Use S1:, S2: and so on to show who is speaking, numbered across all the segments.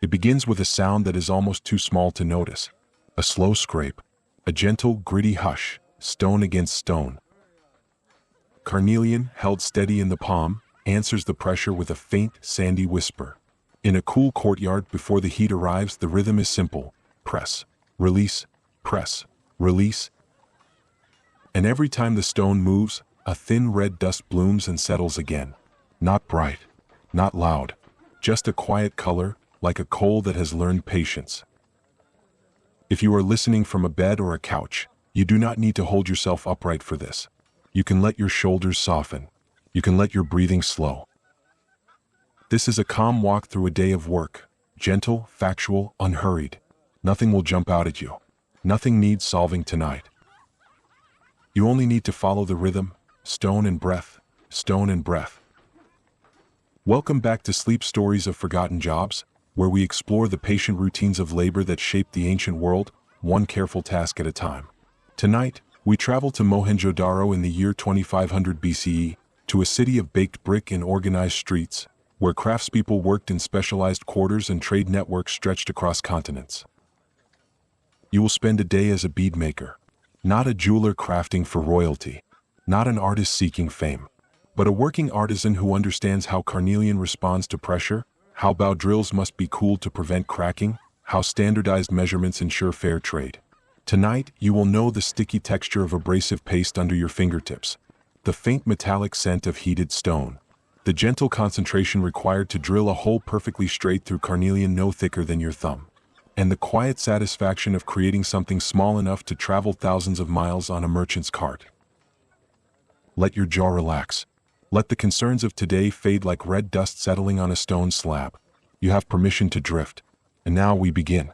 S1: It begins with a sound that is almost too small to notice. A slow scrape, a gentle, gritty hush, stone against stone. Carnelian, held steady in the palm, answers the pressure with a faint, sandy whisper. In a cool courtyard before the heat arrives, the rhythm is simple. Press, release, press, release. And every time the stone moves, a thin red dust blooms and settles again. Not bright, not loud, just a quiet color, like a coal that has learned patience. If you are listening from a bed or a couch, you do not need to hold yourself upright for this. You can let your shoulders soften. You can let your breathing slow. This is a calm walk through a day of work, gentle, factual, unhurried. Nothing will jump out at you. Nothing needs solving tonight. You only need to follow the rhythm, stone and breath, stone and breath. Welcome back to Sleep Stories of Forgotten Jobs, where we explore the patient routines of labor that shaped the ancient world, one careful task at a time. Tonight, we travel to Mohenjo-Daro in the year 2500 BCE, to a city of baked brick and organized streets, where craftspeople worked in specialized quarters and trade networks stretched across continents. You will spend a day as a bead maker, not a jeweler crafting for royalty, not an artist seeking fame, but a working artisan who understands how carnelian responds to pressure, how bow drills must be cooled to prevent cracking, how standardized measurements ensure fair trade. Tonight, you will know the sticky texture of abrasive paste under your fingertips, the faint metallic scent of heated stone, the gentle concentration required to drill a hole perfectly straight through carnelian no thicker than your thumb, and the quiet satisfaction of creating something small enough to travel thousands of miles on a merchant's cart. Let your jaw relax. Let the concerns of today fade like red dust settling on a stone slab. You have permission to drift. And now we begin.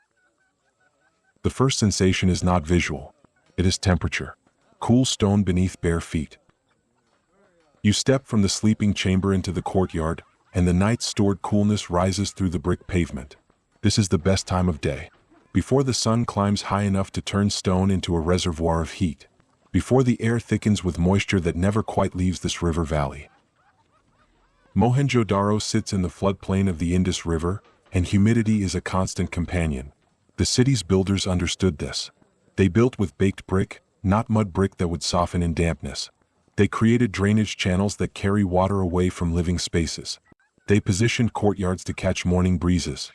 S1: The first sensation is not visual. It is temperature. Cool stone beneath bare feet. You step from the sleeping chamber into the courtyard, and the night's stored coolness rises through the brick pavement. This is the best time of day. Before the sun climbs high enough to turn stone into a reservoir of heat. Before the air thickens with moisture that never quite leaves this river valley. Mohenjo-Daro sits in the floodplain of the Indus River, and humidity is a constant companion. The city's builders understood this. They built with baked brick, not mud brick that would soften in dampness. They created drainage channels that carry water away from living spaces. They positioned courtyards to catch morning breezes.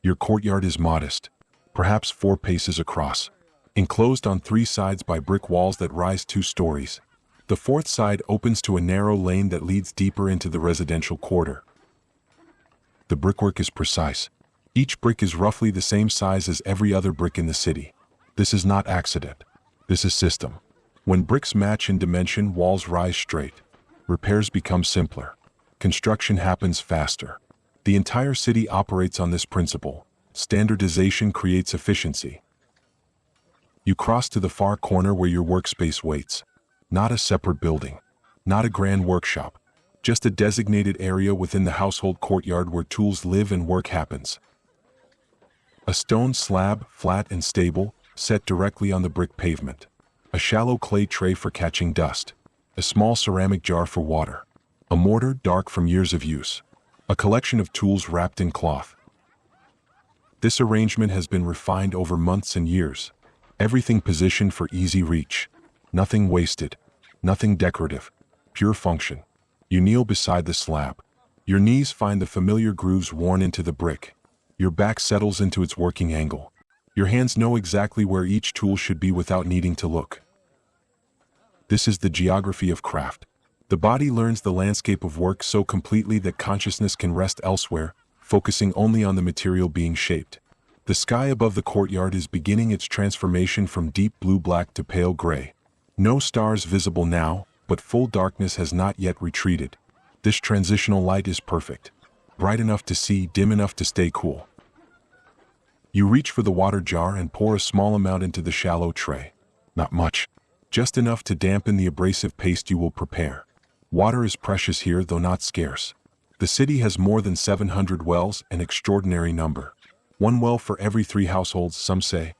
S1: Your courtyard is modest, perhaps 4 paces across, enclosed on 3 sides by brick walls that rise 2 stories. The 4th side opens to a narrow lane that leads deeper into the residential quarter. The brickwork is precise. Each brick is roughly the same size as every other brick in the city. This is not accident. This is system. When bricks match in dimension, walls rise straight. Repairs become simpler. Construction happens faster. The entire city operates on this principle. Standardization creates efficiency. You cross to the far corner where your workspace waits. Not a separate building. Not a grand workshop. Just a designated area within the household courtyard where tools live and work happens. A stone slab, flat and stable, set directly on the brick pavement. A shallow clay tray for catching dust. A small ceramic jar for water. A mortar, dark from years of use. A collection of tools wrapped in cloth. This arrangement has been refined over months and years. Everything positioned for easy reach. Nothing wasted. Nothing decorative. Pure function. You kneel beside the slab. Your knees find the familiar grooves worn into the brick. Your back settles into its working angle. Your hands know exactly where each tool should be without needing to look. This is the geography of craft. The body learns the landscape of work so completely that consciousness can rest elsewhere, focusing only on the material being shaped. The sky above the courtyard is beginning its transformation from deep blue-black to pale gray. No stars visible now, but full darkness has not yet retreated. This transitional light is perfect. Bright enough to see, dim enough to stay cool. You reach for the water jar and pour a small amount into the shallow tray. Not much. Just enough to dampen the abrasive paste you will prepare. Water is precious here, though not scarce. The city has more than 700 wells, an extraordinary number. 1 well for every 3 households, some say.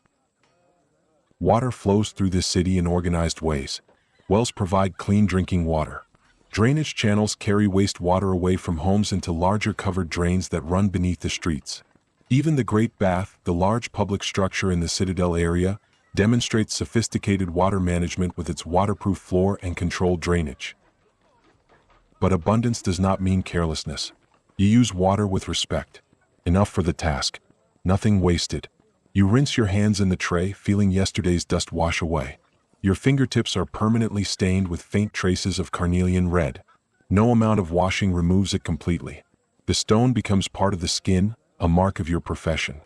S1: Water flows through this city in organized ways. Wells provide clean drinking water. Drainage channels carry wastewater away from homes into larger covered drains that run beneath the streets. Even the Great Bath, the large public structure in the Citadel area, demonstrates sophisticated water management with its waterproof floor and controlled drainage. But abundance does not mean carelessness. You use water with respect. Enough for the task. Nothing wasted. You rinse your hands in the tray, feeling yesterday's dust wash away. Your fingertips are permanently stained with faint traces of carnelian red. No amount of washing removes it completely. The stone becomes part of the skin, a mark of your profession.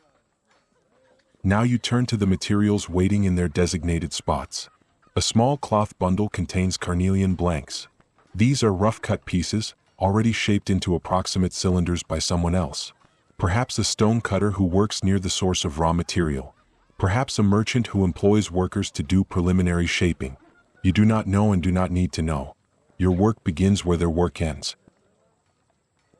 S1: Now you turn to the materials waiting in their designated spots. A small cloth bundle contains carnelian blanks. These are rough-cut pieces, already shaped into approximate cylinders by someone else. Perhaps a stone cutter who works near the source of raw material. Perhaps a merchant who employs workers to do preliminary shaping. You do not know and do not need to know. Your work begins where their work ends.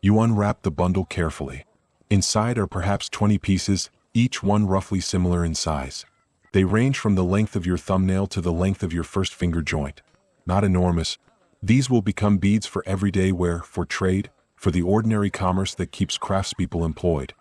S1: You unwrap the bundle carefully. Inside are perhaps 20 pieces, each one roughly similar in size. They range from the length of your thumbnail to the length of your first finger joint. Not enormous. These will become beads for everyday wear, for trade, for the ordinary commerce that keeps craftspeople employed.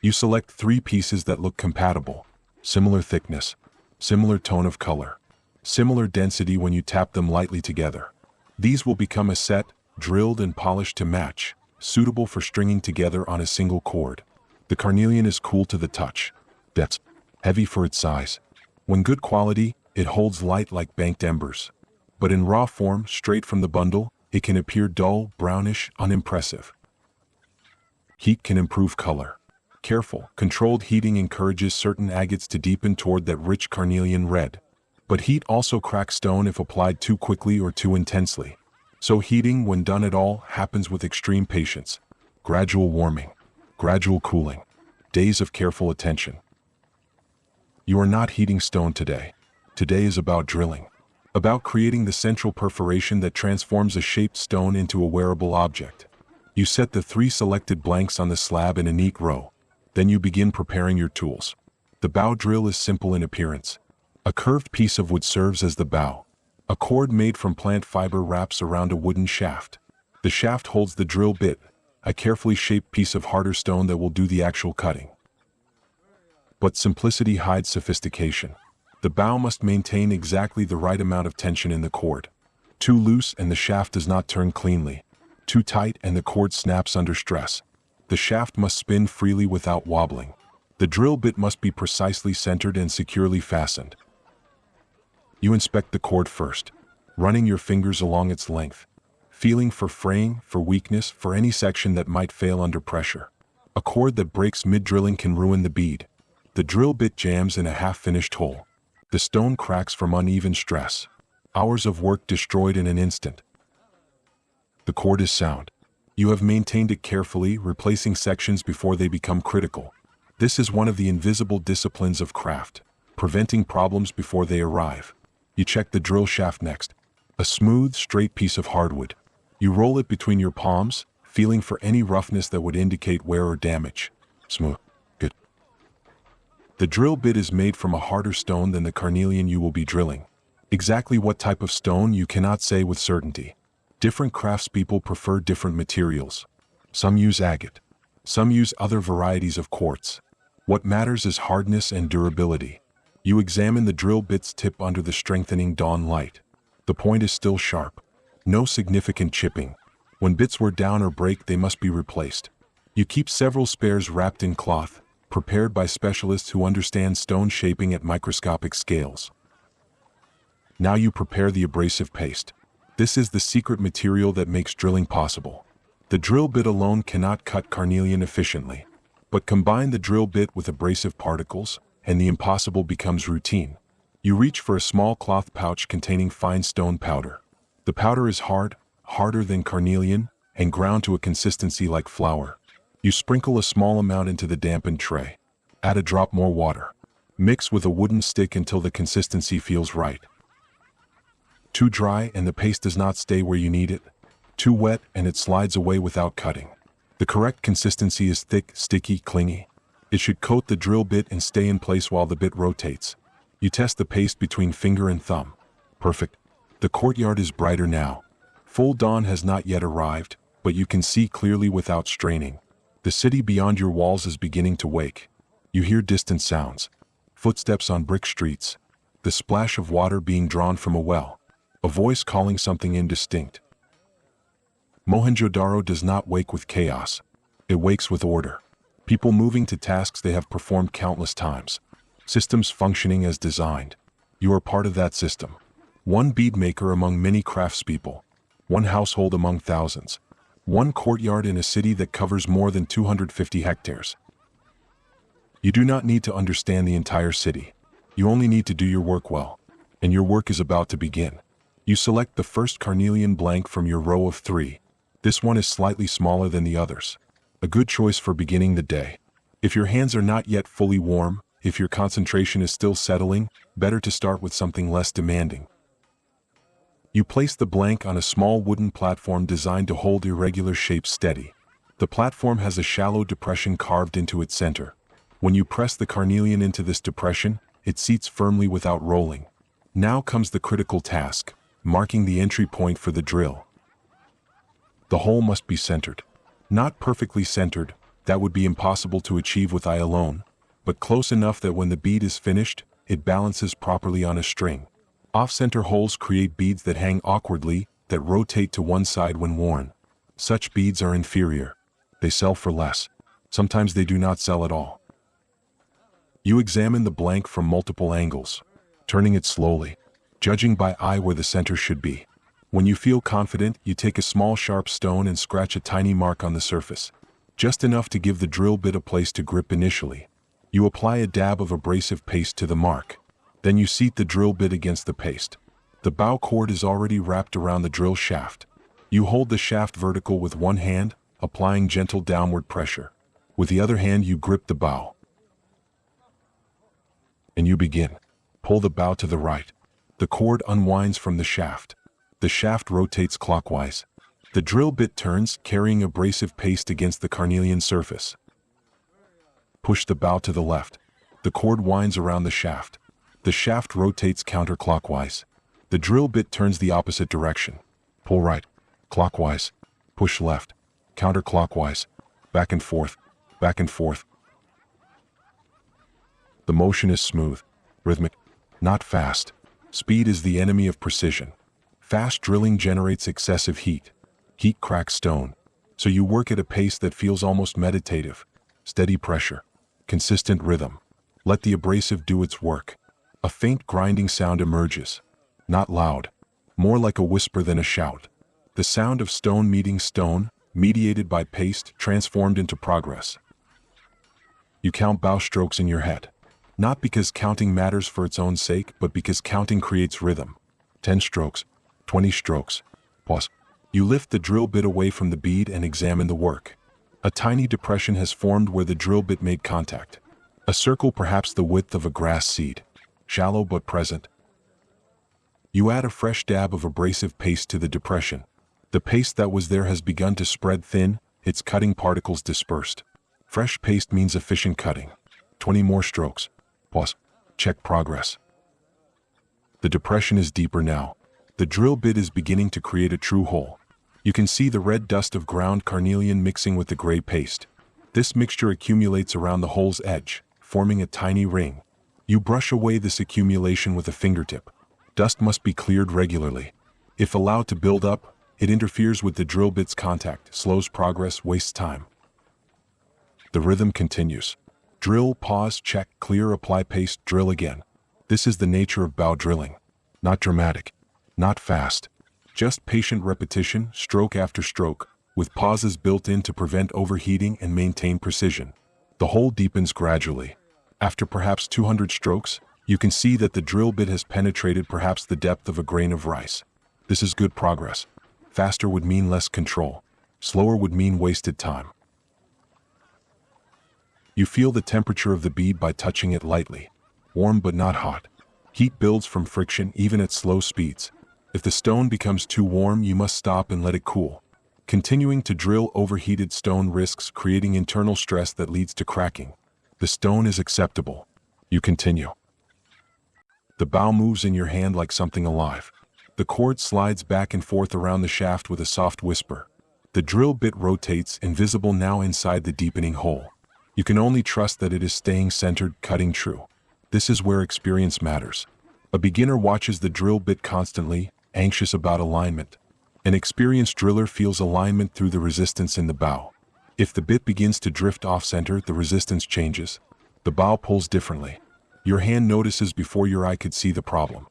S1: You select 3 pieces that look compatible. Similar thickness, similar tone of color, similar density when you tap them lightly together. These will become a set, drilled and polished to match, suitable for stringing together on a single cord. The carnelian is cool to the touch. That's heavy for its size. When good quality, it holds light like banked embers. But in raw form, straight from the bundle, it can appear dull, brownish, unimpressive. Heat can improve color. Careful, controlled heating encourages certain agates to deepen toward that rich carnelian red. But heat also cracks stone if applied too quickly or too intensely. So heating, when done at all, happens with extreme patience. Gradual warming, gradual cooling, days of careful attention. You are not heating stone today. Today is about drilling. About creating the central perforation that transforms a shaped stone into a wearable object. You set the 3 selected blanks on the slab in a neat row. Then you begin preparing your tools. The bow drill is simple in appearance. A curved piece of wood serves as the bow. A cord made from plant fiber wraps around a wooden shaft. The shaft holds the drill bit, a carefully shaped piece of harder stone that will do the actual cutting. But simplicity hides sophistication. The bow must maintain exactly the right amount of tension in the cord. Too loose and the shaft does not turn cleanly. Too tight and the cord snaps under stress. The shaft must spin freely without wobbling. The drill bit must be precisely centered and securely fastened. You inspect the cord first, running your fingers along its length, feeling for fraying, for weakness, for any section that might fail under pressure. A cord that breaks mid-drilling can ruin the bead. The drill bit jams in a half-finished hole. The stone cracks from uneven stress. Hours of work destroyed in an instant. The cord is sound. You have maintained it carefully, replacing sections before they become critical. This is one of the invisible disciplines of craft, preventing problems before they arrive. You check the drill shaft next. A smooth, straight piece of hardwood. You roll it between your palms, feeling for any roughness that would indicate wear or damage. Smooth. Good. The drill bit is made from a harder stone than the carnelian you will be drilling. Exactly what type of stone you cannot say with certainty. Different craftspeople prefer different materials. Some use agate. Some use other varieties of quartz. What matters is hardness and durability. You examine the drill bit's tip under the strengthening dawn light. The point is still sharp. No significant chipping. When bits wear down or break, they must be replaced. You keep several spares wrapped in cloth, prepared by specialists who understand stone shaping at microscopic scales. Now you prepare the abrasive paste. This is the secret material that makes drilling possible. The drill bit alone cannot cut carnelian efficiently. But combine the drill bit with abrasive particles, and the impossible becomes routine. You reach for a small cloth pouch containing fine stone powder. The powder is hard, harder than carnelian, and ground to a consistency like flour. You sprinkle a small amount into the dampened tray. Add a drop more water. Mix with a wooden stick until the consistency feels right. Too dry and the paste does not stay where you need it. Too wet and it slides away without cutting. The correct consistency is thick, sticky, clingy. It should coat the drill bit and stay in place while the bit rotates. You test the paste between finger and thumb. Perfect. The courtyard is brighter now. Full dawn has not yet arrived, but you can see clearly without straining. The city beyond your walls is beginning to wake. You hear distant sounds. Footsteps on brick streets. The splash of water being drawn from a well. A voice calling something indistinct. Mohenjo-Daro does not wake with chaos. It wakes with order. People moving to tasks they have performed countless times. Systems functioning as designed. You are part of that system. One bead-maker among many craftspeople. One household among thousands. One courtyard in a city that covers more than 250 hectares. You do not need to understand the entire city. You only need to do your work well. And your work is about to begin. You select the first carnelian blank from your row of 3. This one is slightly smaller than the others. A good choice for beginning the day. If your hands are not yet fully warm, if your concentration is still settling, better to start with something less demanding. You place the blank on a small wooden platform designed to hold irregular shapes steady. The platform has a shallow depression carved into its center. When you press the carnelian into this depression, it seats firmly without rolling. Now comes the critical task, marking the entry point for the drill. The hole must be centered. Not perfectly centered, that would be impossible to achieve with eye alone, but close enough that when the bead is finished, it balances properly on a string. Off-center holes create beads that hang awkwardly, that rotate to one side when worn. Such beads are inferior. They sell for less. Sometimes they do not sell at all. You examine the blank from multiple angles, turning it slowly, judging by eye where the center should be. When you feel confident, you take a small sharp stone and scratch a tiny mark on the surface, just enough to give the drill bit a place to grip initially. You apply a dab of abrasive paste to the mark. Then you seat the drill bit against the paste. The bow cord is already wrapped around the drill shaft. You hold the shaft vertical with one hand, applying gentle downward pressure. With the other hand you grip the bow. And you begin. Pull the bow to the right. The cord unwinds from the shaft. The shaft rotates clockwise. The drill bit turns, carrying abrasive paste against the carnelian surface. Push the bow to the left. The cord winds around the shaft. The shaft rotates counterclockwise. The drill bit turns the opposite direction. Pull right, clockwise, push left, counterclockwise, back and forth, back and forth. The motion is smooth, rhythmic, not fast. Speed is the enemy of precision. Fast drilling generates excessive heat. Heat cracks stone. So you work at a pace that feels almost meditative. Steady pressure, consistent rhythm. Let the abrasive do its work. A faint grinding sound emerges. Not loud, more like a whisper than a shout. The sound of stone meeting stone, mediated by paste, transformed into progress. You count bow strokes in your head. Not because counting matters for its own sake, but because counting creates rhythm. 10 strokes, 20 strokes. Pause. You lift the drill bit away from the bead and examine the work. A tiny depression has formed where the drill bit made contact. A circle perhaps the width of a grass seed. Shallow but present. You add a fresh dab of abrasive paste to the depression. The paste that was there has begun to spread thin, its cutting particles dispersed. Fresh paste means efficient cutting. 20 more strokes. Pause. Check progress. The depression is deeper now. The drill bit is beginning to create a true hole. You can see the red dust of ground carnelian mixing with the gray paste. This mixture accumulates around the hole's edge, forming a tiny ring. You brush away this accumulation with a fingertip. Dust must be cleared regularly. If allowed to build up, it interferes with the drill bit's contact, slows progress, wastes time. The rhythm continues. Drill, pause, check, clear, apply paste, drill again. This is the nature of bow drilling. Not dramatic, not fast. Just patient repetition, stroke after stroke, with pauses built in to prevent overheating and maintain precision. The hole deepens gradually. After perhaps 200 strokes, you can see that the drill bit has penetrated perhaps the depth of a grain of rice. This is good progress. Faster would mean less control. Slower would mean wasted time. You feel the temperature of the bead by touching it lightly. Warm but not hot. Heat builds from friction even at slow speeds. If the stone becomes too warm, you must stop and let it cool. Continuing to drill overheated stone risks creating internal stress that leads to cracking. The stone is acceptable. You continue. The bow moves in your hand like something alive. The cord slides back and forth around the shaft with a soft whisper. The drill bit rotates, invisible now inside the deepening hole. You can only trust that it is staying centered, cutting true. This is where experience matters. A beginner watches the drill bit constantly, anxious about alignment. An experienced driller feels alignment through the resistance in the bow. If the bit begins to drift off-center, the resistance changes. The bow pulls differently. Your hand notices before your eye could see the problem.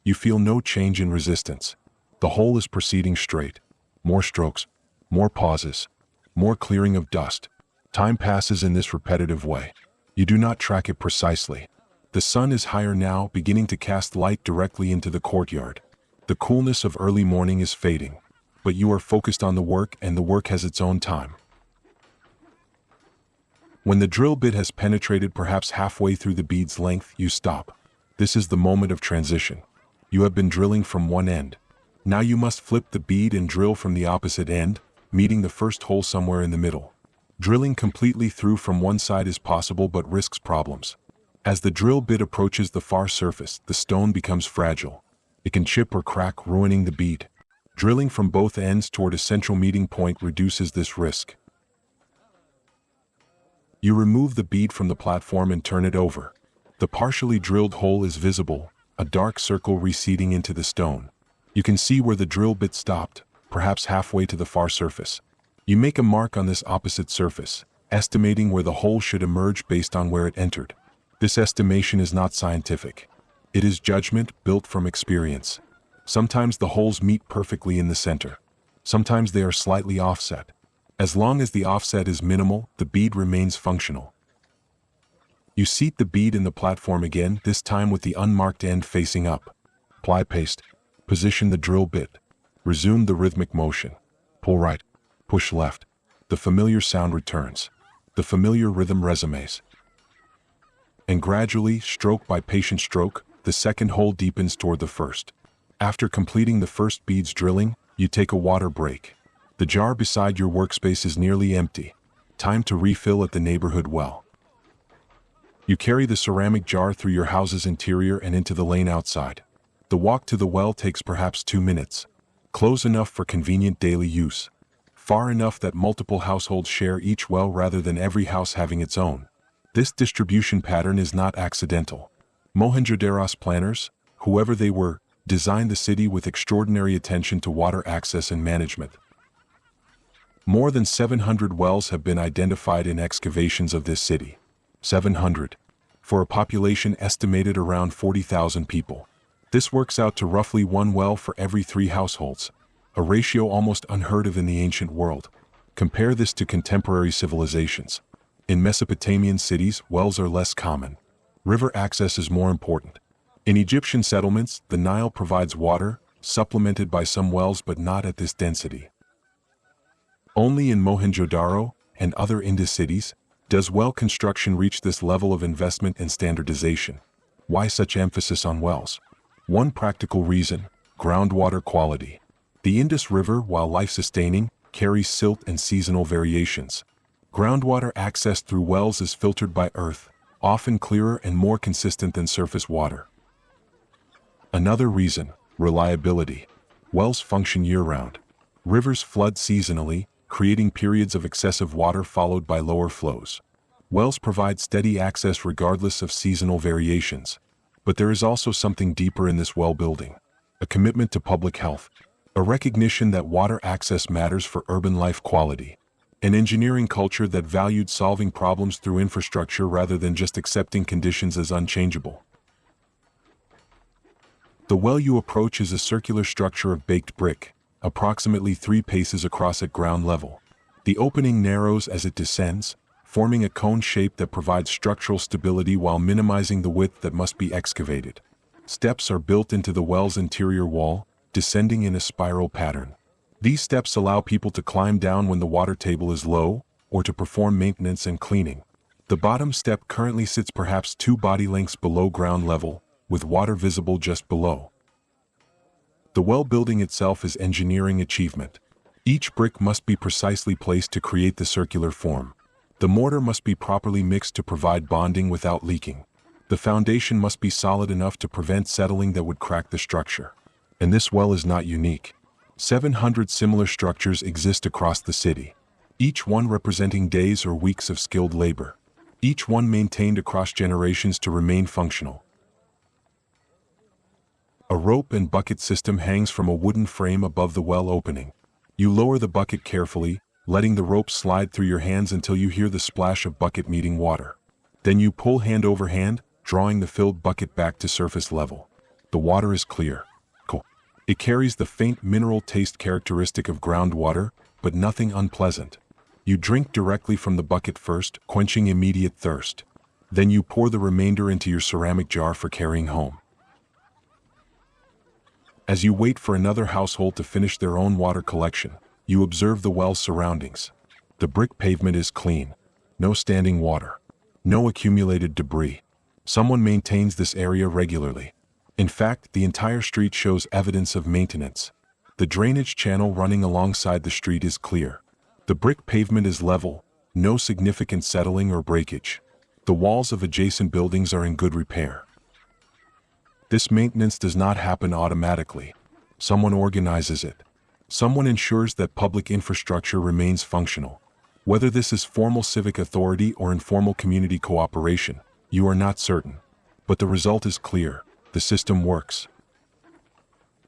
S1: You feel no change in resistance. The hole is proceeding straight. More strokes, more pauses, more clearing of dust. Time passes in this repetitive way. You do not track it precisely. The sun is higher now, beginning to cast light directly into the courtyard. The coolness of early morning is fading, but you are focused on the work, and the work has its own time. When the drill bit has penetrated perhaps halfway through the bead's length, you stop. This is the moment of transition. You have been drilling from one end. Now you must flip the bead and drill from the opposite end, meeting the first hole somewhere in the middle. Drilling completely through from one side is possible but risks problems. As the drill bit approaches the far surface, the stone becomes fragile. It can chip or crack, ruining the bead. Drilling from both ends toward a central meeting point reduces this risk. You remove the bead from the platform and turn it over. The partially drilled hole is visible, a dark circle receding into the stone. You can see where the drill bit stopped, perhaps halfway to the far surface. You make a mark on this opposite surface, estimating where the hole should emerge based on where it entered. This estimation is not scientific. It is judgment built from experience. Sometimes the holes meet perfectly in the center. Sometimes they are slightly offset. As long as the offset is minimal, the bead remains functional. You seat the bead in the platform again, this time with the unmarked end facing up. Apply paste. Position the drill bit. Resume the rhythmic motion. Pull right. Push left. The familiar sound returns. The familiar rhythm resumes. And gradually, stroke by patient stroke, the second hole deepens toward the first. After completing the first bead's drilling, you take a water break. The jar beside your workspace is nearly empty. Time to refill at the neighborhood well. You carry the ceramic jar through your house's interior and into the lane outside. The walk to the well takes perhaps 2 minutes. Close enough for convenient daily use. Far enough that multiple households share each well rather than every house having its own. This distribution pattern is not accidental. Mohenjo-Daro's planners, whoever they were, designed the city with extraordinary attention to water access and management. More than 700 wells have been identified in excavations of this city. 700. For a population estimated around 40,000 people. This works out to roughly 1 well for every 3 households, a ratio almost unheard of in the ancient world. Compare this to contemporary civilizations. In Mesopotamian cities, wells are less common. River access is more important. In Egyptian settlements, the Nile provides water, supplemented by some wells but not at this density. Only in Mohenjo-Daro and other Indus cities does well construction reach this level of investment and standardization. Why such emphasis on wells? One practical reason: groundwater quality. The Indus River, while life-sustaining, carries silt and seasonal variations. Groundwater access through wells is filtered by earth, often clearer and more consistent than surface water. Another reason: reliability. Wells function year-round. Rivers flood seasonally, creating periods of excessive water followed by lower flows. Wells provide steady access regardless of seasonal variations. But there is also something deeper in this well building: a commitment to public health, a recognition that water access matters for urban life quality, an engineering culture that valued solving problems through infrastructure rather than just accepting conditions as unchangeable. The well you approach is a circular structure of baked brick, approximately 3 paces across at ground level. The opening narrows as it descends, forming a cone shape that provides structural stability while minimizing the width that must be excavated. Steps are built into the well's interior wall, descending in a spiral pattern. These steps allow people to climb down when the water table is low, or to perform maintenance and cleaning. The bottom step currently sits perhaps 2 body lengths below ground level, with water visible just below. The well building itself is engineering achievement. Each brick must be precisely placed to create the circular form. The mortar must be properly mixed to provide bonding without leaking. The foundation must be solid enough to prevent settling that would crack the structure. And this well is not unique. 700 similar structures exist across the city, each one representing days or weeks of skilled labor, each one maintained across generations to remain functional. A rope and bucket system hangs from a wooden frame above the well opening. You lower the bucket carefully, letting the rope slide through your hands until you hear the splash of bucket meeting water. Then you pull hand over hand, drawing the filled bucket back to surface level. The water is clear. It carries the faint mineral taste characteristic of groundwater, but nothing unpleasant. You drink directly from the bucket first, quenching immediate thirst. Then you pour the remainder into your ceramic jar for carrying home. As you wait for another household to finish their own water collection, you observe the well's surroundings. The brick pavement is clean. No standing water. No accumulated debris. Someone maintains this area regularly. In fact, the entire street shows evidence of maintenance. The drainage channel running alongside the street is clear. The brick pavement is level, no significant settling or breakage. The walls of adjacent buildings are in good repair. This maintenance does not happen automatically. Someone organizes it. Someone ensures that public infrastructure remains functional. Whether this is formal civic authority or informal community cooperation, you are not certain. But the result is clear. The system works.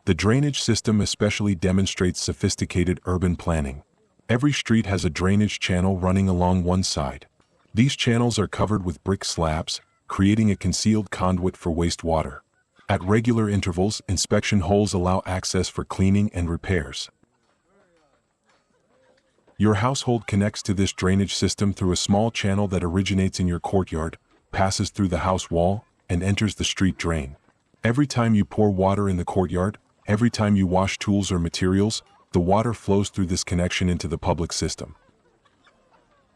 S1: The drainage system especially demonstrates sophisticated urban planning. Every street has a drainage channel running along one side. These channels are covered with brick slabs, creating a concealed conduit for wastewater. At regular intervals, inspection holes allow access for cleaning and repairs. Your household connects to this drainage system through a small channel that originates in your courtyard, passes through the house wall, and enters the street drain. Every time you pour water in the courtyard, every time you wash tools or materials, the water flows through this connection into the public system.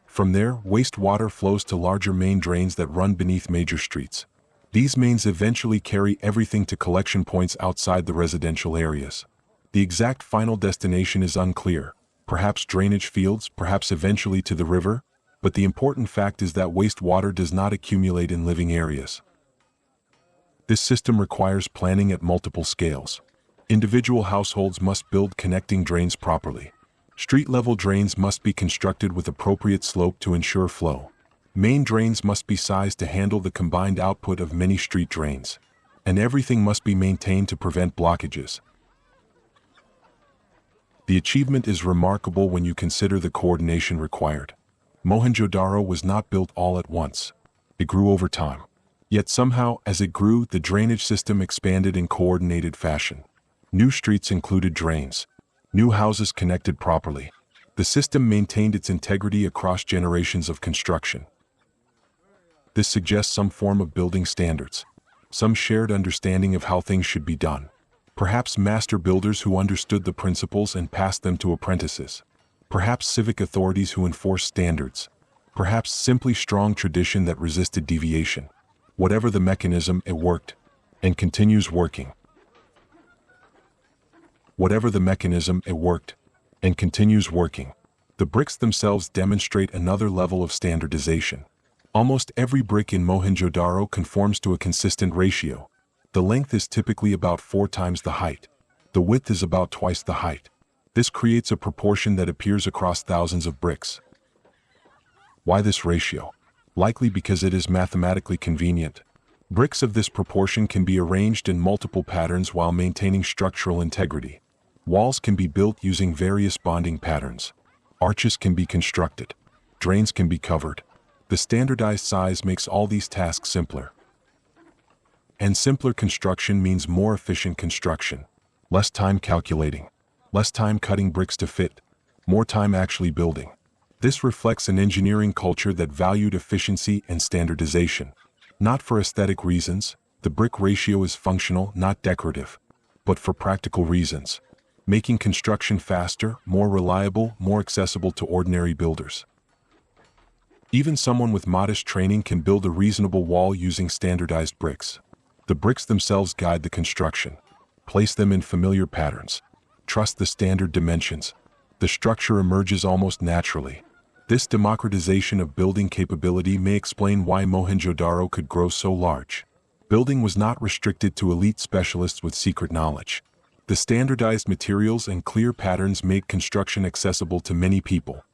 S1: From there, wastewater flows to larger main drains that run beneath major streets. These mains eventually carry everything to collection points outside the residential areas. The exact final destination is unclear, perhaps drainage fields, perhaps eventually to the river, but the important fact is that wastewater does not accumulate in living areas. This system requires planning at multiple scales. Individual households must build connecting drains properly. Street-level drains must be constructed with appropriate slope to ensure flow. Main drains must be sized to handle the combined output of many street drains. And everything must be maintained to prevent blockages. The achievement is remarkable when you consider the coordination required. Mohenjo-Daro was not built all at once. It grew over time. Yet somehow, as it grew, the drainage system expanded in coordinated fashion. New streets included drains. New houses connected properly. The system maintained its integrity across generations of construction. This suggests some form of building standards, some shared understanding of how things should be done. Perhaps master builders who understood the principles and passed them to apprentices. Perhaps civic authorities who enforced standards. Perhaps simply strong tradition that resisted deviation. Whatever the mechanism, it worked, and continues working. Whatever the mechanism, it worked, and continues working. The bricks themselves demonstrate another level of standardization. Almost every brick in Mohenjo-Daro conforms to a consistent ratio. The length is typically about 4 times the height. The width is about twice the height. This creates a proportion that appears across thousands of bricks. Why this ratio? Likely because it is mathematically convenient. Bricks of this proportion can be arranged in multiple patterns while maintaining structural integrity. Walls can be built using various bonding patterns. Arches can be constructed. Drains can be covered. The standardized size makes all these tasks simpler. And simpler construction means more efficient construction. Less time calculating. Less time cutting bricks to fit. More time actually building. This reflects an engineering culture that valued efficiency and standardization. Not for aesthetic reasons, the brick ratio is functional, not decorative, but for practical reasons, making construction faster, more reliable, more accessible to ordinary builders. Even someone with modest training can build a reasonable wall using standardized bricks. The bricks themselves guide the construction. Place them in familiar patterns. Trust the standard dimensions. The structure emerges almost naturally. This democratization of building capability may explain why Mohenjo-Daro could grow so large. Building was not restricted to elite specialists with secret knowledge. The standardized materials and clear patterns made construction accessible to many people.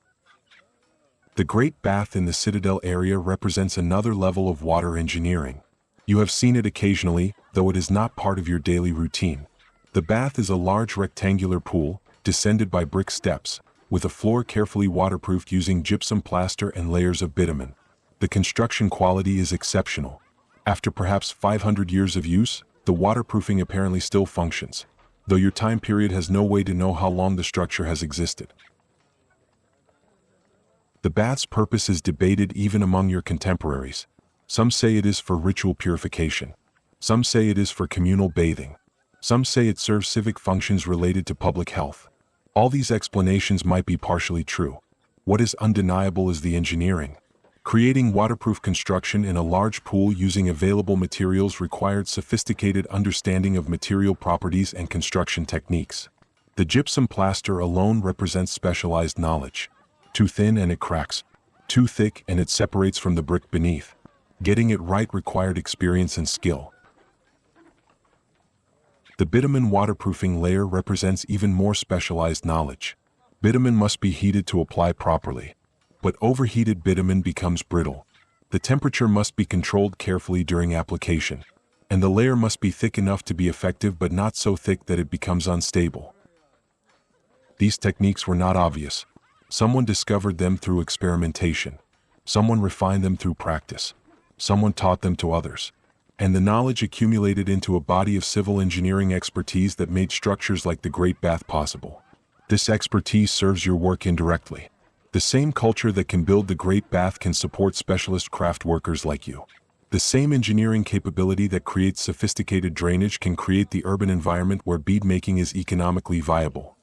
S1: The Great Bath in the Citadel area represents another level of water engineering. You have seen it occasionally, though it is not part of your daily routine. The bath is a large rectangular pool, descended by brick steps, with a floor carefully waterproofed using gypsum plaster and layers of bitumen. The construction quality is exceptional. After perhaps 500 years of use, the waterproofing apparently still functions, though your time period has no way to know how long the structure has existed. The bath's purpose is debated even among your contemporaries. Some say it is for ritual purification. Some say it is for communal bathing. Some say it serves civic functions related to public health. All these explanations might be partially true. What is undeniable is the engineering. Creating waterproof construction in a large pool using available materials required sophisticated understanding of material properties and construction techniques. The gypsum plaster alone represents specialized knowledge. Too thin and it cracks. Too thick and it separates from the brick beneath. Getting it right required experience and skill. The bitumen waterproofing layer represents even more specialized knowledge. Bitumen must be heated to apply properly. But overheated bitumen becomes brittle. The temperature must be controlled carefully during application. And the layer must be thick enough to be effective but not so thick that it becomes unstable. These techniques were not obvious. Someone discovered them through experimentation. Someone refined them through practice. Someone taught them to others. And the knowledge accumulated into a body of civil engineering expertise that made structures like the Great Bath possible. This expertise serves your work indirectly. The same culture that can build the Great Bath can support specialist craft workers like you. The same engineering capability that creates sophisticated drainage can create the urban environment where bead making is economically viable.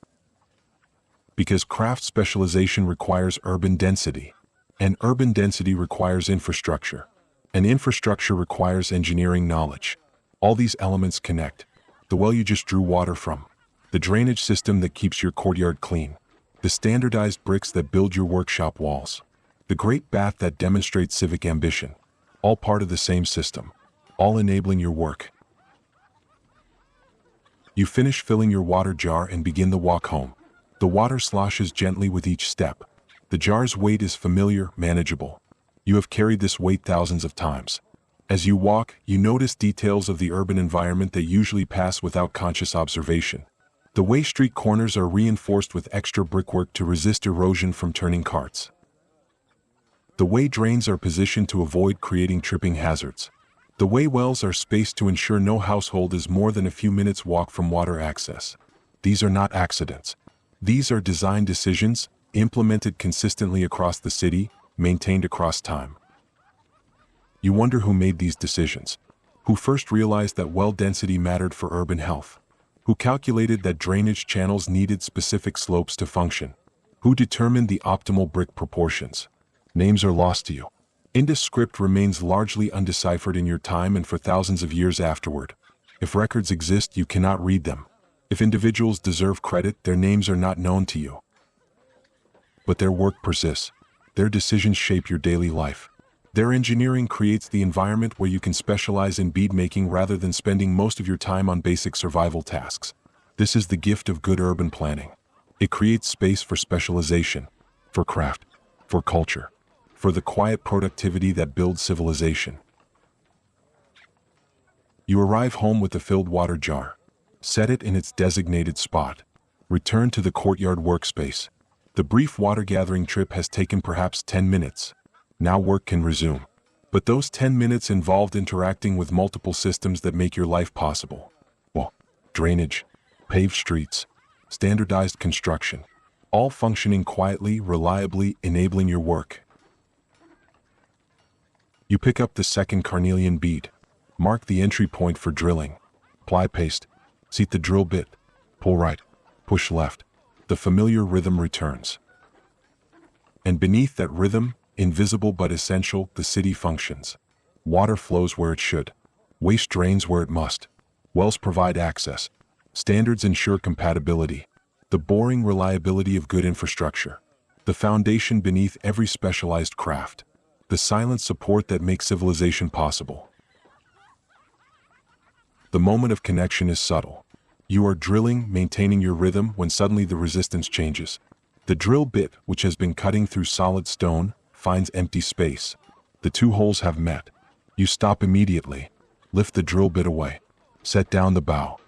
S1: Because craft specialization requires urban density, and urban density requires infrastructure. And infrastructure requires engineering knowledge. All these elements connect. The well you just drew water from. The drainage system that keeps your courtyard clean. The standardized bricks that build your workshop walls. The Great Bath that demonstrates civic ambition. All part of the same system. All enabling your work. You finish filling your water jar and begin the walk home. The water sloshes gently with each step. The jar's weight is familiar, manageable. You have carried this weight thousands of times. As you walk, you notice details of the urban environment that usually pass without conscious observation. The way street corners are reinforced with extra brickwork to resist erosion from turning carts. The way drains are positioned to avoid creating tripping hazards. The way wells are spaced to ensure no household is more than a few minutes' walk from water access. These are not accidents. These are design decisions, implemented consistently across the city, maintained across time. You wonder who made these decisions. Who first realized that well density mattered for urban health? Who calculated that drainage channels needed specific slopes to function? Who determined the optimal brick proportions? Names are lost to you. Indus script remains largely undeciphered in your time and for thousands of years afterward. If records exist, you cannot read them. If individuals deserve credit, their names are not known to you. But their work persists. Their decisions shape your daily life. Their engineering creates the environment where you can specialize in bead making rather than spending most of your time on basic survival tasks. This is the gift of good urban planning. It creates space for specialization, for craft, for culture, for the quiet productivity that builds civilization. You arrive home with a filled water jar. Set it in its designated spot. Return to the courtyard workspace. The brief water gathering trip has taken perhaps 10 minutes. Now work can resume. But those 10 minutes involved interacting with multiple systems that make your life possible. Well, drainage, paved streets, standardized construction, all functioning quietly, reliably, enabling your work. You pick up the second carnelian bead. Mark the entry point for drilling. Apply paste. Seat the drill bit. Pull right. Push left. The familiar rhythm returns. And beneath that rhythm, invisible but essential, the city functions. Water flows where it should. Waste drains where it must. Wells provide access. Standards ensure compatibility. The boring reliability of good infrastructure. The foundation beneath every specialized craft. The silent support that makes civilization possible. The moment of connection is subtle. You are drilling, maintaining your rhythm when suddenly the resistance changes. The drill bit, which has been cutting through solid stone, finds empty space. The two holes have met. You stop immediately. Lift the drill bit away. Set down the bow.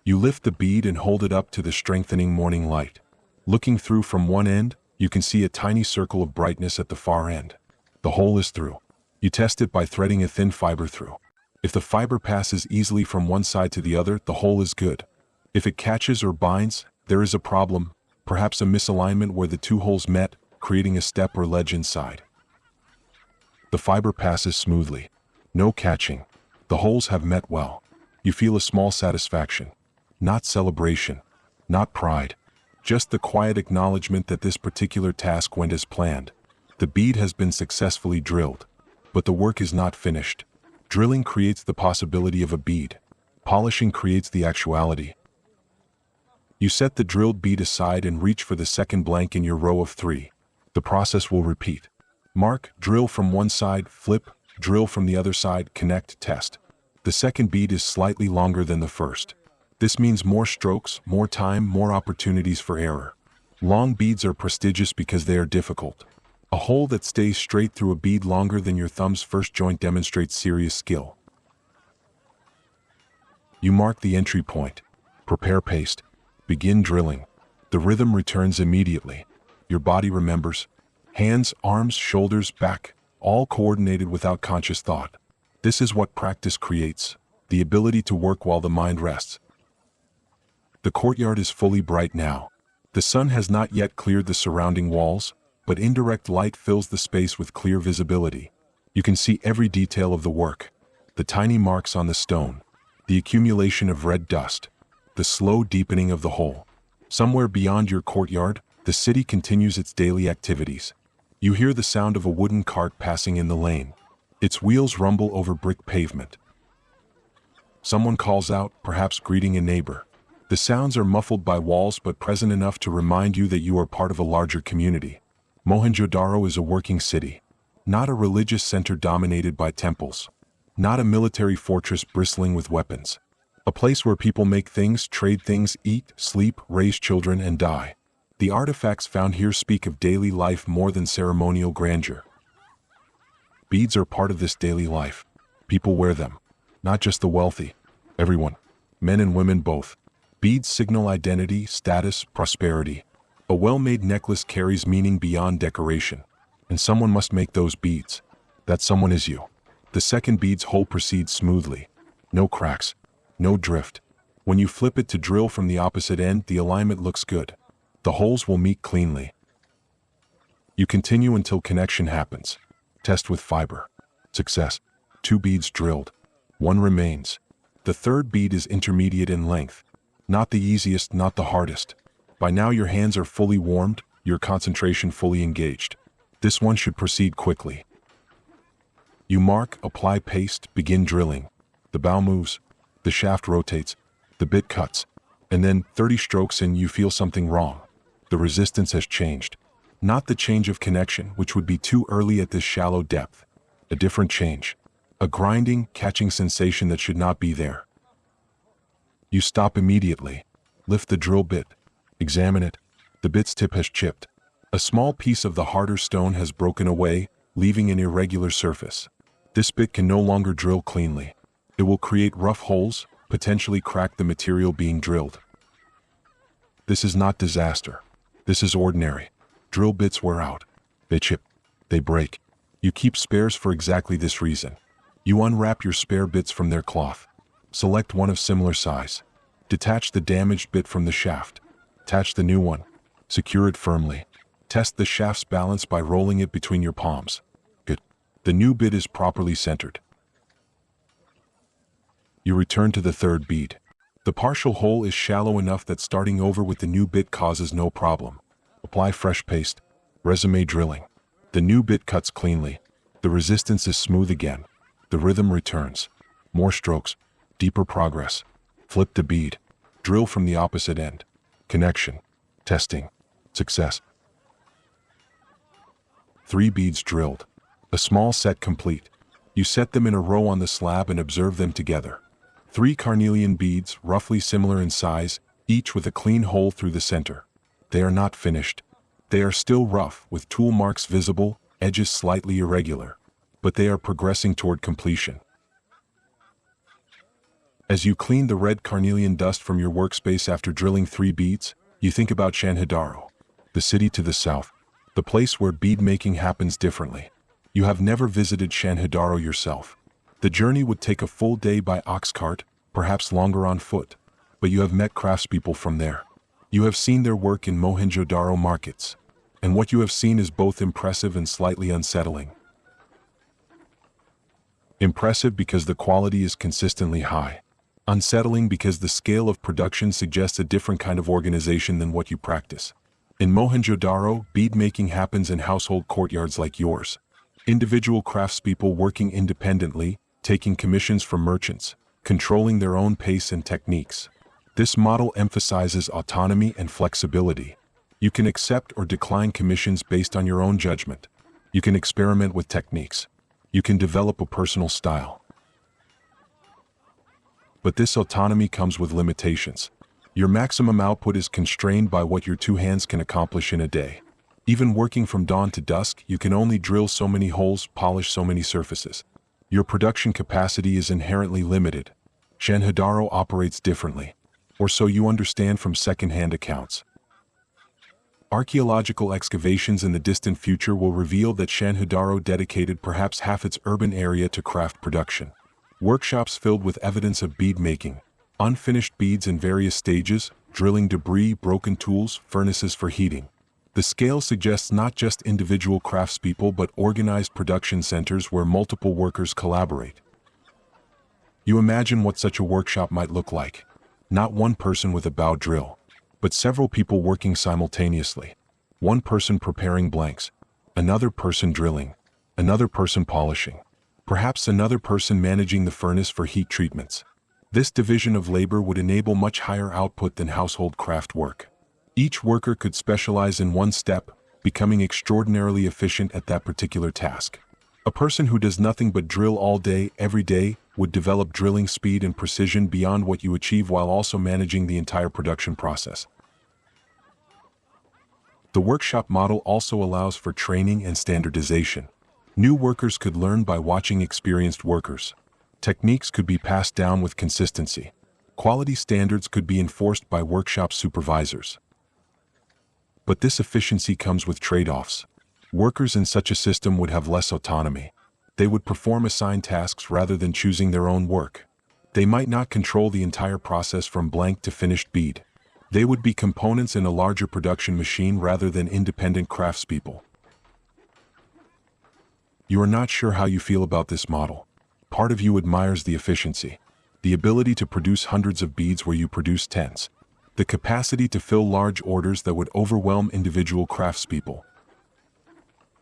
S1: You lift the bead and hold it up to the strengthening morning light. Looking through from one end, you can see a tiny circle of brightness at the far end. The hole is through. You test it by threading a thin fiber through. If the fiber passes easily from one side to the other, the hole is good. If it catches or binds, there is a problem, perhaps a misalignment where the two holes met, creating a step or ledge inside. The fiber passes smoothly. No catching. The holes have met well. You feel a small satisfaction. Not celebration. Not pride. Just the quiet acknowledgement that this particular task went as planned. The bead has been successfully drilled. But the work is not finished. Drilling creates the possibility of a bead. Polishing creates the actuality. You set the drilled bead aside and reach for the second blank in your row of 3. The process will repeat. Mark, drill from one side, flip, drill from the other side, connect, test. The second bead is slightly longer than the first. This means more strokes, more time, more opportunities for error. Long beads are prestigious because they are difficult. A hole that stays straight through a bead longer than your thumb's first joint demonstrates serious skill. You mark the entry point. Prepare paste. Begin drilling. The rhythm returns immediately. Your body remembers. Hands, arms, shoulders, back, all coordinated without conscious thought. This is what practice creates, the ability to work while the mind rests. The courtyard is fully bright now. The sun has not yet cleared the surrounding walls, but indirect light fills the space with clear visibility. You can see every detail of the work. The tiny marks on the stone. The accumulation of red dust. The slow deepening of the hole. Somewhere beyond your courtyard, the city continues its daily activities. You hear the sound of a wooden cart passing in the lane. Its wheels rumble over brick pavement. Someone calls out, perhaps greeting a neighbor. The sounds are muffled by walls but present enough to remind you that you are part of a larger community. Mohenjo-Daro is a working city. Not a religious center dominated by temples. Not a military fortress bristling with weapons. A place where people make things, trade things, eat, sleep, raise children, and die. The artifacts found here speak of daily life more than ceremonial grandeur. Beads are part of this daily life. People wear them. Not just the wealthy. Everyone. Men and women both. Beads signal identity, status, prosperity. A well-made necklace carries meaning beyond decoration. And someone must make those beads. That someone is you. The second bead's hole proceeds smoothly. No cracks. No drift. When you flip it to drill from the opposite end, the alignment looks good. The holes will meet cleanly. You continue until connection happens. Test with fiber. Success. 2 beads drilled. 1 remains. The third bead is intermediate in length. Not the easiest, not the hardest. By now your hands are fully warmed, your concentration fully engaged. This one should proceed quickly. You mark, apply paste, begin drilling. The bow moves. The shaft rotates. The bit cuts. And then, 30 strokes in, you feel something wrong. The resistance has changed. Not the change of connection, which would be too early at this shallow depth. A different change. A grinding, catching sensation that should not be there. You stop immediately. Lift the drill bit. Examine it. The bit's tip has chipped. A small piece of the harder stone has broken away, leaving an irregular surface. This bit can no longer drill cleanly. It will create rough holes, potentially crack the material being drilled. This is not disaster. This is ordinary. Drill bits wear out. They chip. They break. You keep spares for exactly this reason. You unwrap your spare bits from their cloth. Select one of similar size. Detach the damaged bit from the shaft. Attach the new one. Secure it firmly. Test the shaft's balance by rolling it between your palms. Good. The new bit is properly centered. You return to the third bead. The partial hole is shallow enough that starting over with the new bit causes no problem. Apply fresh paste. Resume drilling. The new bit cuts cleanly. The resistance is smooth again. The rhythm returns. More strokes. Deeper progress. Flip the bead. Drill from the opposite end. Connection. Testing. Success. 3 beads drilled. A small set complete. You set them in a row on the slab and observe them together. 3 carnelian beads, roughly similar in size, each with a clean hole through the center. They are not finished. They are still rough, with tool marks visible, edges slightly irregular. But they are progressing toward completion. As you clean the red carnelian dust from your workspace after drilling 3 beads, you think about Chanhudaro, the city to the south, the place where bead making happens differently. You have never visited Chanhudaro yourself. The journey would take a full day by ox cart, perhaps longer on foot, but you have met craftspeople from there. You have seen their work in Mohenjo-Daro markets, and what you have seen is both impressive and slightly unsettling. Impressive because the quality is consistently high. Unsettling because the scale of production suggests a different kind of organization than what you practice. In Mohenjo-Daro, bead making happens in household courtyards like yours. Individual craftspeople working independently, taking commissions from merchants, controlling their own pace and techniques. This model emphasizes autonomy and flexibility. You can accept or decline commissions based on your own judgment. You can experiment with techniques. You can develop a personal style. But this autonomy comes with limitations. Your maximum output is constrained by what your 2 hands can accomplish in a day. Even working from dawn to dusk, you can only drill so many holes, polish so many surfaces. Your production capacity is inherently limited. Chanhudaro operates differently, or so you understand from second-hand accounts. Archaeological excavations in the distant future will reveal that Chanhudaro dedicated perhaps half its urban area to craft production. Workshops filled with evidence of bead making, unfinished beads in various stages, drilling debris, broken tools, furnaces for heating. The scale suggests not just individual craftspeople but organized production centers where multiple workers collaborate. You imagine what such a workshop might look like. Not one person with a bow drill, but several people working simultaneously. One person preparing blanks, another person drilling, another person polishing, perhaps another person managing the furnace for heat treatments. This division of labor would enable much higher output than household craft work. Each worker could specialize in one step, becoming extraordinarily efficient at that particular task. A person who does nothing but drill all day, every day, would develop drilling speed and precision beyond what you achieve while also managing the entire production process. The workshop model also allows for training and standardization. New workers could learn by watching experienced workers. Techniques could be passed down with consistency. Quality standards could be enforced by workshop supervisors. But this efficiency comes with trade-offs. Workers in such a system would have less autonomy. They would perform assigned tasks rather than choosing their own work. They might not control the entire process from blank to finished bead. They would be components in a larger production machine rather than independent craftspeople. You are not sure how you feel about this model. Part of you admires the efficiency, the ability to produce hundreds of beads where you produce tens, the capacity to fill large orders that would overwhelm individual craftspeople.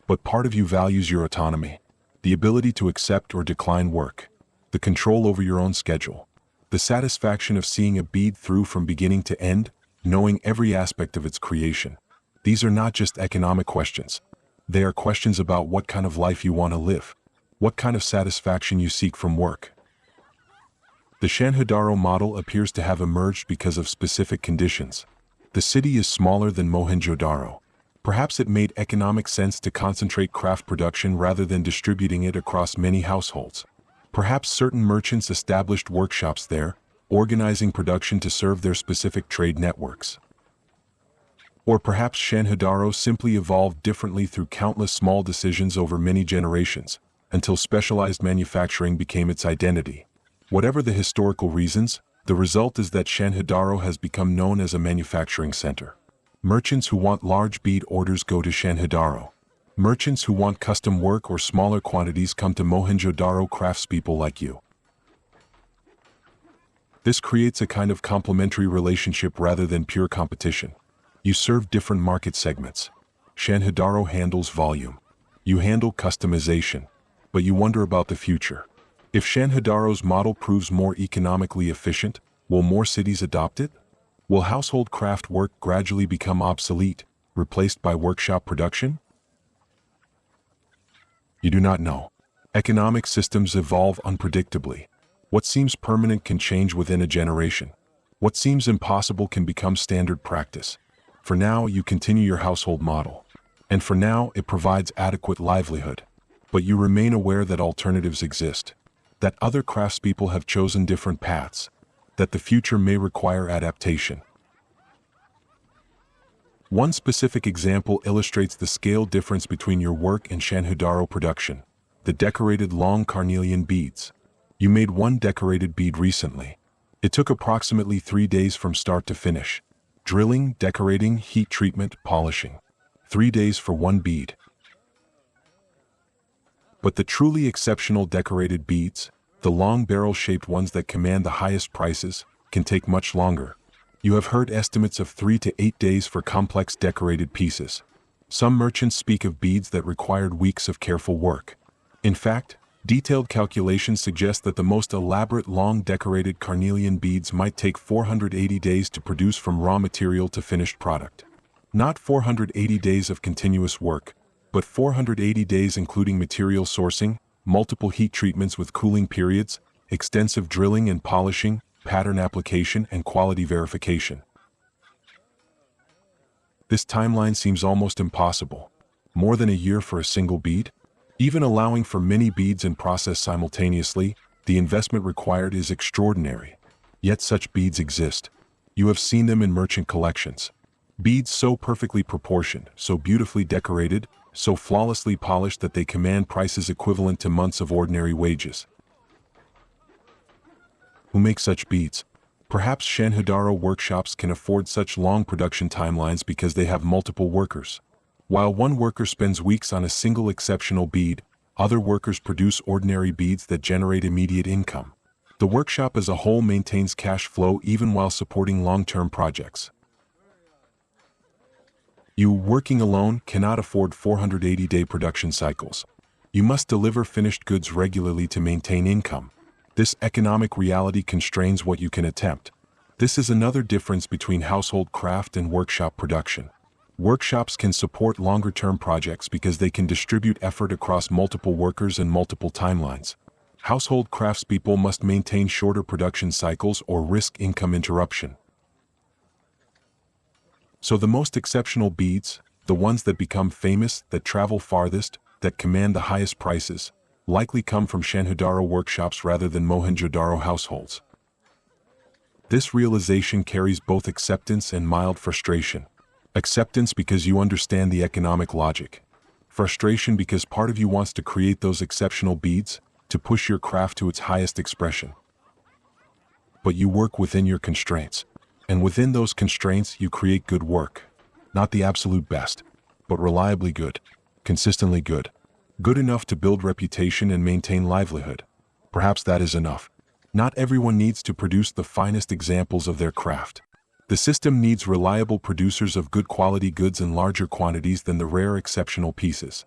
S1: But part of you values your autonomy, the ability to accept or decline work, the control over your own schedule, the satisfaction of seeing a bead through from beginning to end, knowing every aspect of its creation. These are not just economic questions. They are questions about what kind of life you want to live, what kind of satisfaction you seek from work. The Chanhudaro model appears to have emerged because of specific conditions. The city is smaller than Mohenjo-Daro. Perhaps it made economic sense to concentrate craft production rather than distributing it across many households. Perhaps certain merchants established workshops there, organizing production to serve their specific trade networks. Or perhaps Chanhudaro simply evolved differently through countless small decisions over many generations, until specialized manufacturing became its identity. Whatever the historical reasons, the result is that Chanhudaro has become known as a manufacturing center. Merchants who want large bead orders go to Chanhudaro. Merchants who want custom work or smaller quantities come to Mohenjo-Daro craftspeople like you. This creates a kind of complementary relationship rather than pure competition. You serve different market segments. Chanhudaro handles volume. You handle customization. But you wonder about the future. If Chanhudaro's model proves more economically efficient, will more cities adopt it? Will household craft work gradually become obsolete, replaced by workshop production? You do not know. Economic systems evolve unpredictably. What seems permanent can change within a generation. What seems impossible can become standard practice. For now, you continue your household model. And for now, it provides adequate livelihood. But you remain aware that alternatives exist, that other craftspeople have chosen different paths, that the future may require adaptation. One specific example illustrates the scale difference between your work and Chanhudaro production: the decorated long carnelian beads. You made one decorated bead recently. It took approximately 3 days from start to finish. Drilling, decorating, heat treatment, polishing. 3 days for one bead. But the truly exceptional decorated beads, the long barrel-shaped ones that command the highest prices, can take much longer. You have heard estimates of 3 to 8 days for complex decorated pieces. Some merchants speak of beads that required weeks of careful work. In fact, detailed calculations suggest that the most elaborate long decorated carnelian beads might take 480 days to produce from raw material to finished product. Not 480 days of continuous work, but 480 days including material sourcing, multiple heat treatments with cooling periods, extensive drilling and polishing, pattern application, and quality verification. This timeline seems almost impossible. More than a year for a single bead? Even allowing for many beads in process simultaneously, the investment required is extraordinary. Yet such beads exist. You have seen them in merchant collections. Beads so perfectly proportioned, so beautifully decorated, so flawlessly polished that they command prices equivalent to months of ordinary wages. Who makes such beads? Perhaps Chanhudaro workshops can afford such long production timelines because they have multiple workers. While one worker spends weeks on a single exceptional bead, other workers produce ordinary beads that generate immediate income. The workshop as a whole maintains cash flow even while supporting long-term projects. You, working alone, cannot afford 480-day production cycles. You must deliver finished goods regularly to maintain income. This economic reality constrains what you can attempt. This is another difference between household craft and workshop production. Workshops can support longer-term projects because they can distribute effort across multiple workers and multiple timelines. Household craftspeople must maintain shorter production cycles or risk income interruption. So the most exceptional beads, the ones that become famous, that travel farthest, that command the highest prices, likely come from Chanhudaro workshops rather than Mohenjo-Daro households. This realization carries both acceptance and mild frustration. Acceptance because you understand the economic logic. Frustration because part of you wants to create those exceptional beads, to push your craft to its highest expression. But you work within your constraints. And within those constraints, you create good work. Not the absolute best, but reliably good, consistently good. Good enough to build reputation and maintain livelihood. Perhaps that is enough. Not everyone needs to produce the finest examples of their craft. The system needs reliable producers of good quality goods in larger quantities than the rare exceptional pieces.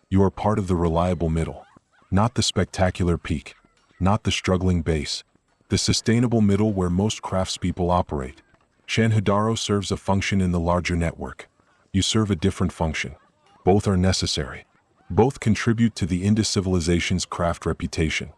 S1: You are part of the reliable middle, not the spectacular peak, not the struggling base, the sustainable middle where most craftspeople operate. Chanhudaro serves a function in the larger network. You serve a different function. Both are necessary. Both contribute to the Indus civilization's craft reputation.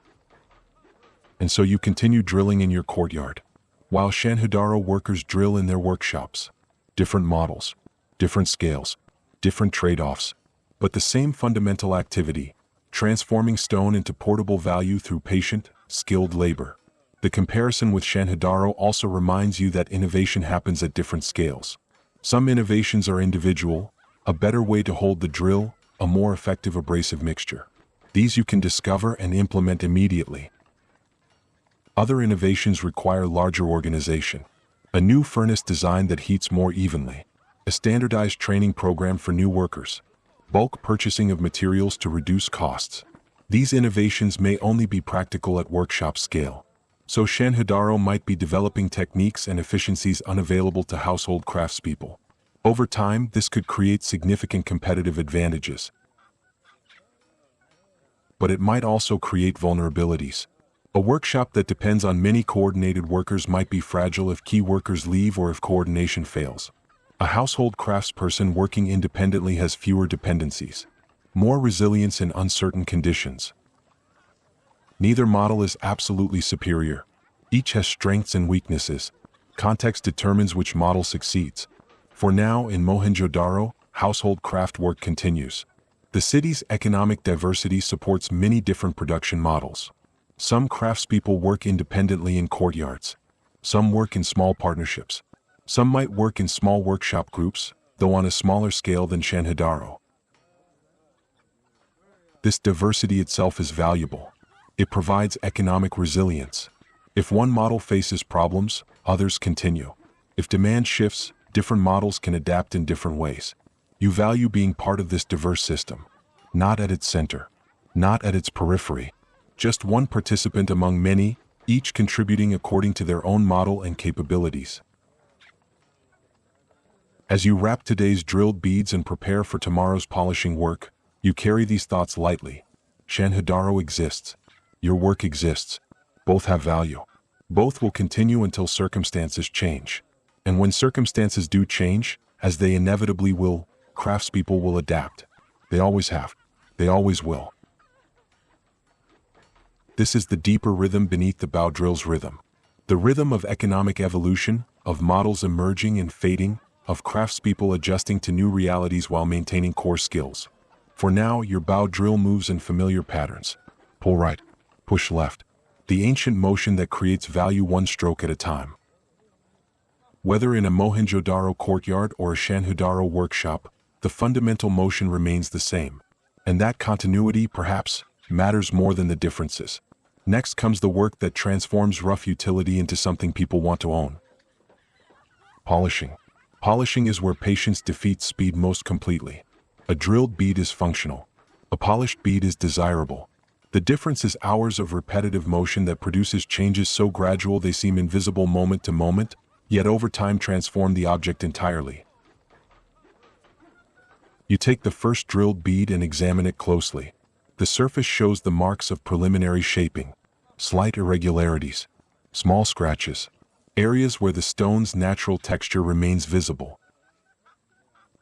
S1: And so you continue drilling in your courtyard, while Chanhudaro workers drill in their workshops. Different models, different scales, different trade-offs, but the same fundamental activity, transforming stone into portable value through patient, skilled labor. The comparison with Chanhudaro also reminds you that innovation happens at different scales. Some innovations are individual, a better way to hold the drill, a more effective abrasive mixture. These you can discover and implement immediately. Other innovations require larger organization. A new furnace design that heats more evenly. A standardized training program for new workers. Bulk purchasing of materials to reduce costs. These innovations may only be practical at workshop scale. So Chanhudaro might be developing techniques and efficiencies unavailable to household craftspeople. Over time, this could create significant competitive advantages. But it might also create vulnerabilities. A workshop that depends on many coordinated workers might be fragile if key workers leave or if coordination fails. A household craftsperson working independently has fewer dependencies, more resilience in uncertain conditions. Neither model is absolutely superior. Each has strengths and weaknesses. Context determines which model succeeds. For now, in Mohenjo-Daro, household craft work continues. The city's economic diversity supports many different production models. Some craftspeople work independently in courtyards. Some work in small partnerships. Some might work in small workshop groups, though on a smaller scale than Chanhudaro. This diversity itself is valuable. It provides economic resilience. If one model faces problems, others continue. If demand shifts, different models can adapt in different ways. You value being part of this diverse system. Not at its center. Not at its periphery. Just one participant among many, each contributing according to their own model and capabilities. As you wrap today's drilled beads and prepare for tomorrow's polishing work, you carry these thoughts lightly. Chanhudaro exists. Your work exists. Both have value. Both will continue until circumstances change. And when circumstances do change, as they inevitably will, craftspeople will adapt. They always have. They always will. This is the deeper rhythm beneath the bow drill's rhythm. The rhythm of economic evolution, of models emerging and fading, of craftspeople adjusting to new realities while maintaining core skills. For now, your bow drill moves in familiar patterns. Pull right, push left. The ancient motion that creates value one stroke at a time. Whether in a Mohenjo-Daro courtyard or a Chanhudaro workshop, the fundamental motion remains the same. And that continuity, perhaps, matters more than the differences. Next comes the work that transforms rough utility into something people want to own. Polishing. Polishing is where patience defeats speed most completely. A drilled bead is functional. A polished bead is desirable. The difference is hours of repetitive motion that produces changes so gradual they seem invisible moment to moment, yet over time transform the object entirely. You take the first drilled bead and examine it closely. The surface shows the marks of preliminary shaping, slight irregularities, small scratches, areas where the stone's natural texture remains visible.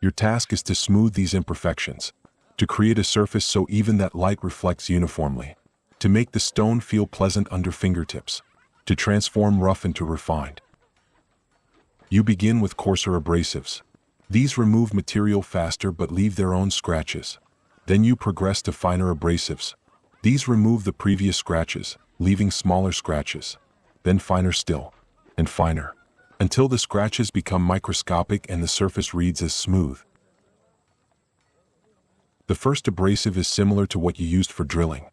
S1: Your task is to smooth these imperfections, to create a surface so even that light reflects uniformly, to make the stone feel pleasant under fingertips, to transform rough into refined. You begin with coarser abrasives. These remove material faster but leave their own scratches. Then you progress to finer abrasives. These remove the previous scratches, leaving smaller scratches. Then finer still, and finer, until the scratches become microscopic and the surface reads as smooth. The first abrasive is similar to what you used for drilling.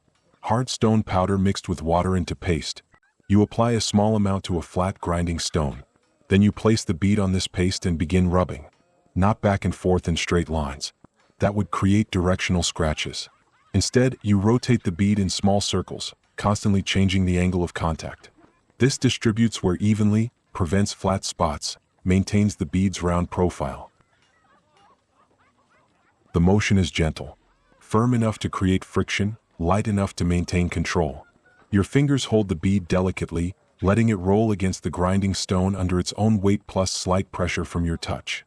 S1: Hard stone powder mixed with water into paste. You apply a small amount to a flat grinding stone. Then you place the bead on this paste and begin rubbing. Not back and forth in straight lines. That would create directional scratches. Instead, you rotate the bead in small circles, constantly changing the angle of contact. This distributes wear evenly, prevents flat spots, maintains the bead's round profile. The motion is gentle, firm enough to create friction, light enough to maintain control. Your fingers hold the bead delicately, letting it roll against the grinding stone under its own weight plus slight pressure from your touch.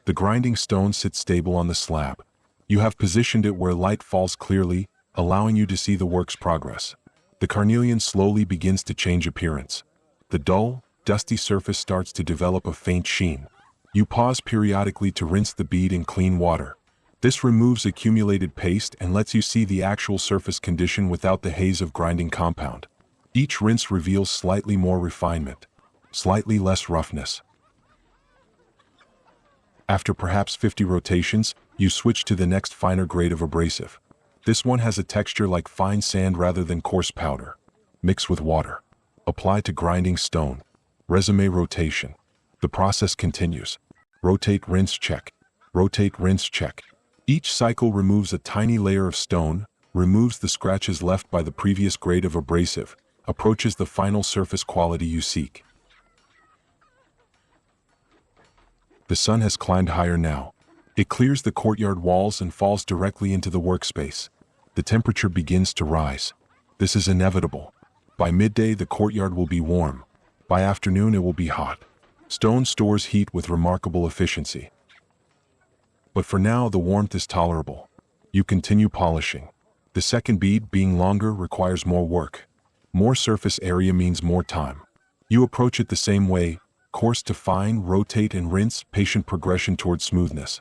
S1: The grinding stone sits stable on the slab. You have positioned it where light falls clearly, allowing you to see the work's progress. The carnelian slowly begins to change appearance. The dull, dusty surface starts to develop a faint sheen. You pause periodically to rinse the bead in clean water. This removes accumulated paste and lets you see the actual surface condition without the haze of grinding compound. Each rinse reveals slightly more refinement, slightly less roughness. After perhaps 50 rotations, you switch to the next finer grade of abrasive. This one has a texture like fine sand rather than coarse powder. Mix with water. Apply to grinding stone. Resume rotation. The process continues. Rotate, rinse, check. Rotate, rinse, check. Each cycle removes a tiny layer of stone, removes the scratches left by the previous grade of abrasive, approaches the final surface quality you seek. The sun has climbed higher now. It clears the courtyard walls and falls directly into the workspace. The temperature begins to rise. This is inevitable. By midday, the courtyard will be warm. By afternoon, it will be hot. Stone stores heat with remarkable efficiency. But for now, the warmth is tolerable. You continue polishing. The second bead, being longer, requires more work. More surface area means more time. You approach it the same way: coarse to fine, rotate and rinse, patient progression towards smoothness.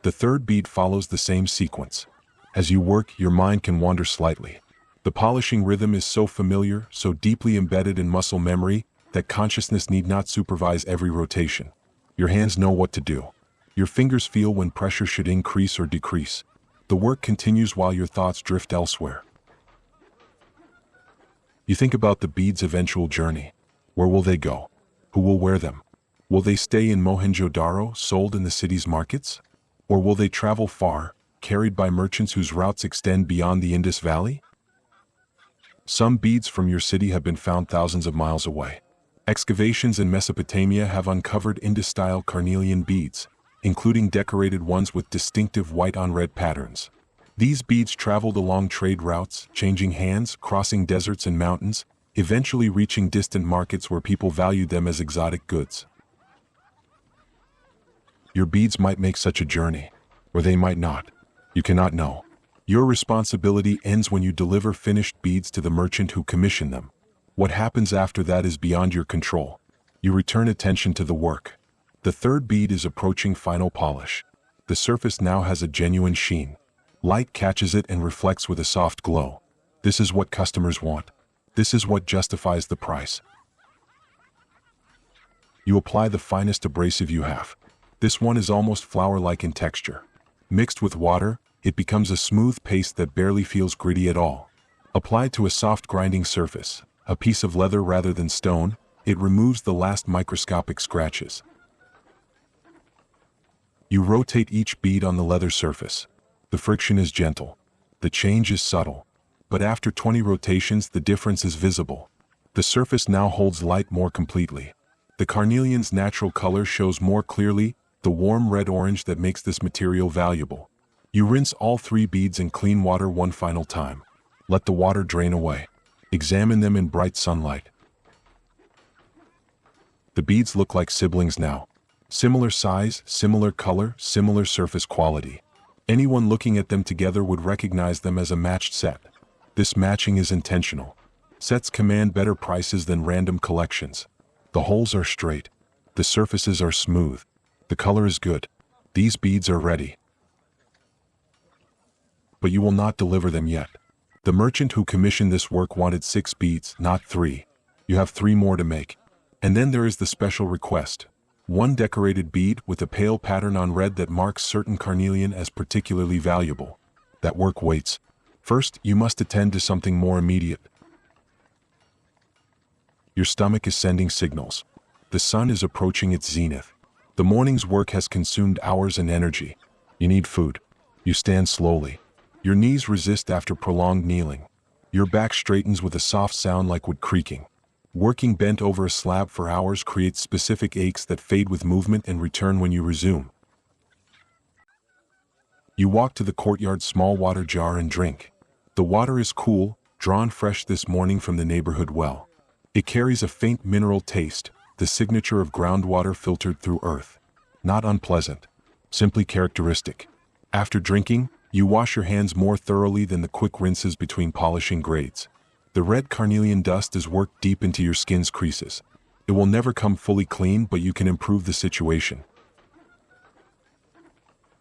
S1: The third bead follows the same sequence. As you work, your mind can wander slightly. The polishing rhythm is so familiar, so deeply embedded in muscle memory, that consciousness need not supervise every rotation. Your hands know what to do. Your fingers feel when pressure should increase or decrease. The work continues while your thoughts drift elsewhere. You think about the beads' eventual journey. Where will they go? Who will wear them? Will they stay in Mohenjo-Daro, sold in the city's markets? Or will they travel far, carried by merchants whose routes extend beyond the Indus Valley? Some beads from your city have been found thousands of miles away. Excavations in Mesopotamia have uncovered Indus-style carnelian beads, including decorated ones with distinctive white-on-red patterns. These beads traveled along trade routes, changing hands, crossing deserts and mountains, eventually reaching distant markets where people valued them as exotic goods. Your beads might make such a journey, or they might not. You cannot know. Your responsibility ends when you deliver finished beads to the merchant who commissioned them. What happens after that is beyond your control. You return attention to the work. The third bead is approaching final polish. The surface now has a genuine sheen. Light catches it and reflects with a soft glow. This is what customers want. This is what justifies the price. You apply the finest abrasive you have. This one is almost flour-like in texture. Mixed with water, it becomes a smooth paste that barely feels gritty at all. Applied to a soft grinding surface, a piece of leather rather than stone, it removes the last microscopic scratches. You rotate each bead on the leather surface. The friction is gentle. The change is subtle. But after 20 rotations, the difference is visible. The surface now holds light more completely. The carnelian's natural color shows more clearly, the warm red-orange that makes this material valuable. You rinse all 3 beads in clean water one final time. Let the water drain away. Examine them in bright sunlight. The beads look like siblings now. Similar size, similar color, similar surface quality. Anyone looking at them together would recognize them as a matched set. This matching is intentional. Sets command better prices than random collections. The holes are straight. The surfaces are smooth. The color is good. These beads are ready. But you will not deliver them yet. The merchant who commissioned this work wanted 6 beads, not 3. You have 3 more to make. And then there is the special request. 1 decorated bead with a pale pattern on red that marks certain carnelian as particularly valuable. That work waits. First, you must attend to something more immediate. Your stomach is sending signals. The sun is approaching its zenith. The morning's work has consumed hours and energy. You need food. You stand slowly. Your knees resist after prolonged kneeling. Your back straightens with a soft sound like wood creaking. Working bent over a slab for hours creates specific aches that fade with movement and return when you resume. You walk to the courtyard's small water jar and drink. The water is cool, drawn fresh this morning from the neighborhood well. It carries a faint mineral taste, the signature of groundwater filtered through earth. Not unpleasant, simply characteristic. After drinking, you wash your hands more thoroughly than the quick rinses between polishing grades. The red carnelian dust is worked deep into your skin's creases. It will never come fully clean, but you can improve the situation.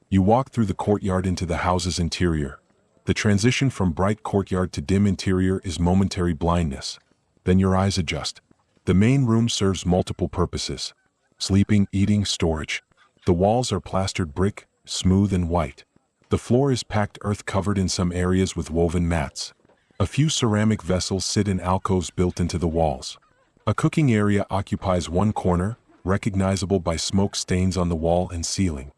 S1: You walk through the courtyard into the house's interior. The transition from bright courtyard to dim interior is momentary blindness. Then your eyes adjust. The main room serves multiple purposes: sleeping, eating, storage. The walls are plastered brick, smooth and white. The floor is packed earth covered in some areas with woven mats. A few ceramic vessels sit in alcoves built into the walls. A cooking area occupies one corner, recognizable by smoke stains on the wall and ceiling.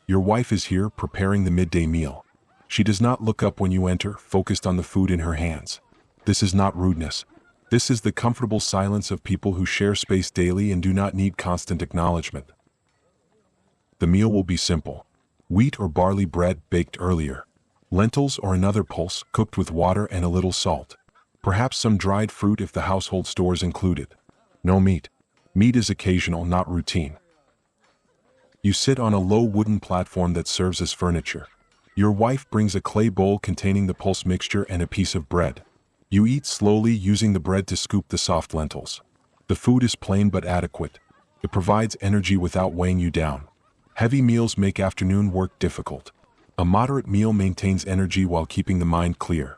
S1: Your wife is here preparing the midday meal. She does not look up when you enter, focused on the food in her hands. This is not rudeness. This is the comfortable silence of people who share space daily and do not need constant acknowledgement. The meal will be simple. Wheat or barley bread baked earlier. Lentils or another pulse cooked with water and a little salt. Perhaps some dried fruit if the household stores included. No meat. Meat is occasional, not routine. You sit on a low wooden platform that serves as furniture. Your wife brings a clay bowl containing the pulse mixture and a piece of bread. You eat slowly, using the bread to scoop the soft lentils. The food is plain but adequate. It provides energy without weighing you down. Heavy meals make afternoon work difficult. A moderate meal maintains energy while keeping the mind clear.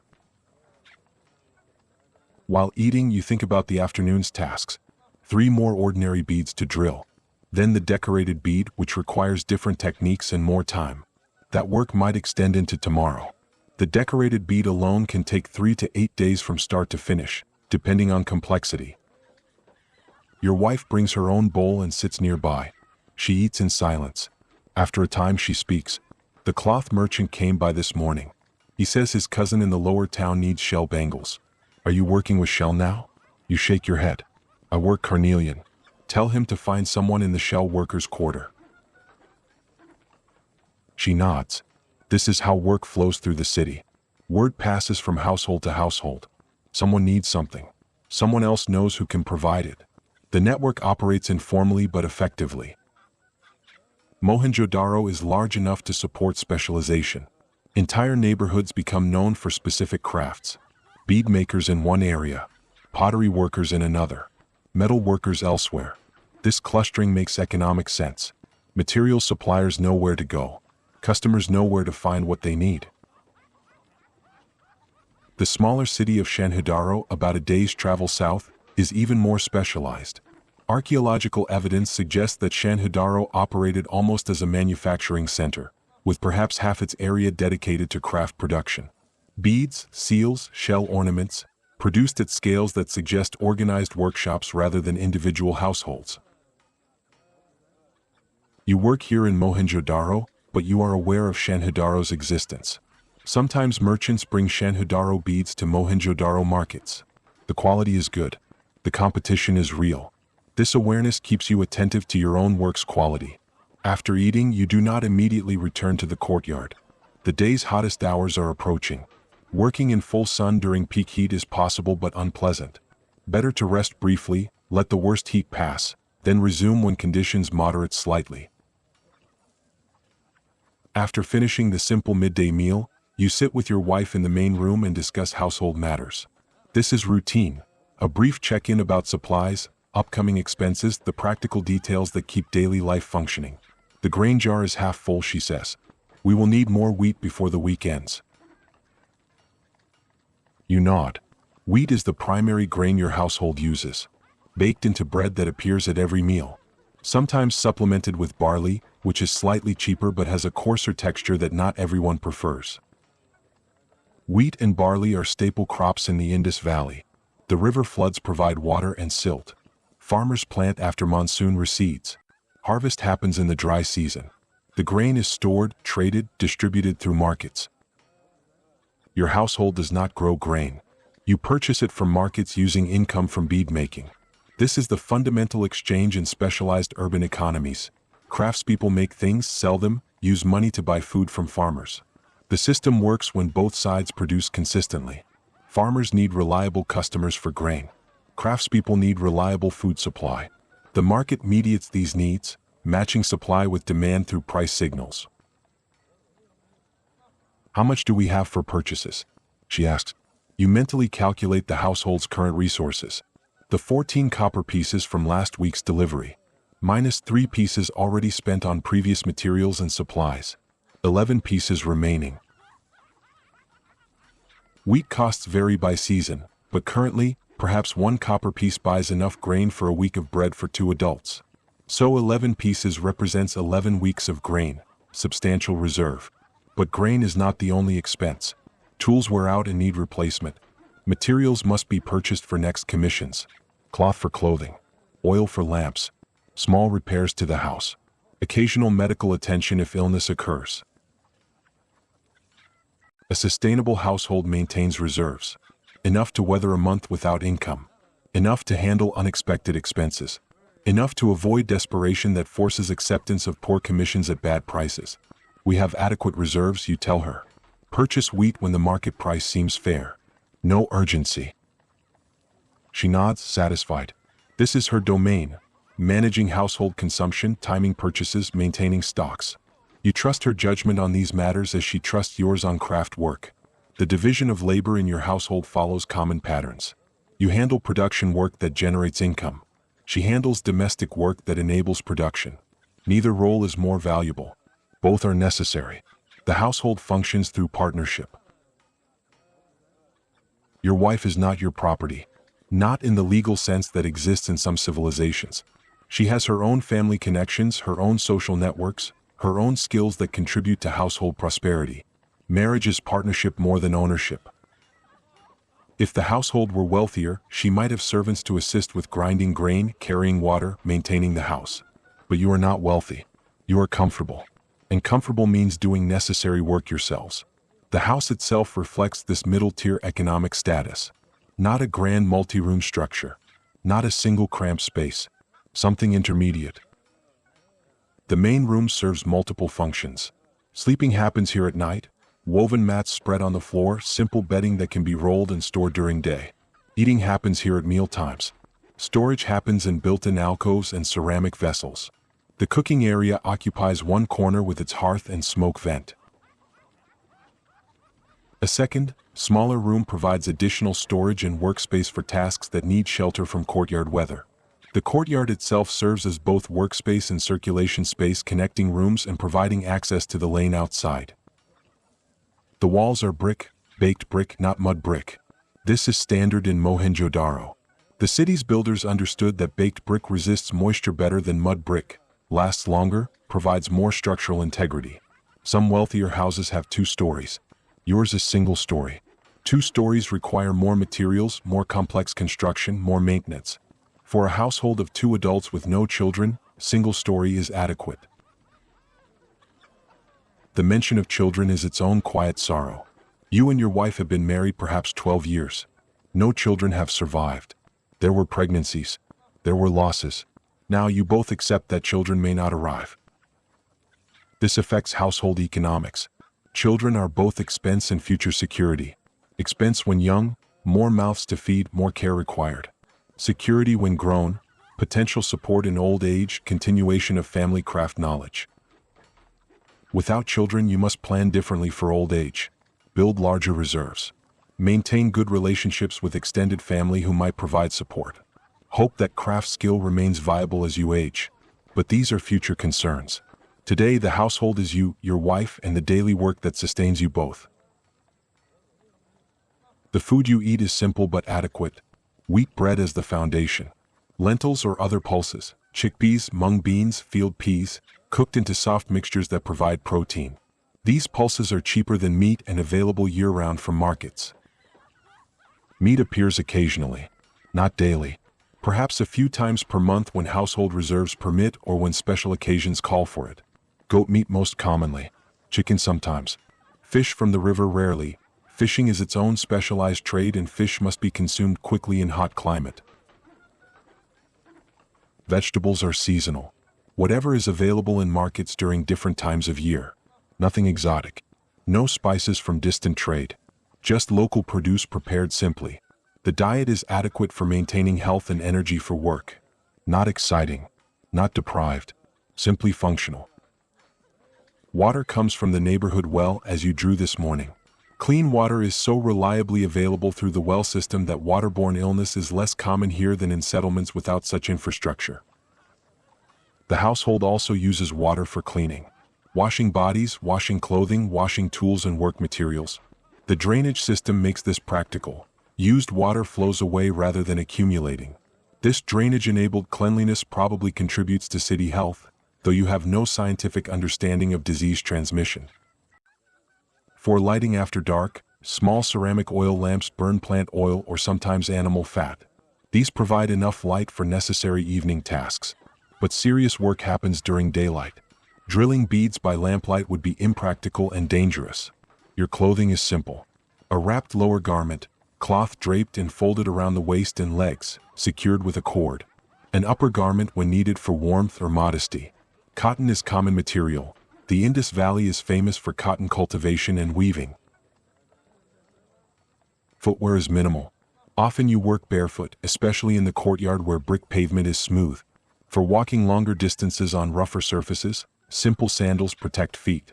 S1: While eating, you think about the afternoon's tasks. 3 more ordinary beads to drill. Then the decorated bead, which requires different techniques and more time. That work might extend into tomorrow. The decorated bead alone can take 3 to 8 days from start to finish, depending on complexity. Your wife brings her own bowl and sits nearby. She eats in silence. After a time she speaks. The cloth merchant came by this morning. He says his cousin in the lower town needs shell bangles. Are you working with shell now? You shake your head. I work carnelian. Tell him to find someone in the shell workers' quarter. She nods. This is how work flows through the city. Word passes from household to household. Someone needs something. Someone else knows who can provide it. The network operates informally but effectively. Mohenjo-Daro is large enough to support specialization. Entire neighborhoods become known for specific crafts. Bead makers in one area, pottery workers in another, metal workers elsewhere. This clustering makes economic sense. Material suppliers know where to go. Customers know where to find what they need. The smaller city of Chanhudaro, about a day's travel south, is even more specialized. Archaeological evidence suggests that Chanhudaro operated almost as a manufacturing center, with perhaps half its area dedicated to craft production. Beads, seals, shell ornaments, produced at scales that suggest organized workshops rather than individual households. You work here in Mohenjo-Daro, but you are aware of Chanhudaro's existence. Sometimes merchants bring Chanhudaro beads to Mohenjo-Daro markets. The quality is good. The competition is real. This awareness keeps you attentive to your own work's quality. After eating, you do not immediately return to the courtyard. The day's hottest hours are approaching. Working in full sun during peak heat is possible but unpleasant. Better to rest briefly, let the worst heat pass, then resume when conditions moderate slightly. After finishing the simple midday meal, you sit with your wife in the main room and discuss household matters. This is routine. A brief check-in about supplies, upcoming expenses, the practical details that keep daily life functioning. The grain jar is half full, she says. We will need more wheat before the week ends. You nod. Wheat is the primary grain your household uses, baked into bread that appears at every meal. Sometimes supplemented with barley, which is slightly cheaper but has a coarser texture that not everyone prefers. Wheat and barley are staple crops in the Indus Valley. The river floods provide water and silt. Farmers plant after monsoon recedes. Harvest happens in the dry season. The grain is stored, traded, distributed through markets. Your household does not grow grain. You purchase it from markets using income from bead making. This is the fundamental exchange in specialized urban economies. Craftspeople make things, sell them, use money to buy food from farmers. The system works when both sides produce consistently. Farmers need reliable customers for grain. Craftspeople need reliable food supply. The market mediates these needs, matching supply with demand through price signals. How much do we have for purchases? She asks. You mentally calculate the household's current resources. The 14 copper pieces from last week's delivery, minus 3 pieces already spent on previous materials and supplies. 11 pieces remaining. Wheat costs vary by season, but currently, perhaps 1 copper piece buys enough grain for a week of bread for 2 adults. So 11 pieces represents 11 weeks of grain, substantial reserve. But grain is not the only expense. Tools wear out and need replacement. Materials must be purchased for next commissions. Cloth for clothing, oil for lamps, small repairs to the house, occasional medical attention if illness occurs. A sustainable household maintains reserves, enough to weather a month without income, enough to handle unexpected expenses, enough to avoid desperation that forces acceptance of poor commissions at bad prices. We have adequate reserves, you tell her. Purchase wheat when the market price seems fair. No urgency. She nods, satisfied. This is her domain, managing household consumption, timing purchases, maintaining stocks. You trust her judgment on these matters as she trusts yours on craft work. The division of labor in your household follows common patterns. You handle production work that generates income. She handles domestic work that enables production. Neither role is more valuable. Both are necessary. The household functions through partnership. Your wife is not your property. Not in the legal sense that exists in some civilizations. She has her own family connections, her own social networks, her own skills that contribute to household prosperity. Marriage is partnership more than ownership. If the household were wealthier, she might have servants to assist with grinding grain, carrying water, maintaining the house. But you are not wealthy. You are comfortable. And comfortable means doing necessary work yourselves. The house itself reflects this middle-tier economic status. Not a grand multi-room structure. Not a single cramped space. Something intermediate. The main room serves multiple functions. Sleeping happens here at night. Woven mats spread on the floor, simple bedding that can be rolled and stored during day. Eating happens here at meal times. Storage happens in built-in alcoves and ceramic vessels. The cooking area occupies one corner with its hearth and smoke vent. A second, smaller room provides additional storage and workspace for tasks that need shelter from courtyard weather. The courtyard itself serves as both workspace and circulation space, connecting rooms and providing access to the lane outside. The walls are brick, baked brick, not mud brick. This is standard in Mohenjo-Daro. The city's builders understood that baked brick resists moisture better than mud brick, lasts longer, provides more structural integrity. Some wealthier houses have 2 stories. Yours is single story. 2 stories require more materials, more complex construction, more maintenance. For a household of 2 adults with no children, single story is adequate. The mention of children is its own quiet sorrow. You and your wife have been married perhaps 12 years. No children have survived. There were pregnancies. There were losses. Now you both accept that children may not arrive. This affects household economics. Children are both expense and future security. Expense when young, more mouths to feed, more care required. Security when grown, potential support in old age, continuation of family craft knowledge. Without children, you must plan differently for old age. Build larger reserves. Maintain good relationships with extended family who might provide support. Hope that craft skill remains viable as you age. But these are future concerns. Today, the household is you, your wife, and the daily work that sustains you both. The food you eat is simple but adequate. Wheat bread as the foundation. Lentils or other pulses, chickpeas, mung beans, field peas, cooked into soft mixtures that provide protein. These pulses are cheaper than meat and available year-round from markets. Meat appears occasionally, not daily. Perhaps a few times per month when household reserves permit or when special occasions call for it. Goat meat most commonly. Chicken sometimes. Fish from the river rarely. Fishing is its own specialized trade and fish must be consumed quickly in hot climate. Vegetables are seasonal. Whatever is available in markets during different times of year. Nothing exotic. No spices from distant trade. Just local produce prepared simply. The diet is adequate for maintaining health and energy for work. Not exciting. Not deprived. Simply functional. Water comes from the neighborhood well as you drew this morning. Clean water is so reliably available through the well system that waterborne illness is less common here than in settlements without such infrastructure. The household also uses water for cleaning. Washing bodies, washing clothing, washing tools and work materials. The drainage system makes this practical. Used water flows away rather than accumulating. This drainage-enabled cleanliness probably contributes to city health, though you have no scientific understanding of disease transmission. For lighting after dark, small ceramic oil lamps burn plant oil or sometimes animal fat. These provide enough light for necessary evening tasks. But serious work happens during daylight. Drilling beads by lamplight would be impractical and dangerous. Your clothing is simple. A wrapped lower garment, cloth draped and folded around the waist and legs, secured with a cord. An upper garment when needed for warmth or modesty. Cotton is common material. The Indus Valley is famous for cotton cultivation and weaving. Footwear is minimal. Often you work barefoot, especially in the courtyard where brick pavement is smooth. For walking longer distances on rougher surfaces, simple sandals protect feet.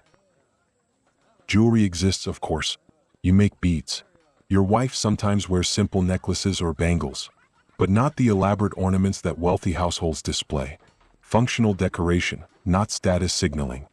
S1: Jewelry exists, of course. You make beads. Your wife sometimes wears simple necklaces or bangles, but not the elaborate ornaments that wealthy households display. Functional decoration, not status signaling.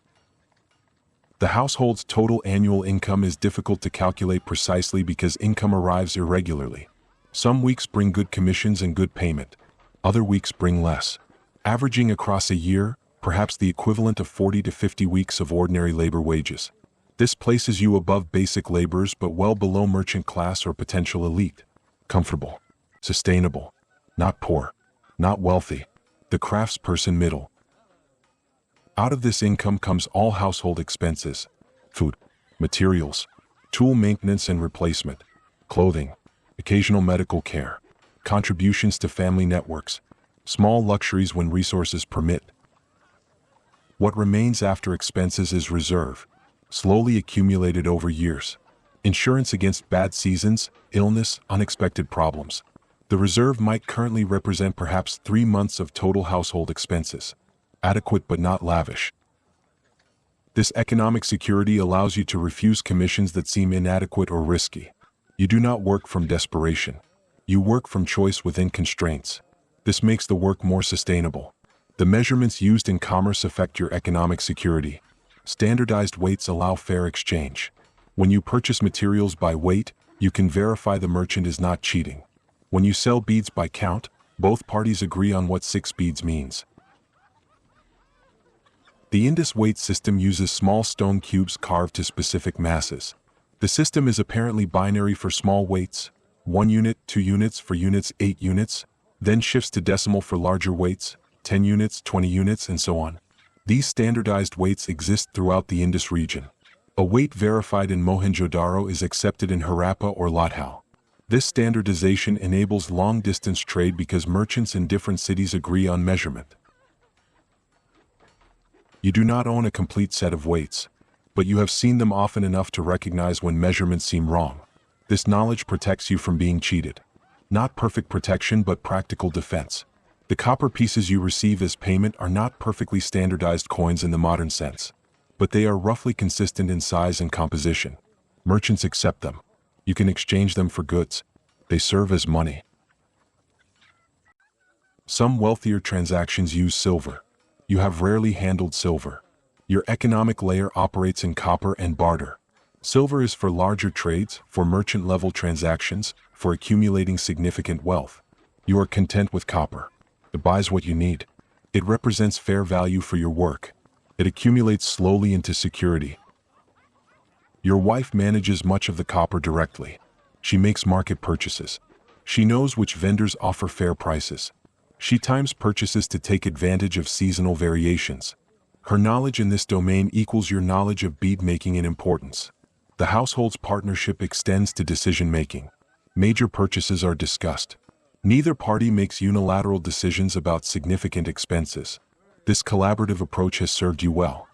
S1: The household's total annual income is difficult to calculate precisely because income arrives irregularly. Some weeks bring good commissions and good payment. Other weeks bring less. Averaging across a year, perhaps the equivalent of 40 to 50 weeks of ordinary labor wages. This places you above basic laborers but well below merchant class or potential elite. Comfortable. Sustainable. Not poor. Not wealthy. The craftsperson middle. Out of this income comes all household expenses. Food. Materials. Tool maintenance and replacement. Clothing. Occasional medical care, contributions to family networks, small luxuries when resources permit. What remains after expenses is reserve, slowly accumulated over years. Insurance against bad seasons, illness, unexpected problems. The reserve might currently represent perhaps 3 months of total household expenses. Adequate but not lavish. This economic security allows you to refuse commissions that seem inadequate or risky. You do not work from desperation. You work from choice within constraints. This makes the work more sustainable. The measurements used in commerce affect your economic security. Standardized weights allow fair exchange. When you purchase materials by weight, you can verify the merchant is not cheating. When you sell beads by count, both parties agree on what 6 beads means. The Indus weight system uses small stone cubes carved to specific masses. The system is apparently binary for small weights, 1 unit, 2 units, for units, 8 units, then shifts to decimal for larger weights, 10 units, 20 units, and so on. These standardized weights exist throughout the Indus region. A weight verified in Mohenjo-Daro is accepted in Harappa or Lathal. This standardization enables long-distance trade because merchants in different cities agree on measurement. You do not own a complete set of weights, but you have seen them often enough to recognize when measurements seem wrong. This knowledge protects you from being cheated. Not perfect protection, but practical defense. The copper pieces you receive as payment are not perfectly standardized coins in the modern sense, but they are roughly consistent in size and composition. Merchants accept them. You can exchange them for goods. They serve as money. Some wealthier transactions use silver. You have rarely handled silver. Your economic layer operates in copper and barter. Silver is for larger trades, for merchant-level transactions, for accumulating significant wealth. You are content with copper. It buys what you need. It represents fair value for your work. It accumulates slowly into security. Your wife manages much of the copper directly. She makes market purchases. She knows which vendors offer fair prices. She times purchases to take advantage of seasonal variations. Her knowledge in this domain equals your knowledge of bead-making in importance. The household's partnership extends to decision-making. Major purchases are discussed. Neither party makes unilateral decisions about significant expenses. This collaborative approach has served you well.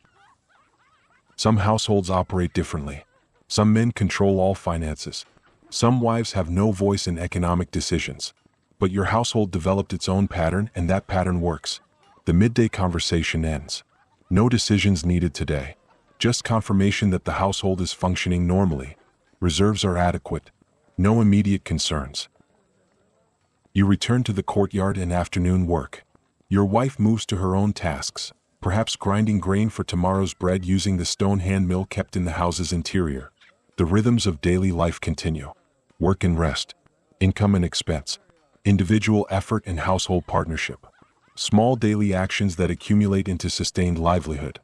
S1: Some households operate differently. Some men control all finances. Some wives have no voice in economic decisions. But your household developed its own pattern, and that pattern works. The midday conversation ends. No decisions needed today. Just confirmation that the household is functioning normally. Reserves are adequate. No immediate concerns. You return to the courtyard and afternoon work. Your wife moves to her own tasks, perhaps grinding grain for tomorrow's bread using the stone hand mill kept in the house's interior. The rhythms of daily life continue. Work and rest. Income and expense. Individual effort and household partnership. Small daily actions that accumulate into sustained livelihood.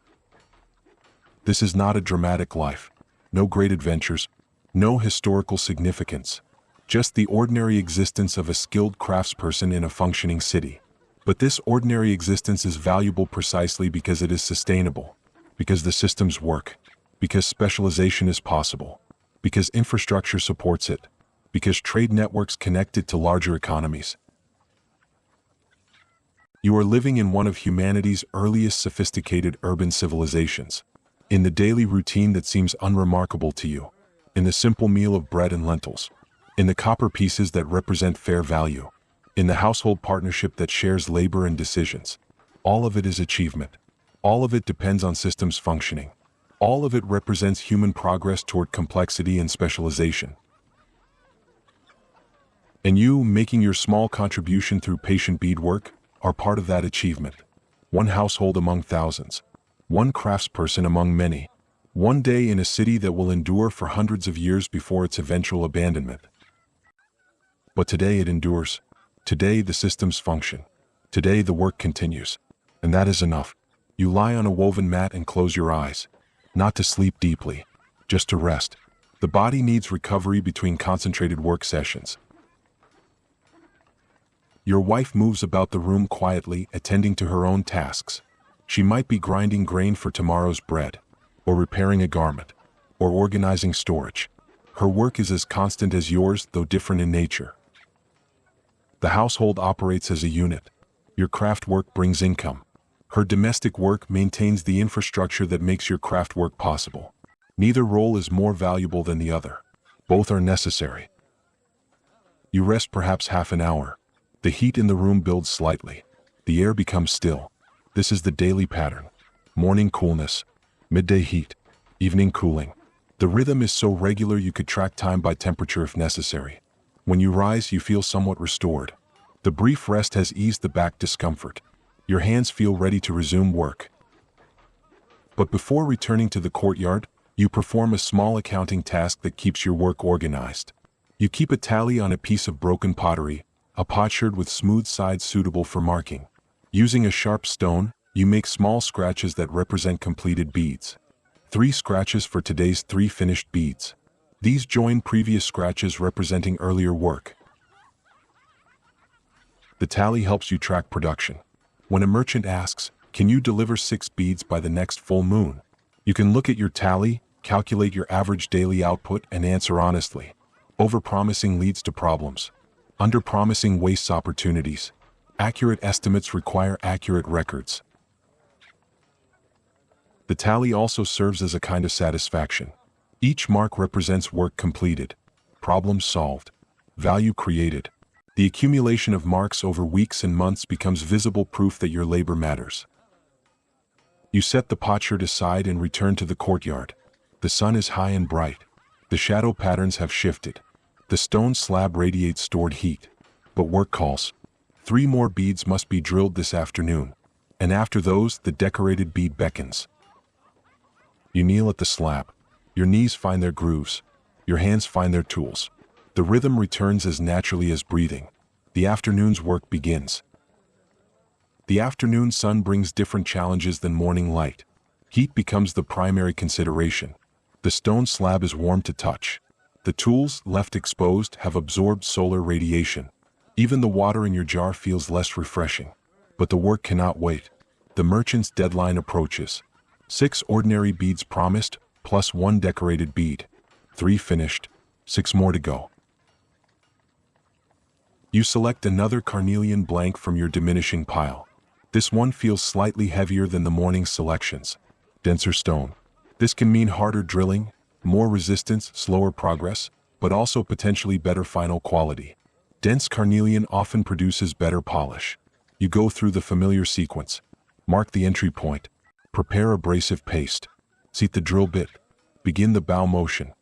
S1: This is not a dramatic life. No great adventures. No historical significance. Just the ordinary existence of a skilled craftsperson in a functioning city. But this ordinary existence is valuable precisely because it is sustainable. Because the systems work. Because specialization is possible. Because infrastructure supports it. Because trade networks connect it to larger economies. You are living in one of humanity's earliest sophisticated urban civilizations. In the daily routine that seems unremarkable to you. In the simple meal of bread and lentils. in the copper pieces that represent fair value, in the household partnership that shares labor and decisions. All of it is achievement. All of it depends on systems functioning. All of it represents human progress toward complexity and specialization. And you, making your small contribution through patient beadwork, are part of that achievement. One household among thousands. One craftsperson among many. One day in a city that will endure for hundreds of years before its eventual abandonment. But today it endures. Today the systems function. Today the work continues. And that is enough. You lie on a woven mat and close your eyes. Not to sleep deeply, just to rest. The body needs recovery between concentrated work sessions. Your wife moves about the room quietly, attending to her own tasks. She might be grinding grain for tomorrow's bread, or repairing a garment, or organizing storage. Her work is as constant as yours, though different in nature. The household operates as a unit. Your craft work brings income. Her domestic work maintains the infrastructure that makes your craft work possible. Neither role is more valuable than the other. Both are necessary. You rest perhaps half an hour. The heat in the room builds slightly. The air becomes still. This is the daily pattern. Morning coolness, midday heat, evening cooling. The rhythm is so regular you could track time by temperature if necessary. When you rise, you feel somewhat restored. The brief rest has eased the back discomfort. Your hands feel ready to resume work. But before returning to the courtyard, you perform a small accounting task that keeps your work organized. You keep a tally on a piece of broken pottery, a potsherd with smooth sides suitable for marking. Using a sharp stone, you make small scratches that represent completed beads. 3 scratches for today's 3 finished beads. These join previous scratches representing earlier work. The tally helps you track production. When a merchant asks, "Can you deliver 6 beads by the next full moon?" you can look at your tally, calculate your average daily output, and answer honestly. Overpromising leads to problems. Underpromising wastes opportunities. Accurate estimates require accurate records. The tally also serves as a kind of satisfaction. Each mark represents work completed, problem solved, value created. The accumulation of marks over weeks and months becomes visible proof that your labor matters. You set the potsherd aside and return to the courtyard. The sun is high and bright. The shadow patterns have shifted. The stone slab radiates stored heat. But work calls. 3 more beads must be drilled this afternoon. And after those, the decorated bead beckons. You kneel at the slab. Your knees find their grooves. Your hands find their tools. The rhythm returns as naturally as breathing. The afternoon's work begins. The afternoon sun brings different challenges than morning light. Heat becomes the primary consideration. The stone slab is warm to touch. The tools, left exposed, have absorbed solar radiation. Even the water in your jar feels less refreshing. But the work cannot wait. The merchant's deadline approaches. 6 ordinary beads promised, plus 1 decorated bead. 3 finished, 6 more to go. You select another carnelian blank from your diminishing pile. This one feels slightly heavier than the morning's selections. Denser stone. This can mean harder drilling, more resistance, slower progress, but also potentially better final quality. Dense carnelian often produces better polish. You go through the familiar sequence. Mark the entry point. Prepare abrasive paste. Seat the drill bit. Begin the bow motion.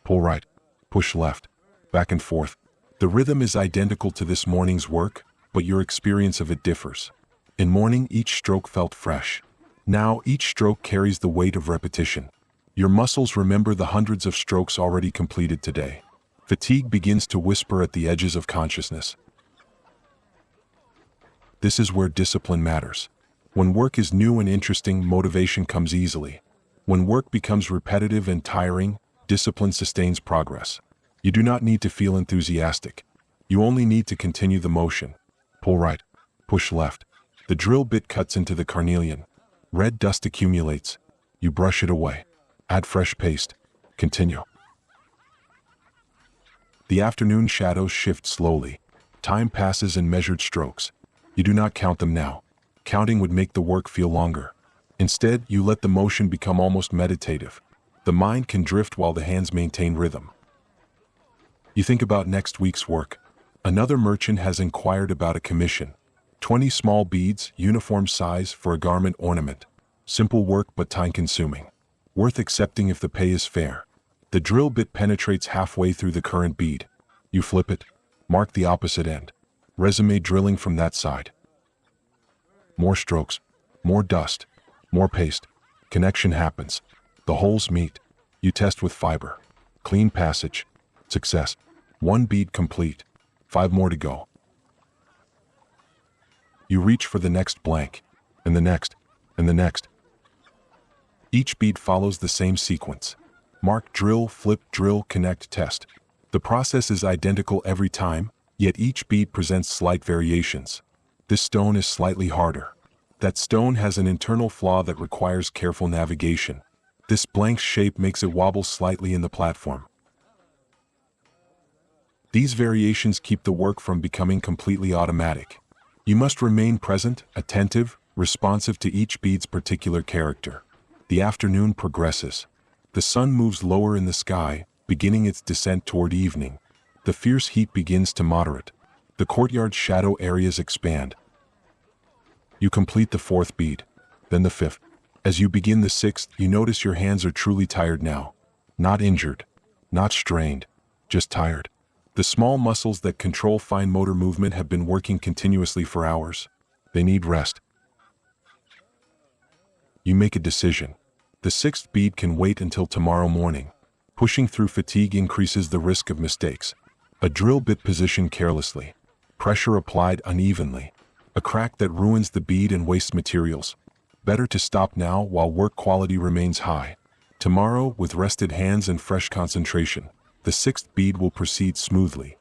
S1: Pull right. Push left. Back and forth. The rhythm is identical to this morning's work, but your experience of it differs. In morning, each stroke felt fresh. Now, each stroke carries the weight of repetition. Your muscles remember the hundreds of strokes already completed today. Fatigue begins to whisper at the edges of consciousness. This is where discipline matters. When work is new and interesting, motivation comes easily. When work becomes repetitive and tiring, discipline sustains progress. You do not need to feel enthusiastic. You only need to continue the motion. Pull right. Push left. The drill bit cuts into the carnelian. Red dust accumulates. You brush it away. Add fresh paste. Continue. The afternoon shadows shift slowly. Time passes in measured strokes. You do not count them now. Counting would make the work feel longer. Instead, you let the motion become almost meditative. The mind can drift while the hands maintain rhythm. You think about next week's work. Another merchant has inquired about a commission. 20 small beads, uniform size for a garment ornament. Simple work but time-consuming. Worth accepting if the pay is fair. The drill bit penetrates halfway through the current bead. You flip it. Mark the opposite end. Resume drilling from that side. More strokes. More dust. More paste. Connection happens. The holes meet. You test with fiber. Clean passage. Success. 1 bead complete. 5 more to go. You reach for the next blank, and the next, and the next. Each bead follows the same sequence. Mark, drill, flip, drill, connect, test. The process is identical every time, yet each bead presents slight variations. This stone is slightly harder. That stone has an internal flaw that requires careful navigation. This blank shape makes it wobble slightly in the platform. These variations keep the work from becoming completely automatic. You must remain present, attentive, responsive to each bead's particular character. The afternoon progresses. The sun moves lower in the sky, beginning its descent toward evening. The fierce heat begins to moderate. The courtyard's shadow areas expand. You complete the 4th bead, then the 5th. As you begin the 6th, you notice your hands are truly tired now. Not injured, not strained, just tired. The small muscles that control fine motor movement have been working continuously for hours. They need rest. You make a decision. The 6th bead can wait until tomorrow morning. Pushing through fatigue increases the risk of mistakes. A drill bit positioned carelessly. Pressure applied unevenly. A crack that ruins the bead and wastes materials. Better to stop now while work quality remains high. Tomorrow, with rested hands and fresh concentration, the 6th bead will proceed smoothly.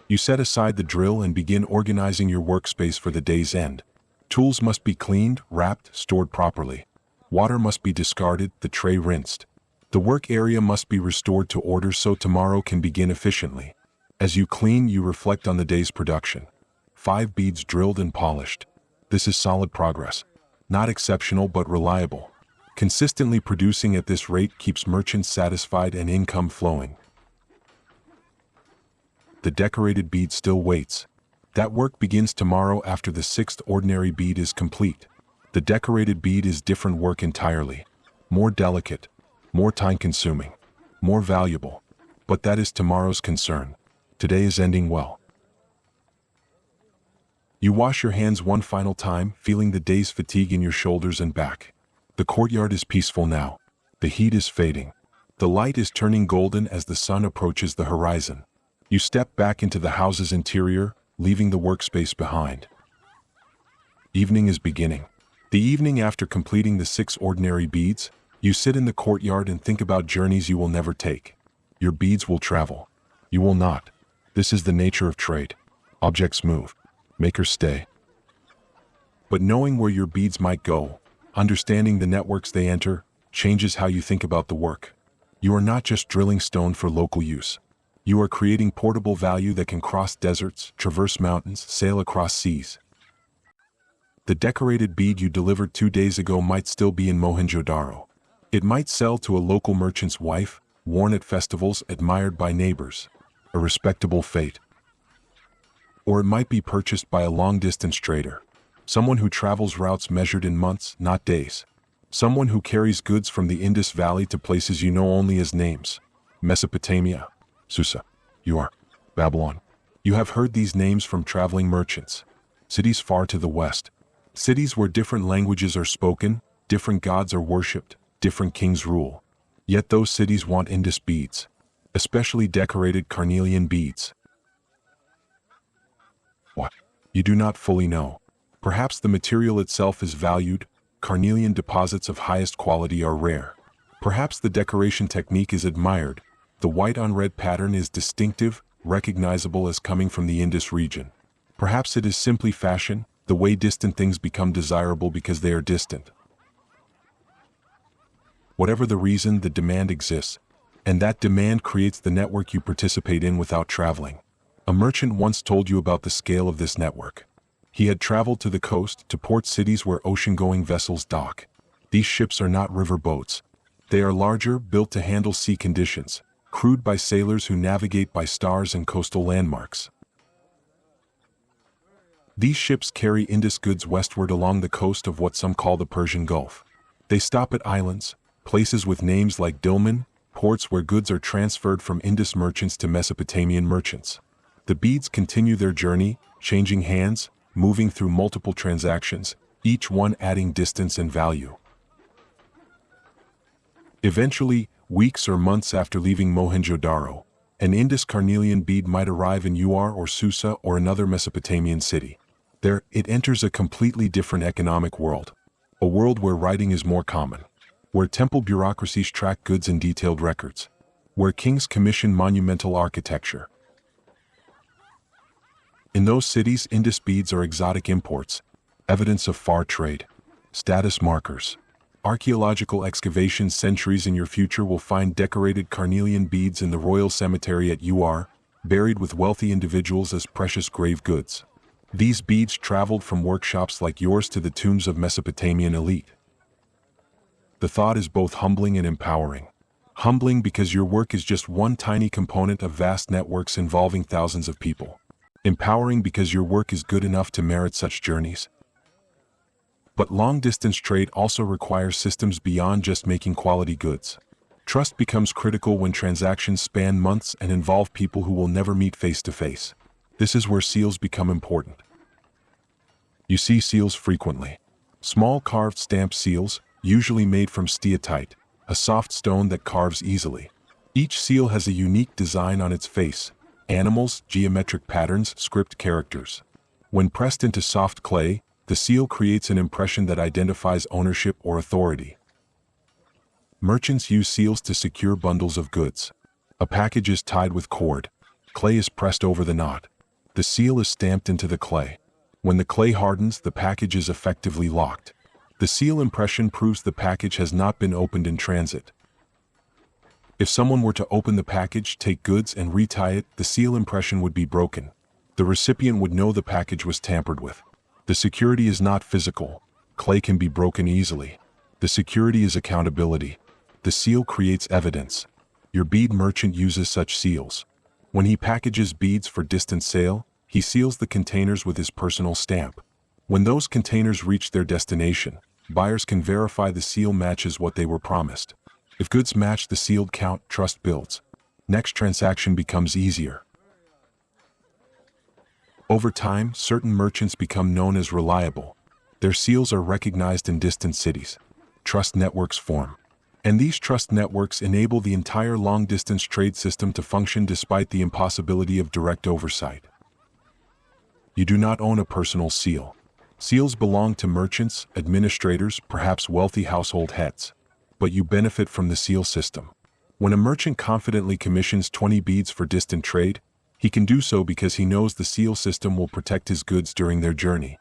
S1: You set aside the drill and begin organizing your workspace for the day's end. Tools must be cleaned, wrapped, stored properly. Water must be discarded, the tray rinsed. The work area must be restored to order so tomorrow can begin efficiently. As you clean, you reflect on the day's production. 5 beads drilled and polished. This is solid progress. Not exceptional but reliable. Consistently producing at this rate keeps merchants satisfied and income flowing. The decorated bead still waits. That work begins tomorrow after the 6th ordinary bead is complete. The decorated bead is different work entirely. More delicate, more time-consuming, more valuable. But that is tomorrow's concern. Today is ending well. You wash your hands one final time, feeling the day's fatigue in your shoulders and back. The courtyard is peaceful now. The heat is fading. The light is turning golden as the sun approaches the horizon. You step back into the house's interior, leaving the workspace behind. Evening is beginning. The evening after completing the 6 ordinary beads, you sit in the courtyard and think about journeys you will never take. Your beads will travel. You will not. This is the nature of trade. Objects move. Makers stay. But knowing where your beads might go, understanding the networks they enter, changes how you think about the work. You are not just drilling stone for local use. You are creating portable value that can cross deserts, traverse mountains, sail across seas. The decorated bead you delivered 2 days ago might still be in Mohenjo-Daro. It might sell to a local merchant's wife, worn at festivals, admired by neighbors. A respectable fate. Or it might be purchased by a long-distance trader. Someone who travels routes measured in months, not days. Someone who carries goods from the Indus Valley to places you know only as names. Mesopotamia, Susa, Ur, Babylon. You have heard these names from traveling merchants. Cities far to the west. Cities where different languages are spoken, different gods are worshipped, different kings rule. Yet those cities want Indus beads, especially decorated carnelian beads. What? You do not fully know. Perhaps the material itself is valued, carnelian deposits of highest quality are rare. Perhaps the decoration technique is admired, the white on red pattern is distinctive, recognizable as coming from the Indus region. Perhaps it is simply fashion, the way distant things become desirable because they are distant. Whatever the reason, the demand exists, and that demand creates the network you participate in without traveling. A merchant once told you about the scale of this network. He had traveled to the coast, to port cities where ocean-going vessels dock. These ships are not river boats. They are larger, built to handle sea conditions, crewed by sailors who navigate by stars and coastal landmarks. These ships carry Indus goods westward along the coast of what some call the Persian Gulf. They stop at islands, places with names like Dilmun, ports where goods are transferred from Indus merchants to Mesopotamian merchants. The beads continue their journey, changing hands, moving through multiple transactions, each one adding distance and value. Eventually, weeks or months after leaving Mohenjo-Daro, an Indus carnelian bead might arrive in Ur or Susa or another Mesopotamian city. There, it enters a completely different economic world. A world where writing is more common. Where temple bureaucracies track goods in detailed records. Where kings commission monumental architecture. In those cities, Indus beads are exotic imports, evidence of far trade, status markers. Archaeological excavations centuries in your future will find decorated carnelian beads in the royal cemetery at Ur, buried with wealthy individuals as precious grave goods. These beads traveled from workshops like yours to the tombs of Mesopotamian elite. The thought is both humbling and empowering. Humbling because your work is just one tiny component of vast networks involving thousands of people. Empowering because your work is good enough to merit such journeys. But long-distance trade also requires systems beyond just making quality goods. Trust becomes critical when transactions span months and involve people who will never meet face-to-face. This is where seals become important. You see seals frequently. Small carved stamped seals, usually made from steatite, a soft stone that carves easily. Each seal has a unique design on its face: animals, geometric patterns, script characters. When pressed into soft clay, the seal creates an impression that identifies ownership or authority. Merchants use seals to secure bundles of goods. A package is tied with cord. Clay is pressed over the knot. The seal is stamped into the clay. When the clay hardens, the package is effectively locked. The seal impression proves the package has not been opened in transit. If someone were to open the package, take goods, and retie it, the seal impression would be broken. The recipient would know the package was tampered with. The security is not physical. Clay can be broken easily. The security is accountability. The seal creates evidence. Your bead merchant uses such seals. When he packages beads for distant sale, he seals the containers with his personal stamp. When those containers reach their destination, buyers can verify the seal matches what they were promised. If goods match the sealed count, trust builds. Next transaction becomes easier. Over time, certain merchants become known as reliable. Their seals are recognized in distant cities. Trust networks form. And these trust networks enable the entire long-distance trade system to function despite the impossibility of direct oversight. You do not own a personal seal. Seals belong to merchants, administrators, perhaps wealthy household heads. But you benefit from the seal system. When a merchant confidently commissions 20 beads for distant trade, he can do so because he knows the seal system will protect his goods during their journey.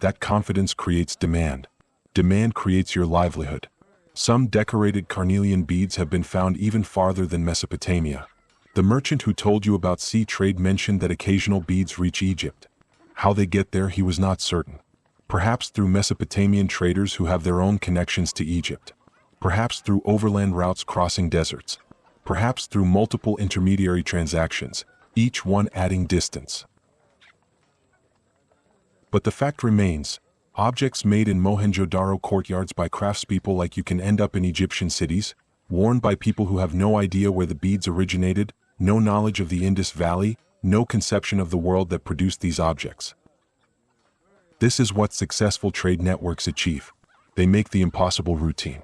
S1: That confidence creates demand. Demand creates your livelihood. Some decorated carnelian beads have been found even farther than Mesopotamia. The merchant who told you about sea trade mentioned that occasional beads reach Egypt. How they get there, he was not certain. Perhaps through Mesopotamian traders who have their own connections to Egypt. Perhaps through overland routes crossing deserts. Perhaps through multiple intermediary transactions, each one adding distance. But the fact remains, objects made in Mohenjo-Daro courtyards by craftspeople like you can end up in Egyptian cities, worn by people who have no idea where the beads originated, no knowledge of the Indus Valley, no conception of the world that produced these objects. This is what successful trade networks achieve. They make the impossible routine.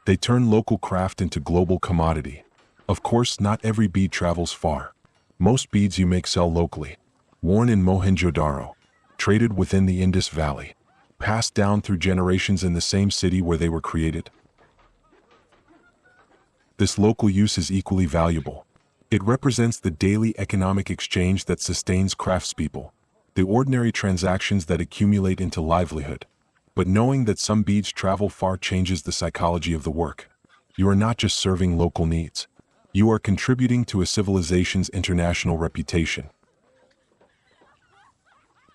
S1: They turn local craft into global commodity. Of course, not every bead travels far. Most beads you make sell locally, worn in Mohenjo-Daro, traded within the Indus Valley, passed down through generations in the same city where they were created. This local use is equally valuable. It represents the daily economic exchange that sustains craftspeople, the ordinary transactions that accumulate into livelihood. But knowing that some beads travel far changes the psychology of the work. You are not just serving local needs. You are contributing to a civilization's international reputation.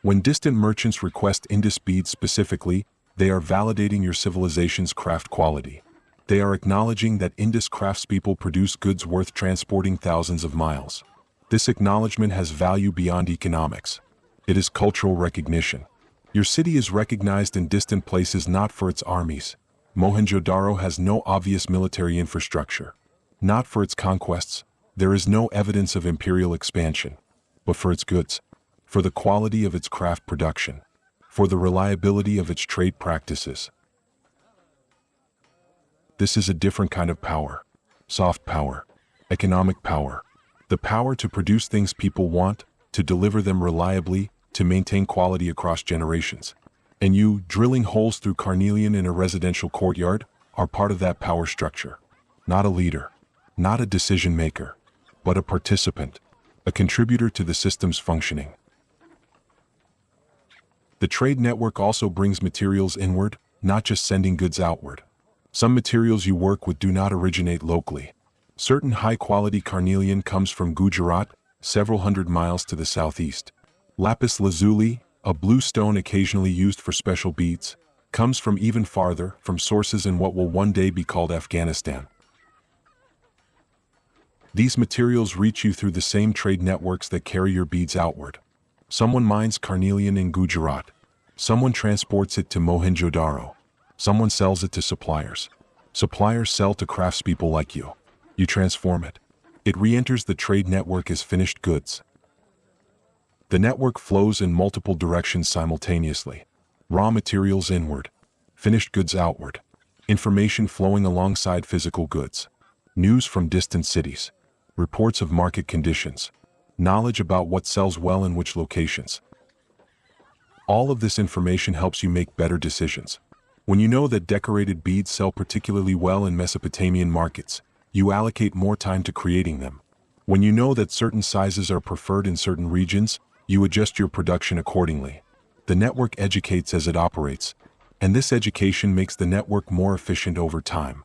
S1: When distant merchants request Indus beads specifically, they are validating your civilization's craft quality. They are acknowledging that Indus craftspeople produce goods worth transporting thousands of miles. This acknowledgement has value beyond economics. It is cultural recognition. Your city is recognized in distant places not for its armies. Mohenjo-Daro has no obvious military infrastructure. Not for its conquests. There is no evidence of imperial expansion. But for its goods. For the quality of its craft production. For the reliability of its trade practices. This is a different kind of power. Soft power. Economic power. The power to produce things people want, to deliver them reliably, to maintain quality across generations. And you, drilling holes through carnelian in a residential courtyard, are part of that power structure. Not a leader. Not a decision maker. But a participant. A contributor to the system's functioning. The trade network also brings materials inward, not just sending goods outward. Some materials you work with do not originate locally. Certain high-quality carnelian comes from Gujarat, several hundred miles to the southeast. Lapis lazuli, a blue stone occasionally used for special beads, comes from even farther, from sources in what will one day be called Afghanistan. These materials reach you through the same trade networks that carry your beads outward. Someone mines carnelian in Gujarat. Someone transports it to Mohenjo-Daro. Someone sells it to suppliers. Suppliers sell to craftspeople like you. You transform it. It re-enters the trade network as finished goods. The network flows in multiple directions simultaneously. Raw materials inward. Finished goods outward. Information flowing alongside physical goods. News from distant cities. Reports of market conditions. Knowledge about what sells well in which locations. All of this information helps you make better decisions. When you know that decorated beads sell particularly well in Mesopotamian markets, you allocate more time to creating them. When you know that certain sizes are preferred in certain regions, you adjust your production accordingly. The network educates as it operates, and this education makes the network more efficient over time.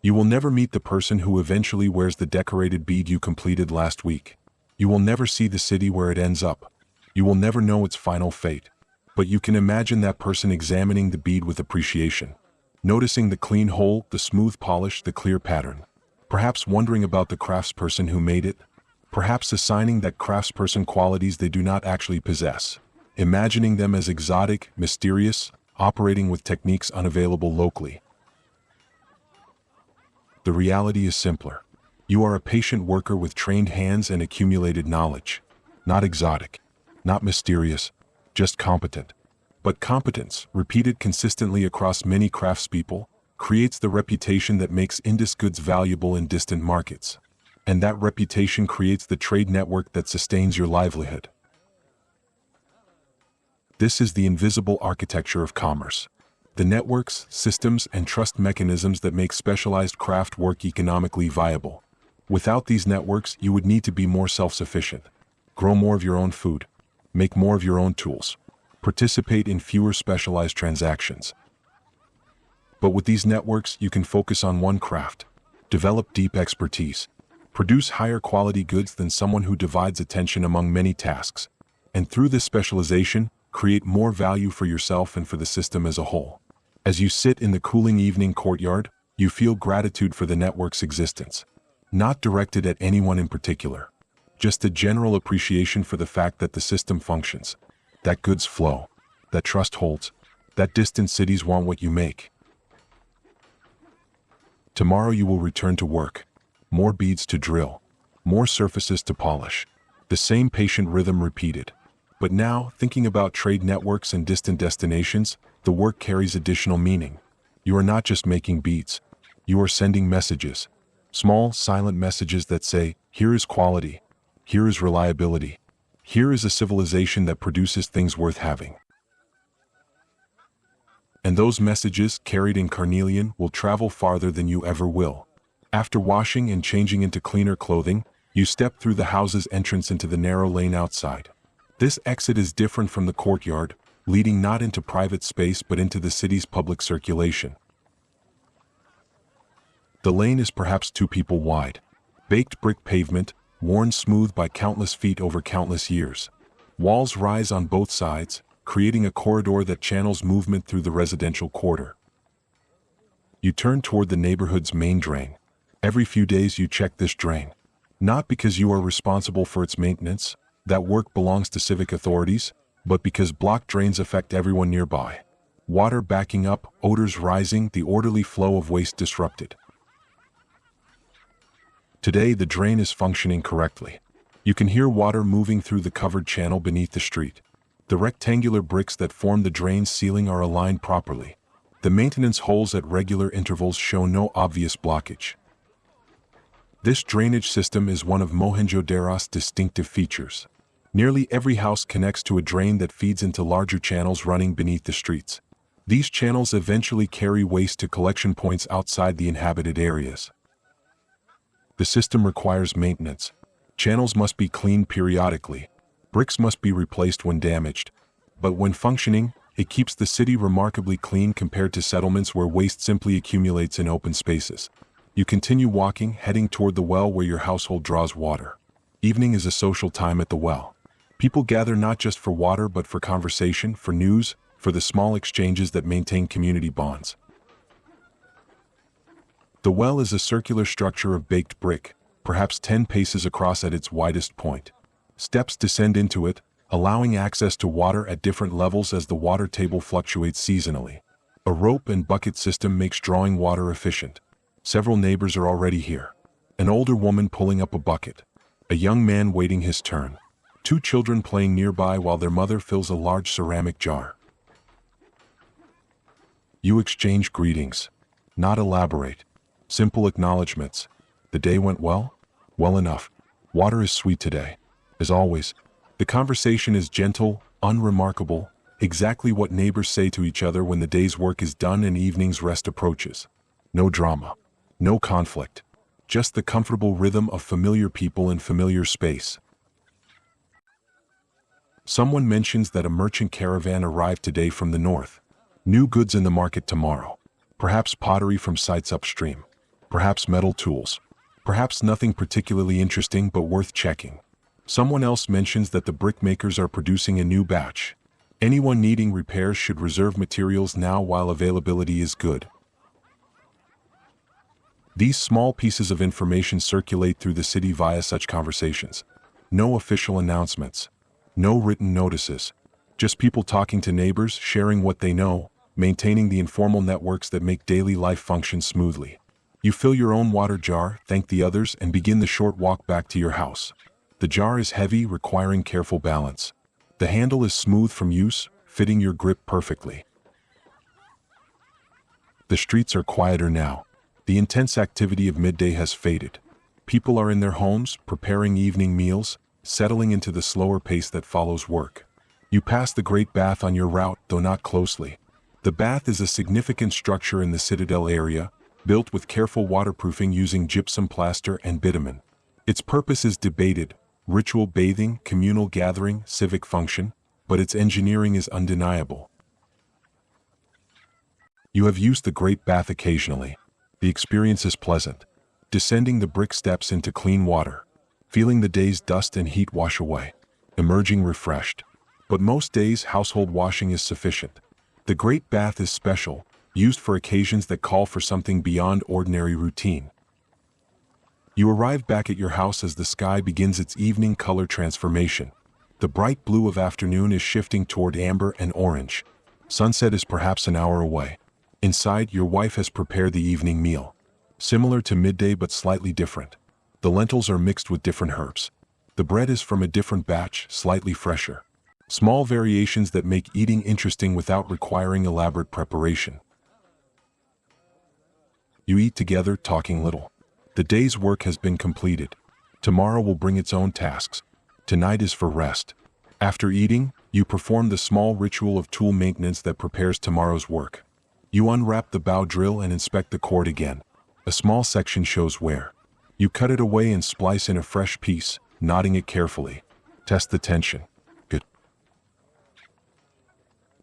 S1: You will never meet the person who eventually wears the decorated bead you completed last week. You will never see the city where it ends up. You will never know its final fate. But you can imagine that person examining the bead with appreciation, noticing the clean hole, the smooth polish, the clear pattern, perhaps wondering about the craftsperson who made it, perhaps assigning that craftsperson qualities they do not actually possess, imagining them as exotic, mysterious, operating with techniques unavailable locally. The reality is simpler. You are a patient worker with trained hands and accumulated knowledge. Not exotic, not mysterious, just competent. But competence, repeated consistently across many craftspeople, creates the reputation that makes Indus goods valuable in distant markets. And that reputation creates the trade network that sustains your livelihood. This is the invisible architecture of commerce. The networks, systems, and trust mechanisms that make specialized craft work economically viable. Without these networks, you would need to be more self-sufficient. Grow more of your own food. Make more of your own tools. Participate in fewer specialized transactions. But with these networks, you can focus on one craft. Develop deep expertise. Produce higher quality goods than someone who divides attention among many tasks. And through this specialization, create more value for yourself and for the system as a whole. As you sit in the cooling evening courtyard, you feel gratitude for the network's existence. Not directed at anyone in particular. Just a general appreciation for the fact that the system functions, that goods flow, that trust holds, that distant cities want what you make. Tomorrow you will return to work. More beads to drill, more surfaces to polish. The same patient rhythm repeated. But now, thinking about trade networks and distant destinations, the work carries additional meaning. You are not just making beads. You are sending messages. Small, silent messages that say, here is quality. Here is reliability. Here is a civilization that produces things worth having. And those messages, carried in carnelian, will travel farther than you ever will. After washing and changing into cleaner clothing, you step through the house's entrance into the narrow lane outside. This exit is different from the courtyard, leading not into private space but into the city's public circulation. The lane is perhaps 2 people wide. Baked brick pavement, worn smooth by countless feet over countless years. Walls rise on both sides, creating a corridor that channels movement through the residential quarter. You turn toward the neighborhood's main drain. Every few days you check this drain. Not because you are responsible for its maintenance, that work belongs to civic authorities, but because blocked drains affect everyone nearby. Water backing up, odors rising, the orderly flow of waste disrupted. Today the drain is functioning correctly. You can hear water moving through the covered channel beneath the street. The rectangular bricks that form the drain's ceiling are aligned properly. The maintenance holes at regular intervals show no obvious blockage. This drainage system is one of Mohenjo-Daro's distinctive features. Nearly every house connects to a drain that feeds into larger channels running beneath the streets. These channels eventually carry waste to collection points outside the inhabited areas. The system requires maintenance. Channels must be cleaned periodically. Bricks must be replaced when damaged. But when functioning, it keeps the city remarkably clean compared to settlements where waste simply accumulates in open spaces. You continue walking, heading toward the well where your household draws water. Evening is a social time at the well. People gather not just for water but for conversation, for news, for the small exchanges that maintain community bonds. The well is a circular structure of baked brick, perhaps 10 paces across at its widest point. Steps descend into it, allowing access to water at different levels as the water table fluctuates seasonally. A rope and bucket system makes drawing water efficient. Several neighbors are already here. An older woman pulling up a bucket. A young man waiting his turn. 2 children playing nearby while their mother fills a large ceramic jar. You exchange greetings. Not elaborate. Simple acknowledgments. The day went well? Well enough. Water is sweet today. As always, the conversation is gentle, unremarkable, exactly what neighbors say to each other when the day's work is done and evening's rest approaches. No drama. No conflict. Just the comfortable rhythm of familiar people in familiar space. Someone mentions that a merchant caravan arrived today from the north. New goods in the market tomorrow. Perhaps pottery from sites upstream. Perhaps metal tools. Perhaps nothing particularly interesting but worth checking. Someone else mentions that the brickmakers are producing a new batch. Anyone needing repairs should reserve materials now while availability is good. These small pieces of information circulate through the city via such conversations. No official announcements. No written notices. Just people talking to neighbors, sharing what they know, maintaining the informal networks that make daily life function smoothly. You fill your own water jar, thank the others, and begin the short walk back to your house. The jar is heavy, requiring careful balance. The handle is smooth from use, fitting your grip perfectly. The streets are quieter now. The intense activity of midday has faded. People are in their homes, preparing evening meals, settling into the slower pace that follows work. You pass the Great Bath on your route, though not closely. The bath is a significant structure in the Citadel area, built with careful waterproofing using gypsum plaster and bitumen. Its purpose is debated: ritual bathing, communal gathering, civic function, but its engineering is undeniable. You have used the Great Bath occasionally. The experience is pleasant. Descending the brick steps into clean water, feeling the day's dust and heat wash away, emerging refreshed. But most days household washing is sufficient. The Great Bath is special, used for occasions that call for something beyond ordinary routine. You arrive back at your house as the sky begins its evening color transformation. The bright blue of afternoon is shifting toward amber and orange. Sunset is perhaps an hour away. Inside, your wife has prepared the evening meal. Similar to midday but slightly different. The lentils are mixed with different herbs. The bread is from a different batch, slightly fresher. Small variations that make eating interesting without requiring elaborate preparation. You eat together, talking little. The day's work has been completed. Tomorrow will bring its own tasks. Tonight is for rest. After eating, you perform the small ritual of tool maintenance that prepares tomorrow's work. You unwrap the bow drill and inspect the cord again. A small section shows wear. You cut it away and splice in a fresh piece, knotting it carefully. Test the tension. Good.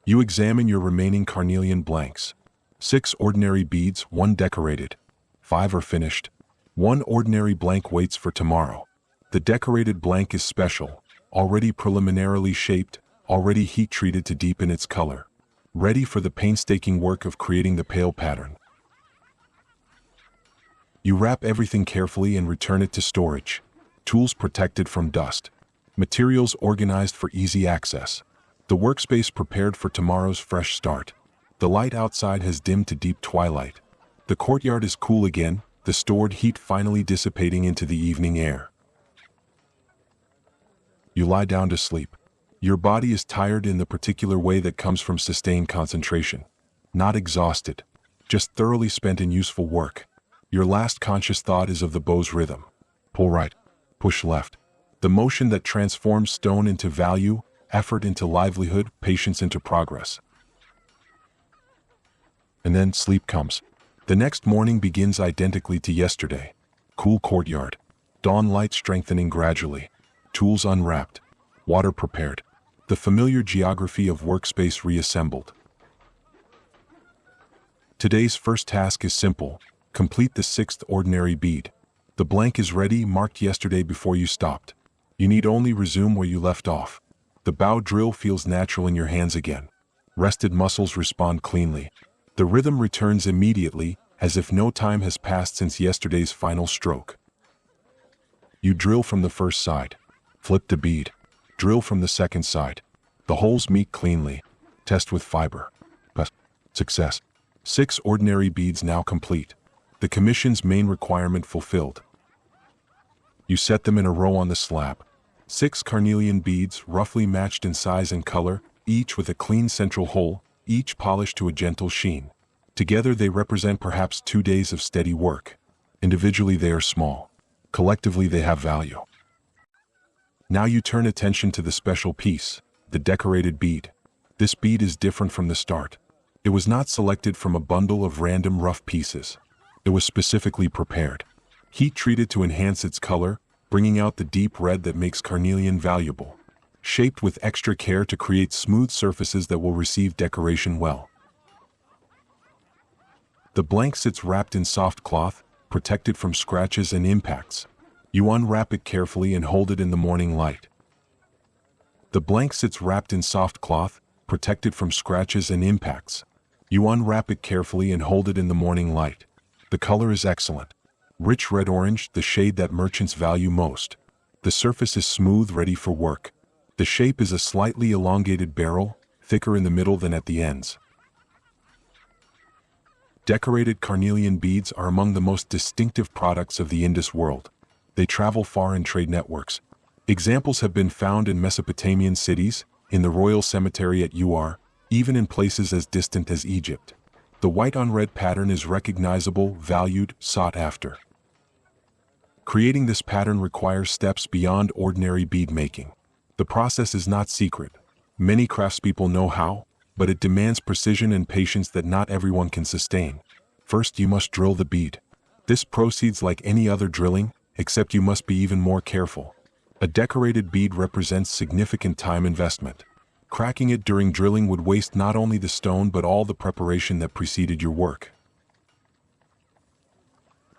S1: You examine your remaining carnelian blanks. 6 ordinary beads, 1 decorated. 5 are finished. 1 ordinary blank waits for tomorrow. The decorated blank is special, already preliminarily shaped, already heat-treated to deepen its color. Ready for the painstaking work of creating the pale pattern. You wrap everything carefully and return it to storage. Tools protected from dust. Materials organized for easy access. The workspace prepared for tomorrow's fresh start. The light outside has dimmed to deep twilight. The courtyard is cool again, the stored heat finally dissipating into the evening air. You lie down to sleep. Your body is tired in the particular way that comes from sustained concentration. Not exhausted, just thoroughly spent in useful work. Your last conscious thought is of the bow's rhythm. Pull right, push left. The motion that transforms stone into value, effort into livelihood, patience into progress. And then sleep comes. The next morning begins identically to yesterday. Cool courtyard. Dawn light strengthening gradually. Tools unwrapped. Water prepared. The familiar geography of workspace reassembled. Today's first task is simple. Complete the 6th ordinary bead. The blank is ready, marked yesterday before you stopped. You need only resume where you left off. The bow drill feels natural in your hands again. Rested muscles respond cleanly. The rhythm returns immediately, as if no time has passed since yesterday's final stroke. You drill from the first side. Flip the bead. Drill from the second side. The holes meet cleanly. Test with fiber. Success. 6 ordinary beads now complete. The commission's main requirement fulfilled. You set them in a row on the slab. 6 carnelian beads, roughly matched in size and color, each with a clean central hole, each polished to a gentle sheen. Together they represent perhaps 2 days of steady work. Individually they are small. Collectively they have value. Now you turn attention to the special piece, the decorated bead. This bead is different from the start. It was not selected from a bundle of random rough pieces. It was specifically prepared. Heat treated to enhance its color, bringing out the deep red that makes carnelian valuable. Shaped with extra care to create smooth surfaces that will receive decoration well. The blank sits wrapped in soft cloth, protected from scratches and impacts. You unwrap it carefully and hold it in the morning light. The blank sits wrapped in soft cloth, protected from scratches and impacts. You unwrap it carefully and hold it in the morning light. The color is excellent. Rich red-orange, the shade that merchants value most. The surface is smooth, ready for work. The shape is a slightly elongated barrel, thicker in the middle than at the ends. Decorated carnelian beads are among the most distinctive products of the Indus world. They travel far in trade networks. Examples have been found in Mesopotamian cities, in the royal cemetery at Ur, even in places as distant as Egypt. The white on red pattern is recognizable, valued, sought after. Creating this pattern requires steps beyond ordinary bead making. The process is not secret. Many craftspeople know how, but it demands precision and patience that not everyone can sustain. First, you must drill the bead. This proceeds like any other drilling, except you must be even more careful. A decorated bead represents significant time investment. Cracking it during drilling would waste not only the stone but all the preparation that preceded your work.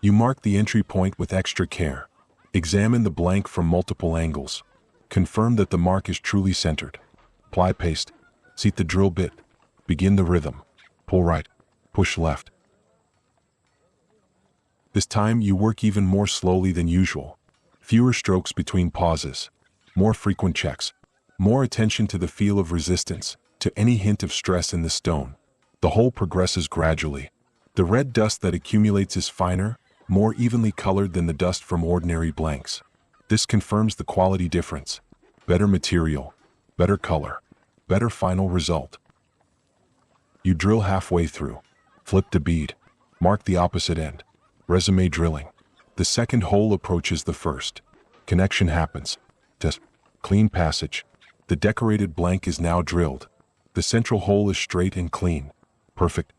S1: You mark the entry point with extra care. Examine the blank from multiple angles. Confirm that the mark is truly centered. Apply paste. Seat the drill bit. Begin the rhythm. Pull right. Push left. This time you work even more slowly than usual. Fewer strokes between pauses. More frequent checks. More attention to the feel of resistance, to any hint of stress in the stone. The whole progresses gradually. The red dust that accumulates is finer, more evenly colored than the dust from ordinary blanks. This confirms the quality difference. Better material, better color, better final result. You drill halfway through. Flip the bead. Mark the opposite end. Resume drilling. The second hole approaches the first. Connection happens. Test. Clean passage. The decorated blank is now drilled. The central hole is straight and clean. Perfect.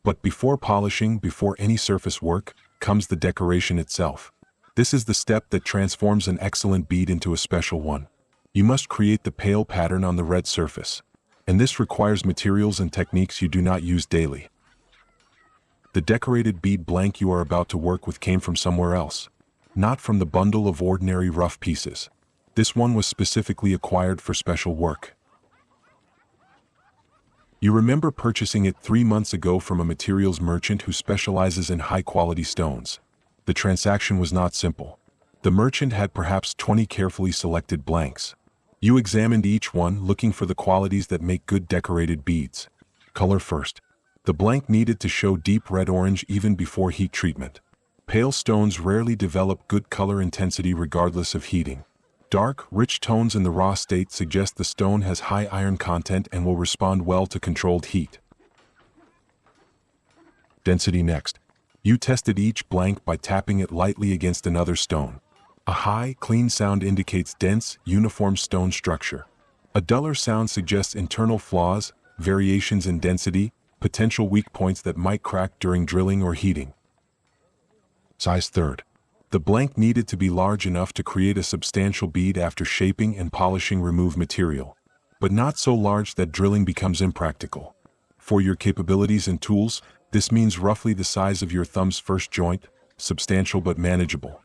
S1: But before polishing, before any surface work, comes the decoration itself. This is the step that transforms an excellent bead into a special one. You must create the pale pattern on the red surface. And this requires materials and techniques you do not use daily. The decorated bead blank you are about to work with came from somewhere else. Not from the bundle of ordinary rough pieces. This one was specifically acquired for special work. You remember purchasing it 3 months ago from a materials merchant who specializes in high-quality stones. The transaction was not simple. The merchant had perhaps 20 carefully selected blanks. You examined each one, looking for the qualities that make good decorated beads. Color first. The blank needed to show deep red-orange even before heat treatment. Pale stones rarely develop good color intensity regardless of heating. Dark, rich tones in the raw state suggest the stone has high iron content and will respond well to controlled heat. Density next. You tested each blank by tapping it lightly against another stone. A high, clean sound indicates dense, uniform stone structure. A duller sound suggests internal flaws, variations in density, potential weak points that might crack during drilling or heating. Size third. The blank needed to be large enough to create a substantial bead after shaping and polishing remove material, but not so large that drilling becomes impractical. For your capabilities and tools, this means roughly the size of your thumb's first joint, substantial but manageable.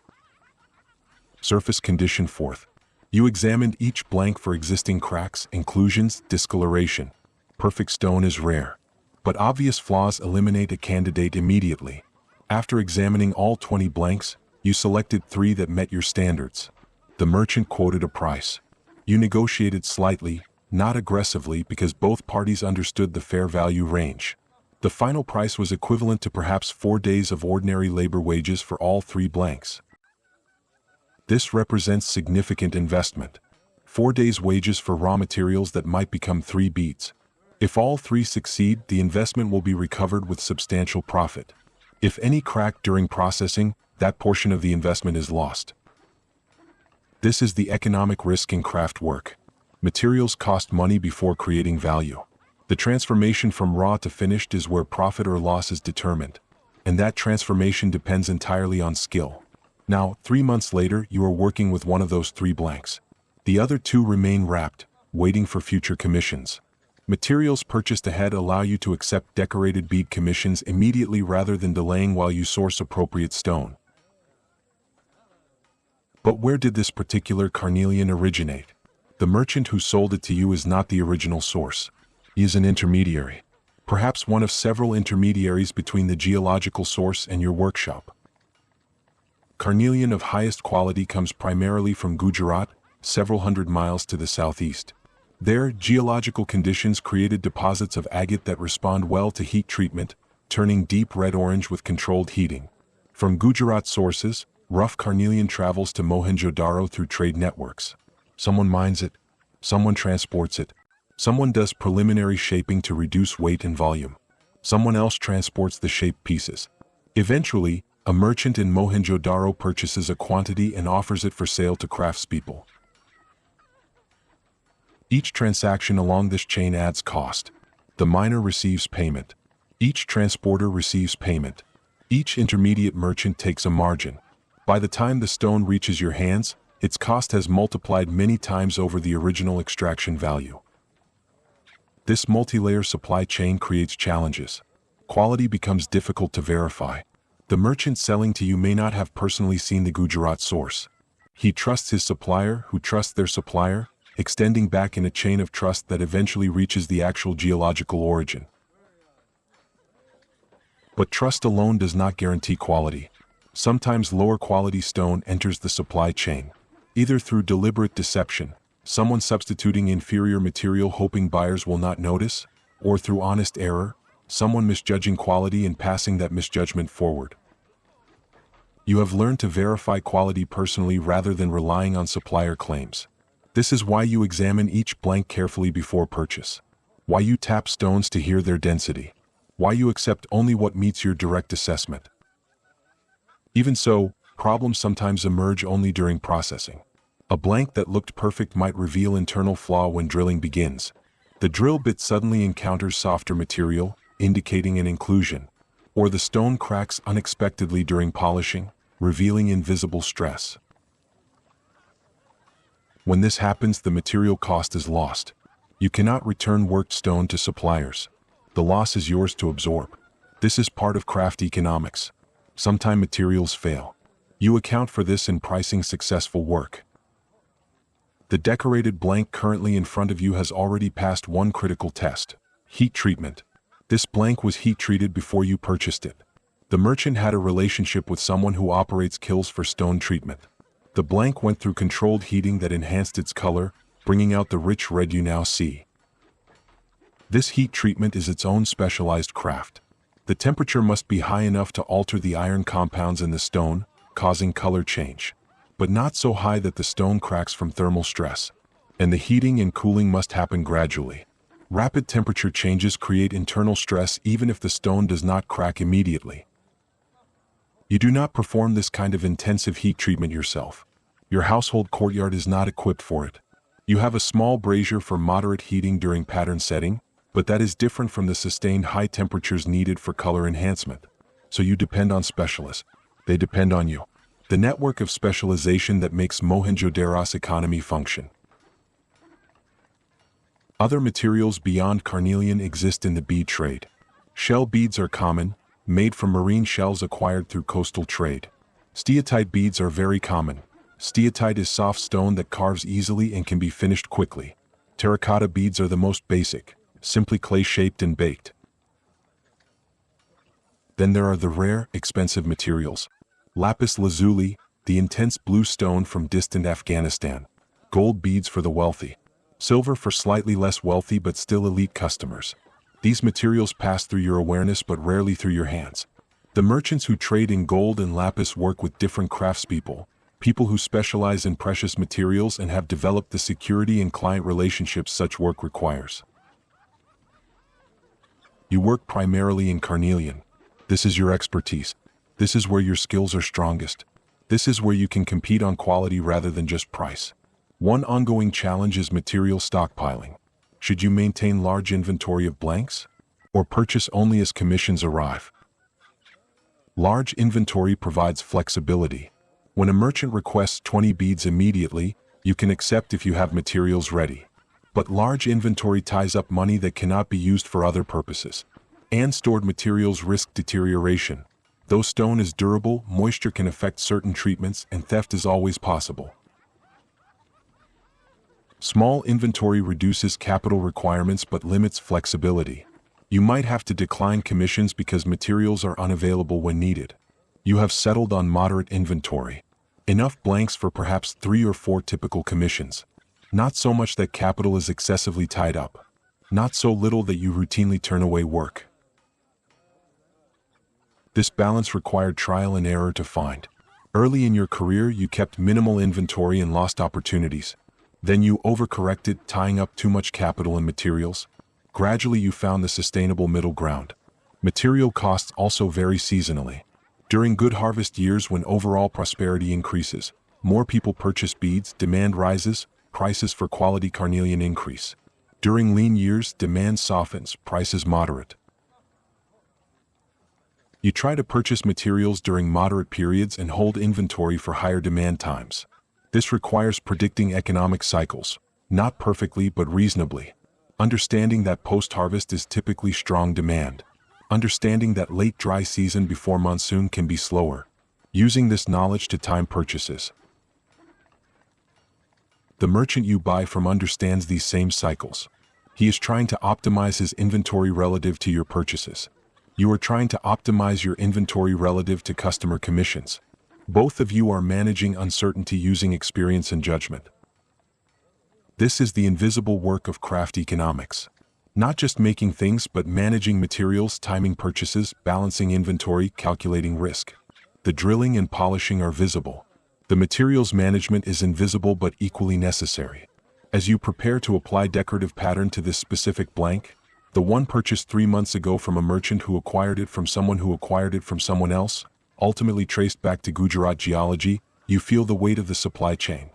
S1: Surface condition fourth. You examined each blank for existing cracks, inclusions, discoloration. Perfect stone is rare, but obvious flaws eliminate a candidate immediately. After examining all 20 blanks, you selected 3 that met your standards. The merchant quoted a price. You negotiated slightly, not aggressively, because both parties understood the fair value range. The final price was equivalent to perhaps 4 days of ordinary labor wages for all 3 blanks. This represents significant investment. 4 days' wages for raw materials that might become 3 beads. If all 3 succeed, the investment will be recovered with substantial profit. If any crack during processing, that portion of the investment is lost. This is the economic risk in craft work. Materials cost money before creating value. The transformation from raw to finished is where profit or loss is determined, and that transformation depends entirely on skill. Now, 3 months later, you are working with one of those 3 blanks. The other 2 remain wrapped, waiting for future commissions. Materials purchased ahead allow you to accept decorated bead commissions immediately rather than delaying while you source appropriate stone. But where did this particular carnelian originate? The merchant who sold it to you is not the original source. He is an intermediary. Perhaps one of several intermediaries between the geological source and your workshop. Carnelian of highest quality comes primarily from Gujarat, several hundred miles to the southeast. There, geological conditions created deposits of agate that respond well to heat treatment, turning deep red-orange with controlled heating. From Gujarat sources, rough carnelian travels to Mohenjo-Daro through trade networks. Someone mines it, someone transports it, someone does preliminary shaping to reduce weight and volume. Someone else transports the shaped pieces. Eventually, a merchant in Mohenjo-Daro purchases a quantity and offers it for sale to craftspeople. Each transaction along this chain adds cost. The miner receives payment. Each transporter receives payment. Each intermediate merchant takes a margin. By the time the stone reaches your hands, its cost has multiplied many times over the original extraction value. This multi-layer supply chain creates challenges. Quality becomes difficult to verify. The merchant selling to you may not have personally seen the Gujarat source. He trusts his supplier, who trusts their supplier, extending back in a chain of trust that eventually reaches the actual geological origin. But trust alone does not guarantee quality. Sometimes lower quality stone enters the supply chain, either through deliberate deception, someone substituting inferior material hoping buyers will not notice, or through honest error, someone misjudging quality and passing that misjudgment forward. You have learned to verify quality personally rather than relying on supplier claims. This is why you examine each blank carefully before purchase. Why you tap stones to hear their density. Why you accept only what meets your direct assessment. Even so, problems sometimes emerge only during processing. A blank that looked perfect might reveal internal flaw when drilling begins. The drill bit suddenly encounters softer material, indicating an inclusion, or the stone cracks unexpectedly during polishing, revealing invisible stress. When this happens, the material cost is lost. You cannot return worked stone to suppliers. The loss is yours to absorb. This is part of craft economics. Sometimes materials fail. You account for this in pricing successful work. The decorated blank currently in front of you has already passed one critical test. Heat treatment. This blank was heat treated before you purchased it. The merchant had a relationship with someone who operates kilns for stone treatment. The blank went through controlled heating that enhanced its color, bringing out the rich red you now see. This heat treatment is its own specialized craft. The temperature must be high enough to alter the iron compounds in the stone, causing color change, but not so high that the stone cracks from thermal stress. And the heating and cooling must happen gradually. Rapid temperature changes create internal stress even if the stone does not crack immediately. You do not perform this kind of intensive heat treatment yourself. Your household courtyard is not equipped for it. You have a small brazier for moderate heating during pattern setting, but that is different from the sustained high temperatures needed for color enhancement. So you depend on specialists. They depend on you. The network of specialization that makes Mohenjo-Daro's economy function. Other materials beyond carnelian exist in the bead trade. Shell beads are common, made from marine shells acquired through coastal trade. Steatite beads are very common. Steatite is soft stone that carves easily and can be finished quickly. Terracotta beads are the most basic, simply clay-shaped and baked. Then there are the rare, expensive materials. Lapis lazuli, the intense blue stone from distant Afghanistan. Gold beads for the wealthy. Silver for slightly less wealthy but still elite customers. These materials pass through your awareness but rarely through your hands. The merchants who trade in gold and lapis work with different craftspeople, people who specialize in precious materials and have developed the security and client relationships such work requires. You work primarily in carnelian. This is your expertise. This is where your skills are strongest. This is where you can compete on quality rather than just price. One ongoing challenge is material stockpiling. Should you maintain large inventory of blanks? Or purchase only as commissions arrive? Large inventory provides flexibility. When a merchant requests 20 beads immediately, you can accept if you have materials ready. But large inventory ties up money that cannot be used for other purposes. And stored materials risk deterioration. Though stone is durable, moisture can affect certain treatments and theft is always possible. Small inventory reduces capital requirements but limits flexibility. You might have to decline commissions because materials are unavailable when needed. You have settled on moderate inventory. Enough blanks for perhaps 3 or 4 typical commissions. Not so much that capital is excessively tied up. Not so little that you routinely turn away work. This balance required trial and error to find. Early in your career, you kept minimal inventory and lost opportunities. Then you overcorrected, tying up too much capital and materials. Gradually, you found the sustainable middle ground. Material costs also vary seasonally. During good harvest years when overall prosperity increases, more people purchase beads, demand rises, prices for quality carnelian increase. During lean years, demand softens, prices moderate. You try to purchase materials during moderate periods and hold inventory for higher demand times. This requires predicting economic cycles, not perfectly but reasonably. Understanding that post-harvest is typically strong demand. Understanding that late dry season before monsoon can be slower. Using this knowledge to time purchases. The merchant you buy from understands these same cycles. He is trying to optimize his inventory relative to your purchases. You are trying to optimize your inventory relative to customer commissions. Both of you are managing uncertainty using experience and judgment. This is the invisible work of craft economics. Not just making things but managing materials, timing purchases, balancing inventory, calculating risk. The drilling and polishing are visible. The materials management is invisible but equally necessary. As you prepare to apply decorative pattern to this specific blank, the one purchased 3 months ago from a merchant who acquired it from someone who acquired it from someone else, ultimately traced back to Gujarat geology, you feel the weight of the supply chain.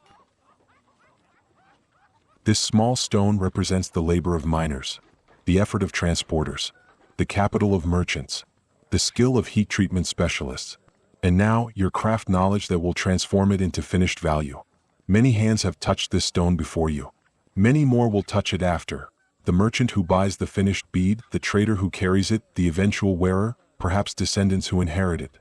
S1: This small stone represents the labor of miners, the effort of transporters, the capital of merchants, the skill of heat treatment specialists, and now your craft knowledge that will transform it into finished value. Many hands have touched this stone before you. Many more will touch it after. The merchant who buys the finished bead, the trader who carries it, the eventual wearer, perhaps descendants who inherit it.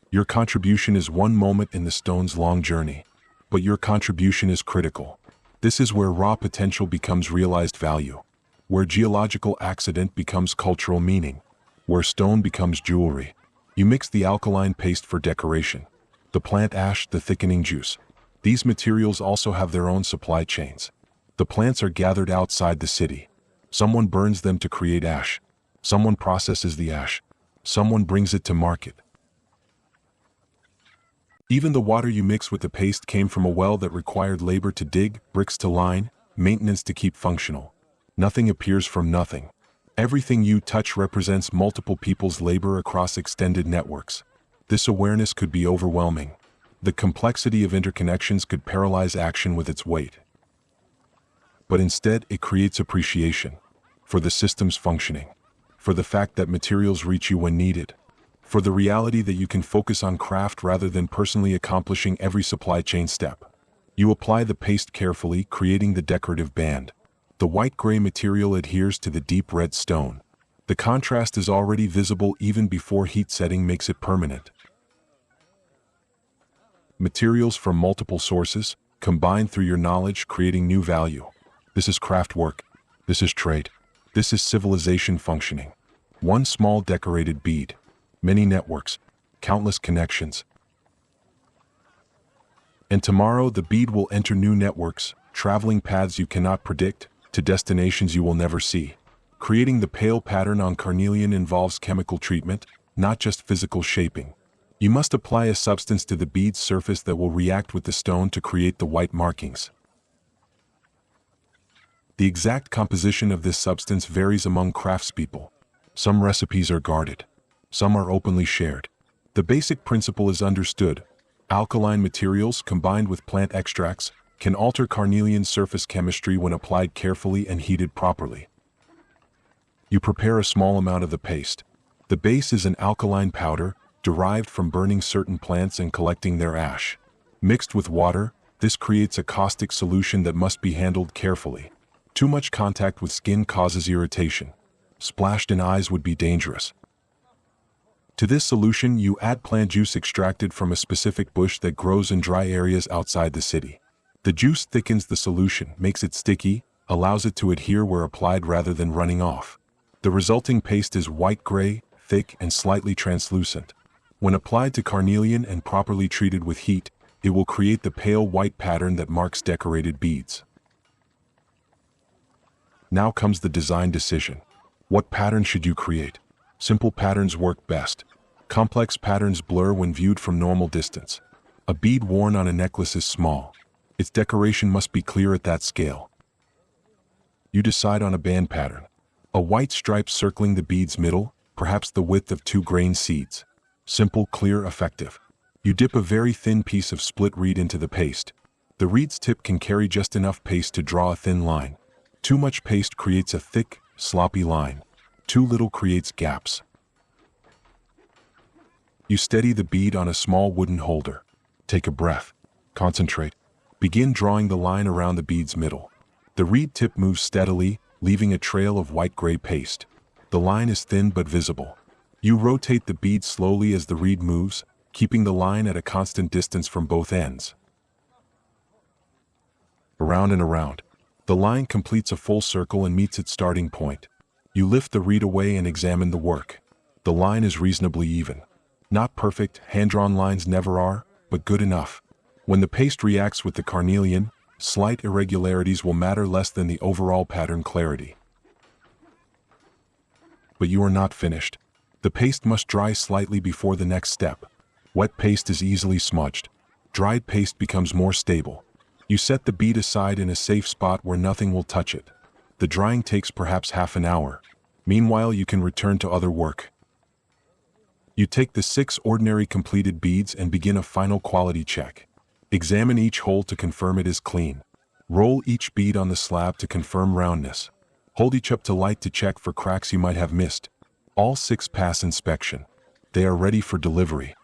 S1: Your contribution is one moment in the stone's long journey, but your contribution is critical. This is where raw potential becomes realized value. where geological accident becomes cultural meaning, where stone becomes jewelry. You mix the alkaline paste for decoration, the plant ash, the thickening juice. These materials also have their own supply chains. The plants are gathered outside the city. Someone burns them to create ash. Someone processes the ash. Someone brings it to market. Even the water you mix with the paste came from a well that required labor to dig, bricks to line, maintenance to keep functional. Nothing appears from nothing. Everything you touch represents multiple people's labor across extended networks. This awareness could be overwhelming. The complexity of interconnections could paralyze action with its weight. But instead, it creates appreciation for the system's functioning, for the fact that materials reach you when needed, for the reality that you can focus on craft rather than personally accomplishing every supply chain step. You apply the paste carefully, creating the decorative band. The white-gray material adheres to the deep red stone. The contrast is already visible even before heat setting makes it permanent. Materials from multiple sources, combined through your knowledge, creating new value. This is craft work. This is trade. This is civilization functioning. One small decorated bead. Many networks, countless connections. And tomorrow the bead will enter new networks, traveling paths you cannot predict, to destinations you will never see. Creating the pale pattern on carnelian involves chemical treatment, not just physical shaping. You must apply a substance to the bead's surface that will react with the stone to create the white markings. The exact composition of this substance varies among craftspeople. Some recipes are guarded. Some are openly shared. The basic principle is understood. Alkaline materials combined with plant extracts can alter carnelian surface chemistry when applied carefully and heated properly. You prepare a small amount of the paste. The base is an alkaline powder derived from burning certain plants and collecting their ash. Mixed with water, this creates a caustic solution that must be handled carefully. Too much contact with skin causes irritation. Splashed in eyes would be dangerous. To this solution, you add plant juice extracted from a specific bush that grows in dry areas outside the city. The juice thickens the solution, makes it sticky, allows it to adhere where applied rather than running off. The resulting paste is white-gray, thick, and slightly translucent. When applied to carnelian and properly treated with heat, it will create the pale white pattern that marks decorated beads. Now comes the design decision. What pattern should you create? Simple patterns work best. Complex patterns blur when viewed from normal distance. A bead worn on a necklace is small. Its decoration must be clear at that scale. You decide on a band pattern. A white stripe circling the bead's middle, perhaps the width of 2 grain seeds. Simple, clear, effective. You dip a very thin piece of split reed into the paste. The reed's tip can carry just enough paste to draw a thin line. Too much paste creates a thick, sloppy line. Too little creates gaps. You steady the bead on a small wooden holder. Take a breath. Concentrate. Begin drawing the line around the bead's middle. The reed tip moves steadily, leaving a trail of white-gray paste. The line is thin but visible. You rotate the bead slowly as the reed moves, keeping the line at a constant distance from both ends. Around and around. The line completes a full circle and meets its starting point. You lift the reed away and examine the work. The line is reasonably even. Not perfect, hand-drawn lines never are, but good enough. When the paste reacts with the carnelian, slight irregularities will matter less than the overall pattern clarity. But you are not finished. The paste must dry slightly before the next step. Wet paste is easily smudged. Dried paste becomes more stable. You set the bead aside in a safe spot where nothing will touch it. The drying takes perhaps half an hour. Meanwhile, you can return to other work. You take the 6 ordinary completed beads and begin a final quality check. Examine each hole to confirm it is clean. Roll each bead on the slab to confirm roundness. Hold each up to light to check for cracks you might have missed. All 6 pass inspection. They are ready for delivery.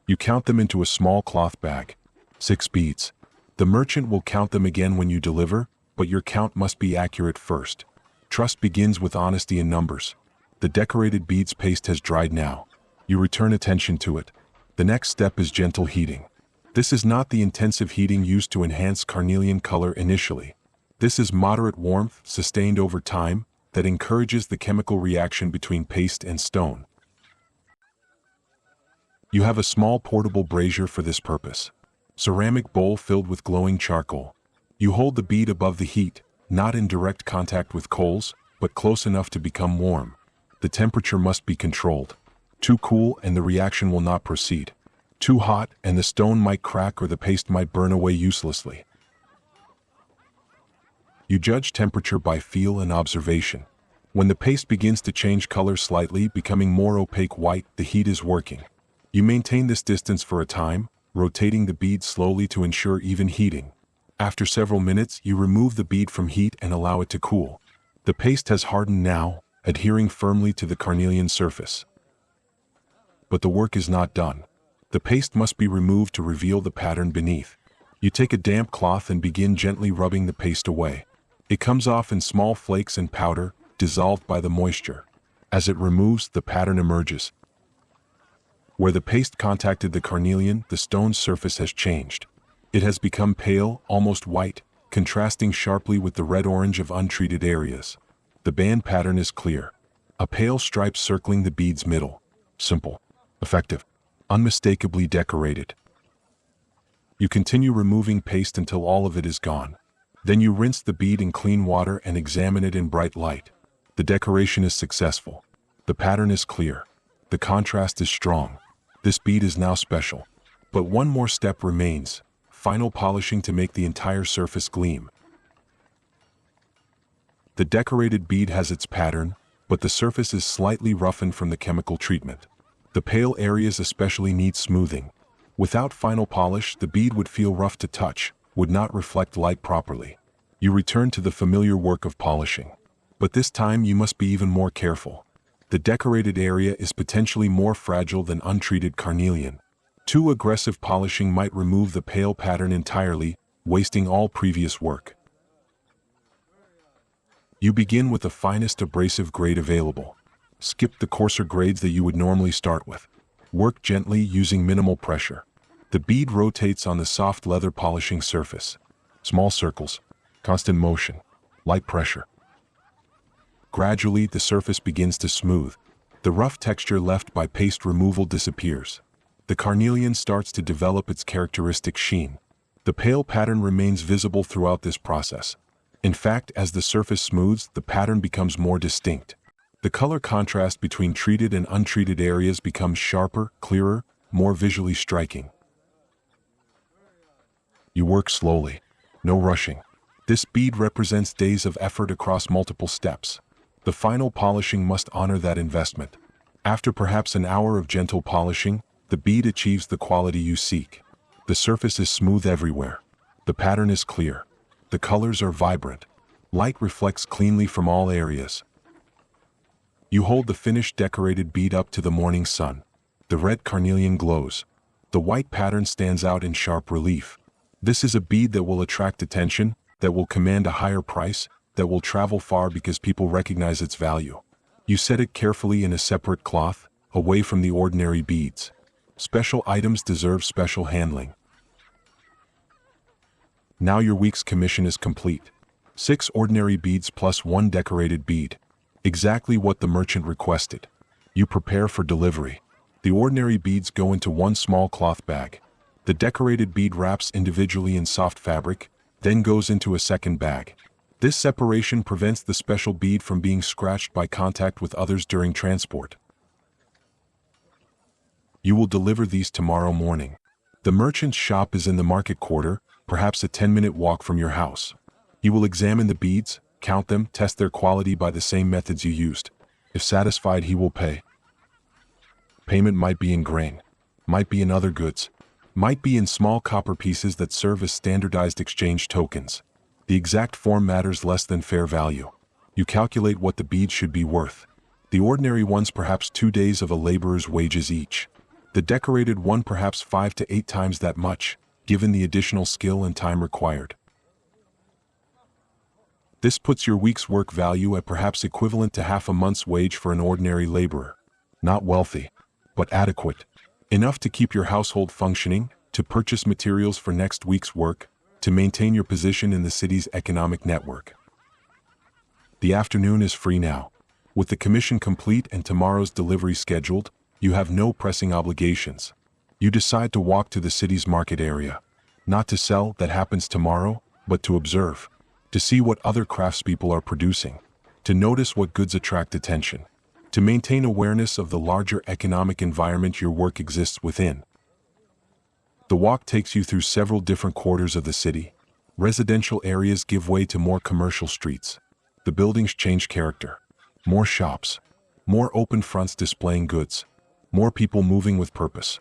S1: You count them into a small cloth bag. 6 beads. The merchant will count them again when you deliver, but your count must be accurate first. Trust begins with honesty in numbers. The decorated beads paste has dried now. You return attention to it. The next step is gentle heating. This is not the intensive heating used to enhance carnelian color initially. This is moderate warmth sustained over time that encourages the chemical reaction between paste and stone. You have a small portable brazier for this purpose. Ceramic bowl filled with glowing charcoal. You hold the bead above the heat, not in direct contact with coals, but close enough to become warm. The temperature must be controlled. Too cool and the reaction will not proceed. Too hot and the stone might crack or the paste might burn away uselessly. You judge temperature by feel and observation. When the paste begins to change color slightly, becoming more opaque white, the heat is working. You maintain this distance for a time, rotating the bead slowly to ensure even heating. After several minutes, you remove the bead from heat and allow it to cool. The paste has hardened now, adhering firmly to the carnelian surface. But the work is not done. The paste must be removed to reveal the pattern beneath. You take a damp cloth and begin gently rubbing the paste away. It comes off in small flakes and powder, dissolved by the moisture. As it removes, the pattern emerges. Where the paste contacted the carnelian, the stone's surface has changed. It has become pale, almost white, contrasting sharply with the red-orange of untreated areas. The band pattern is clear. A pale stripe circling the bead's middle. Simple, effective, unmistakably decorated. You continue removing paste until all of it is gone. Then you rinse the bead in clean water and examine it in bright light. The decoration is successful. The pattern is clear. The contrast is strong. This bead is now special. But one more step remains: final polishing to make the entire surface gleam. The decorated bead has its pattern, but the surface is slightly roughened from the chemical treatment. The pale areas especially need smoothing. Without final polish, the bead would feel rough to touch, would not reflect light properly. You return to the familiar work of polishing. But this time you must be even more careful. The decorated area is potentially more fragile than untreated carnelian. Too aggressive polishing might remove the pale pattern entirely, wasting all previous work. You begin with the finest abrasive grade available. Skip the coarser grades that you would normally start with. Work gently using minimal pressure. The bead rotates on the soft leather polishing surface. Small circles, constant motion, light pressure. Gradually, the surface begins to smooth. The rough texture left by paste removal disappears. The carnelian starts to develop its characteristic sheen. The pale pattern remains visible throughout this process. In fact, as the surface smooths, the pattern becomes more distinct. The color contrast between treated and untreated areas becomes sharper, clearer, more visually striking. You work slowly. No rushing. This bead represents days of effort across multiple steps. The final polishing must honor that investment. After perhaps an hour of gentle polishing, the bead achieves the quality you seek. The surface is smooth everywhere. The pattern is clear. The colors are vibrant. Light reflects cleanly from all areas. You hold the finished decorated bead up to the morning sun. The red carnelian glows. The white pattern stands out in sharp relief. This is a bead that will attract attention, that will command a higher price, that will travel far because people recognize its value. You set it carefully in a separate cloth, away from the ordinary beads. Special items deserve special handling. Now your week's commission is complete. 6 ordinary beads plus 1 decorated bead. Exactly what the merchant requested. You prepare for delivery. The ordinary beads go into one small cloth bag. The decorated bead wraps individually in soft fabric, then goes into a second bag. This separation prevents the special bead from being scratched by contact with others during transport. You will deliver these tomorrow morning. The merchant's shop is in the market quarter, perhaps a 10-minute walk from your house. He will examine the beads, count them, test their quality by the same methods you used. If satisfied, he will pay. Payment might be in grain, might be in other goods, might be in small copper pieces that serve as standardized exchange tokens. The exact form matters less than fair value. You calculate what the beads should be worth. The ordinary ones perhaps 2 days of a laborer's wages each. The decorated one perhaps 5 to 8 times that much, given the additional skill and time required. This puts your week's work value at perhaps equivalent to half a month's wage for an ordinary laborer. Not wealthy, but adequate. Enough to keep your household functioning, to purchase materials for next week's work, to maintain your position in the city's economic network. The afternoon is free now. With the commission complete and tomorrow's delivery scheduled, you have no pressing obligations. You decide to walk to the city's market area. Not to sell, that happens tomorrow, but to observe. To see what other craftspeople are producing. To notice what goods attract attention. To maintain awareness of the larger economic environment your work exists within. The walk takes you through several different quarters of the city. Residential areas give way to more commercial streets. The buildings change character. More shops. More open fronts displaying goods. More people moving with purpose.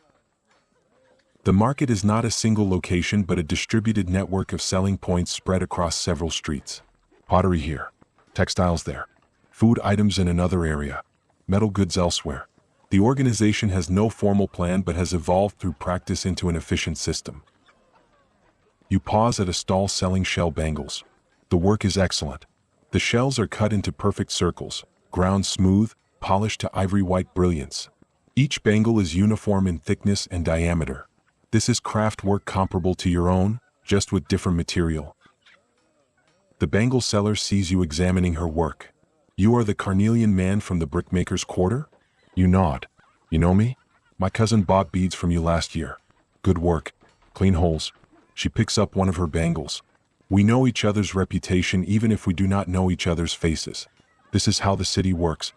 S1: The market is not a single location but a distributed network of selling points spread across several streets. Pottery here. Textiles there. Food items in another area. Metal goods elsewhere. The organization has no formal plan but has evolved through practice into an efficient system. You pause at a stall selling shell bangles. The work is excellent. The shells are cut into perfect circles, ground smooth, polished to ivory white brilliance. Each bangle is uniform in thickness and diameter. This is craft work comparable to your own, just with different material. The bangle seller sees you examining her work. You are the carnelian man from the brickmaker's quarter? You nod. You know me? My cousin bought beads from you last year. Good work. Clean holes. She picks up one of her bangles. We know each other's reputation even if we do not know each other's faces. This is how the city works.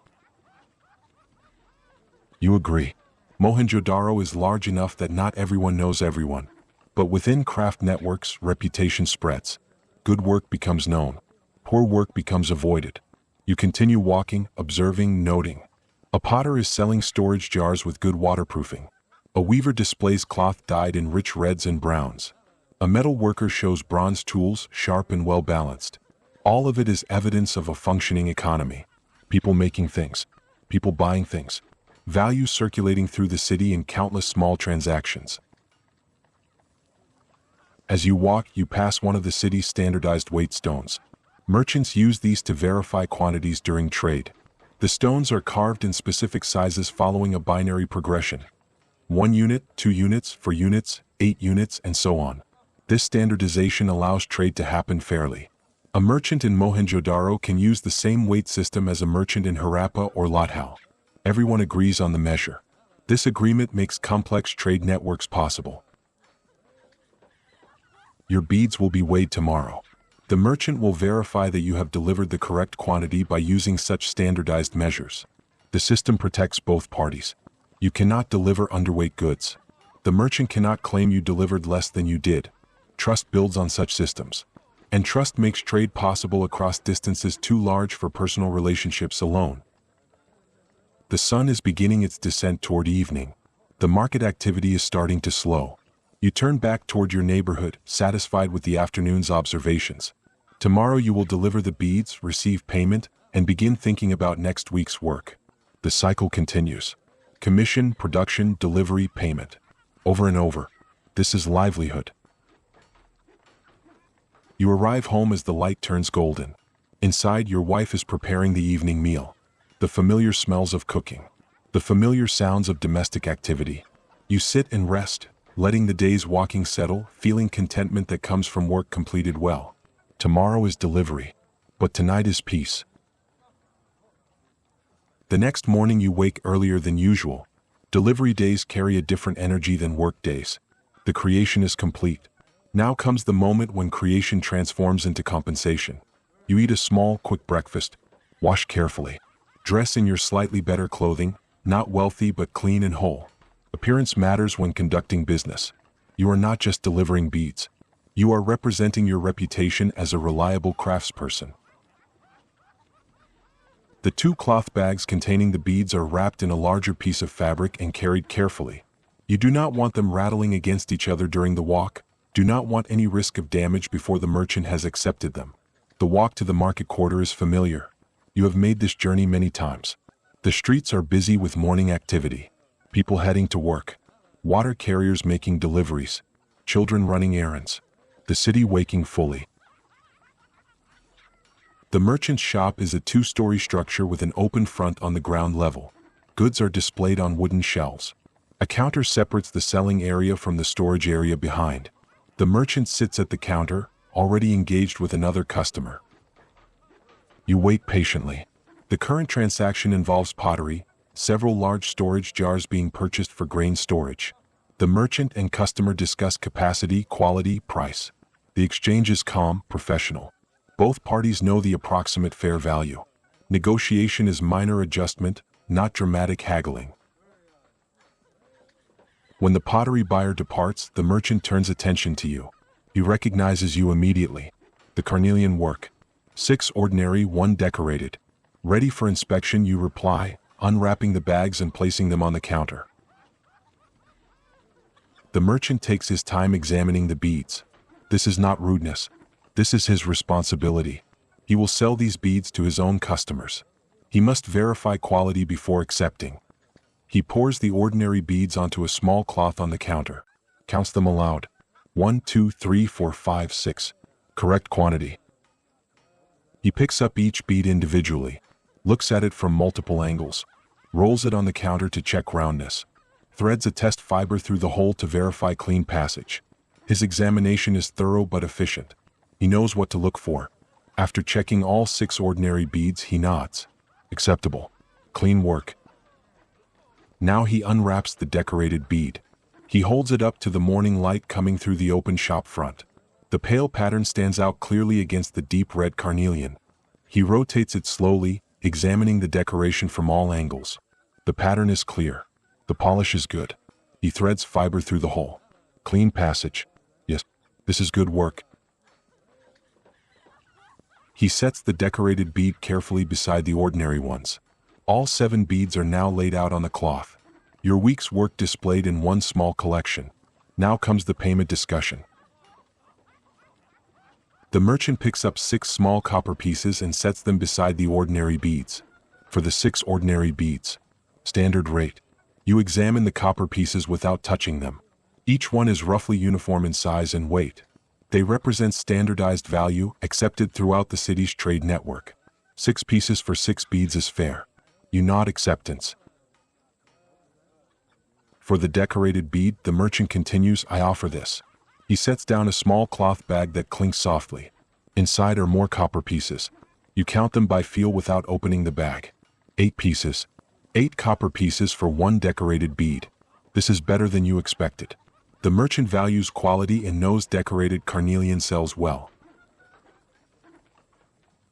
S1: You agree. Mohenjo-Daro is large enough that not everyone knows everyone. But within craft networks, reputation spreads. Good work becomes known. Poor work becomes avoided. You continue walking, observing, noting. A potter is selling storage jars with good waterproofing. A weaver displays cloth dyed in rich reds and browns. A metal worker shows bronze tools, sharp and well-balanced. All of it is evidence of a functioning economy. People making things. People buying things. Value circulating through the city in countless small transactions. As you walk, you pass one of the city's standardized weight stones. Merchants use these to verify quantities during trade. The stones are carved in specific sizes following a binary progression. 1 unit, 2 units, 4 units, 8 units, and so on. This standardization allows trade to happen fairly. A merchant in Mohenjo-Daro can use the same weight system as a merchant in Harappa or Lathal. Everyone agrees on the measure. This agreement makes complex trade networks possible. Your beads will be weighed tomorrow. The merchant will verify that you have delivered the correct quantity by using such standardized measures. The system protects both parties. You cannot deliver underweight goods. The merchant cannot claim you delivered less than you did. Trust builds on such systems. And trust makes trade possible across distances too large for personal relationships alone. The sun is beginning its descent toward evening. The market activity is starting to slow. You turn back toward your neighborhood, satisfied with the afternoon's observations. Tomorrow you will deliver the beads, receive payment, and begin thinking about next week's work. The cycle continues. Commission, production, delivery, payment. Over and over. This is livelihood. You arrive home as the light turns golden. Inside, your wife is preparing the evening meal. The familiar smells of cooking. The familiar sounds of domestic activity. You sit and rest, letting the day's walking settle, feeling contentment that comes from work completed well. Tomorrow is delivery, but tonight is peace. The next morning you wake earlier than usual. Delivery days carry a different energy than work days. The creation is complete. Now comes the moment when creation transforms into compensation. You eat a small, quick breakfast, wash carefully, dress in your slightly better clothing, not wealthy but clean and whole. Appearance matters when conducting business. You are not just delivering beads. You are representing your reputation as a reliable craftsperson. The 2 cloth bags containing the beads are wrapped in a larger piece of fabric and carried carefully. You do not want them rattling against each other during the walk. Do not want any risk of damage before the merchant has accepted them. The walk to the market quarter is familiar. You have made this journey many times. The streets are busy with morning activity. People heading to work. Water carriers making deliveries. Children running errands. The city waking fully. The merchant's shop is a 2-story structure with an open front on the ground level. Goods are displayed on wooden shelves. A counter separates the selling area from the storage area behind. The merchant sits at the counter, already engaged with another customer. You wait patiently. The current transaction involves pottery, several large storage jars being purchased for grain storage. The merchant and customer discuss capacity, quality, price. The exchange is calm, professional. Both parties know the approximate fair value. Negotiation is minor adjustment, not dramatic haggling. When the pottery buyer departs, the merchant turns attention to you. He recognizes you immediately. The carnelian work. 6 ordinary, 1 decorated. Ready for inspection, you reply, unwrapping the bags and placing them on the counter. The merchant takes his time examining the beads. This is not rudeness. This is his responsibility. He will sell these beads to his own customers. He must verify quality before accepting. He pours the ordinary beads onto a small cloth on the counter. Counts them aloud. 1, 2, 3, 4, 5, 6. Correct quantity. He picks up each bead individually, looks at it from multiple angles, rolls it on the counter to check roundness, threads a test fiber through the hole to verify clean passage. His examination is thorough but efficient. He knows what to look for. After checking all 6 ordinary beads, he nods. Acceptable. Clean work. Now he unwraps the decorated bead. He holds it up to the morning light coming through the open shop front. The pale pattern stands out clearly against the deep red carnelian. He rotates it slowly, examining the decoration from all angles. The pattern is clear. The polish is good. He threads fiber through the hole. Clean passage. Yes, this is good work. He sets the decorated bead carefully beside the ordinary ones. All 7 beads are now laid out on the cloth. Your week's work displayed in one small collection. Now comes the payment discussion. The merchant picks up 6 small copper pieces and sets them beside the ordinary beads. For the 6 ordinary beads, standard rate. You examine the copper pieces without touching them. Each one is roughly uniform in size and weight. They represent standardized value accepted throughout the city's trade network. 6 pieces for 6 beads is fair. You nod acceptance. For the decorated bead, the merchant continues, I offer this. He sets down a small cloth bag that clinks softly. Inside are more copper pieces. You count them by feel without opening the bag. 8 pieces. 8 copper pieces for 1 decorated bead. This is better than you expected. The merchant values quality and knows decorated carnelian sells well.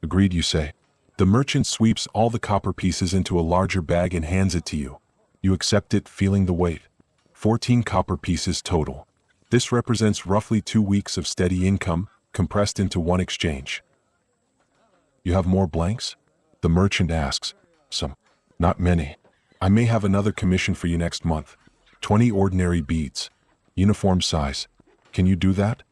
S1: Agreed, you say. The merchant sweeps all the copper pieces into a larger bag and hands it to you. You accept it, feeling the weight. 14 copper pieces total. This represents roughly 2 weeks of steady income, compressed into one exchange. You have more blanks? The merchant asks. Some. Not many. I may have another commission for you next month. 20 ordinary beads. Uniform size. Can you do that?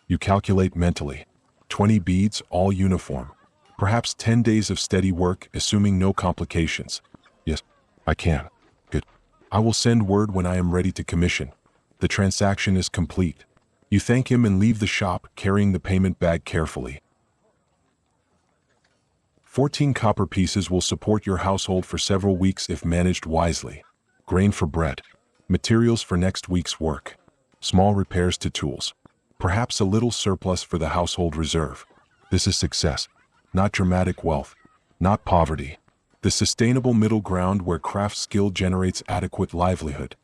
S1: You calculate mentally. 20 beads, all uniform. Perhaps 10 days of steady work, assuming no complications. Yes, I can. Good. I will send word when I am ready to commission. The transaction is complete. You thank him and leave the shop, carrying the payment bag carefully. 14 copper pieces will support your household for several weeks if managed wisely. Grain for bread. Materials for next week's work. Small repairs to tools. Perhaps a little surplus for the household reserve. This is success. Not dramatic wealth. Not poverty. The sustainable middle ground where craft skill generates adequate livelihood.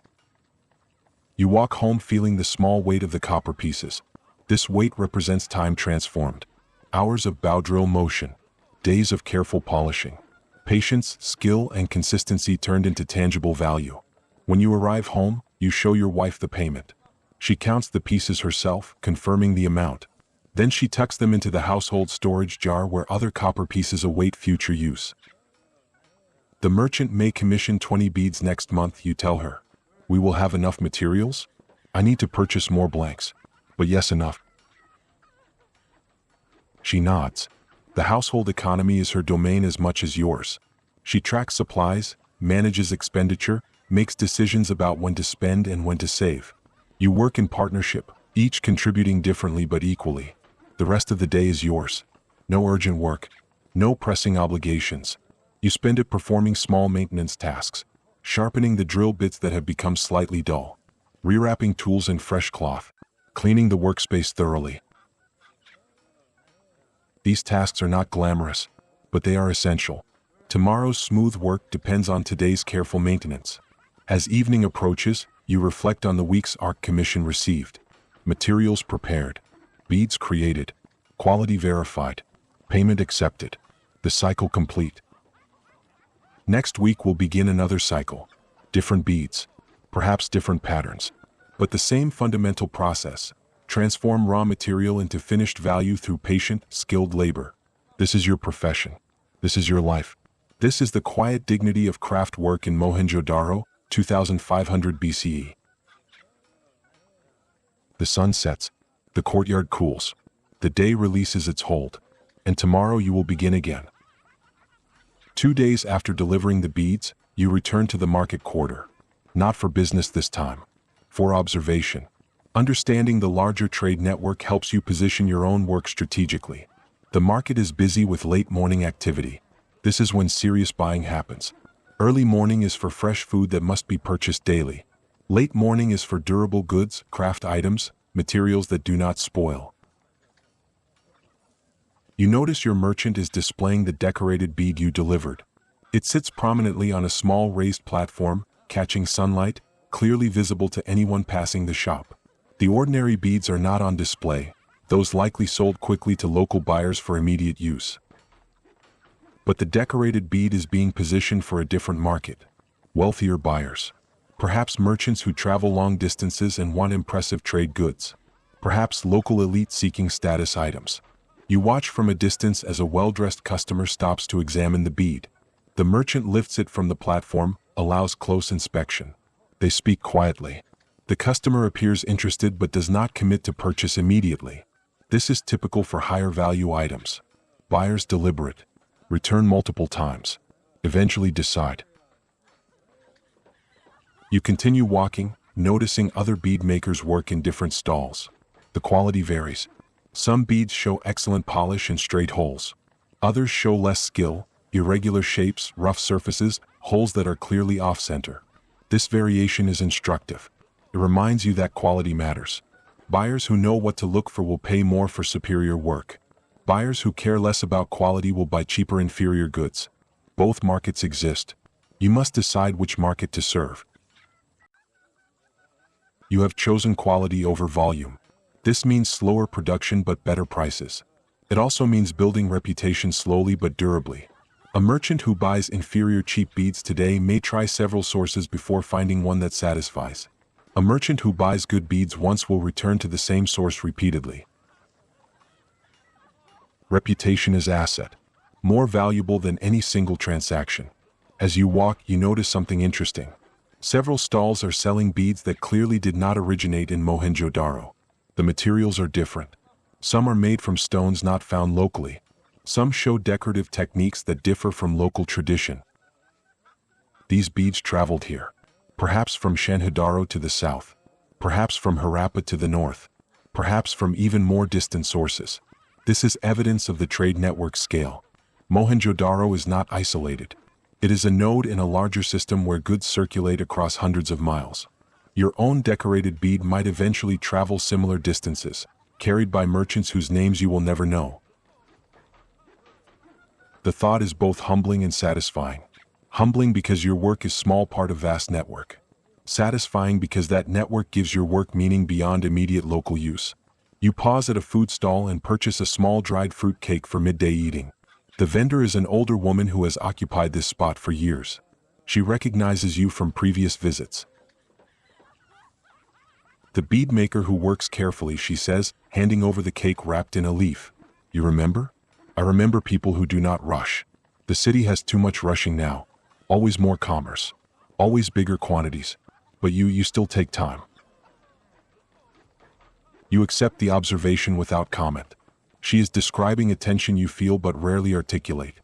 S1: You walk home feeling the small weight of the copper pieces. This weight represents time transformed. Hours of bow drill motion. Days of careful polishing. Patience, skill, and consistency turned into tangible value. When you arrive home, you show your wife the payment. She counts the pieces herself, confirming the amount. Then she tucks them into the household storage jar where other copper pieces await future use. The merchant may commission 20 beads next month, you tell her. We will have enough materials? I need to purchase more blanks. But yes, enough. She nods. The household economy is her domain as much as yours. She tracks supplies, manages expenditure, makes decisions about when to spend and when to save. You work in partnership, each contributing differently but equally. The rest of the day is yours. No urgent work. No pressing obligations. You spend it performing small maintenance tasks, sharpening the drill bits that have become slightly dull. rewrapping tools in fresh cloth, cleaning the workspace thoroughly. These tasks are not glamorous, but they are essential. Tomorrow's smooth work depends on today's careful maintenance. As evening approaches, you reflect on the week's art commission received, materials prepared, beads created, quality verified, payment accepted, the cycle complete. Next week will begin another cycle, different beads, perhaps different patterns, but the same fundamental process. Transform raw material into finished value through patient, skilled labor. This is your profession. This is your life. This is the quiet dignity of craft work in Mohenjo-Daro, 2500 BCE. The sun sets, the courtyard cools, the day releases its hold, and tomorrow you will begin again. 2 days after delivering the beads, you return to the market quarter. Not for business this time, for observation. Understanding the larger trade network helps you position your own work strategically. The market is busy with late morning activity. This is when serious buying happens. Early morning is for fresh food that must be purchased daily. Late morning is for durable goods, craft items, materials that do not spoil. You notice your merchant is displaying the decorated bead you delivered. It sits prominently on a small raised platform, catching sunlight, clearly visible to anyone passing the shop. The ordinary beads are not on display, those likely sold quickly to local buyers for immediate use. But the decorated bead is being positioned for a different market. Wealthier buyers. Perhaps merchants who travel long distances and want impressive trade goods. Perhaps local elite seeking status items. You watch from a distance as a well-dressed customer stops to examine the bead. The merchant lifts it from the platform, allows close inspection. They speak quietly. The customer appears interested but does not commit to purchase immediately. This is typical for higher value items. Buyers deliberate, return multiple times, eventually decide. You continue walking, noticing other bead makers work in different stalls. The quality varies. Some beads show excellent polish and straight holes. Others show less skill, irregular shapes, rough surfaces, holes that are clearly off-center. This variation is instructive. It reminds you that quality matters. Buyers who know what to look for will pay more for superior work. Buyers who care less about quality will buy cheaper inferior goods. Both markets exist. You must decide which market to serve. You have chosen quality over volume. This means slower production but better prices. It also means building reputation slowly but durably. A merchant who buys inferior cheap beads today may try several sources before finding one that satisfies. A merchant who buys good beads once will return to the same source repeatedly. Reputation is asset, more valuable than any single transaction. As you walk, you notice something interesting. Several stalls are selling beads that clearly did not originate in Mohenjo-Daro. The materials are different. Some are made from stones not found locally. Some show decorative techniques that differ from local tradition. These beads traveled here. Perhaps from Chanhudaro to the south, perhaps from Harappa to the north, perhaps from even more distant sources. This is evidence of the trade network scale. Mohenjo-Daro is not isolated. It is a node in a larger system where goods circulate across hundreds of miles. Your own decorated bead might eventually travel similar distances, carried by merchants whose names you will never know. The thought is both humbling and satisfying. Humbling because your work is a small part of a vast network. Satisfying because that network gives your work meaning beyond immediate local use. You pause at a food stall and purchase a small dried fruit cake for midday eating. The vendor is an older woman who has occupied this spot for years. She recognizes you from previous visits. The bead maker who works carefully, she says, handing over the cake wrapped in a leaf. You remember? I remember people who do not rush. The city has too much rushing now. Always more commerce. Always bigger quantities. But you still take time. You accept the observation without comment. She is describing a tension you feel but rarely articulate.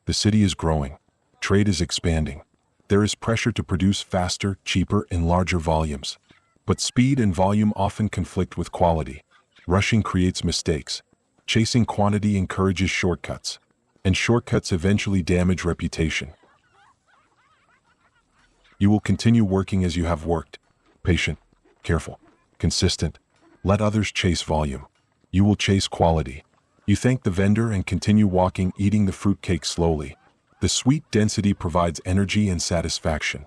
S1: The city is growing. Trade is expanding. There is pressure to produce faster, cheaper, in larger volumes. But speed and volume often conflict with quality. Rushing creates mistakes. Chasing quantity encourages shortcuts. And shortcuts eventually damage reputation. You will continue working as you have worked. Patient, Careful. Consistent. Let others chase volume. You will chase quality. You thank the vendor and continue walking, eating the fruitcake slowly. The sweet density provides energy and satisfaction.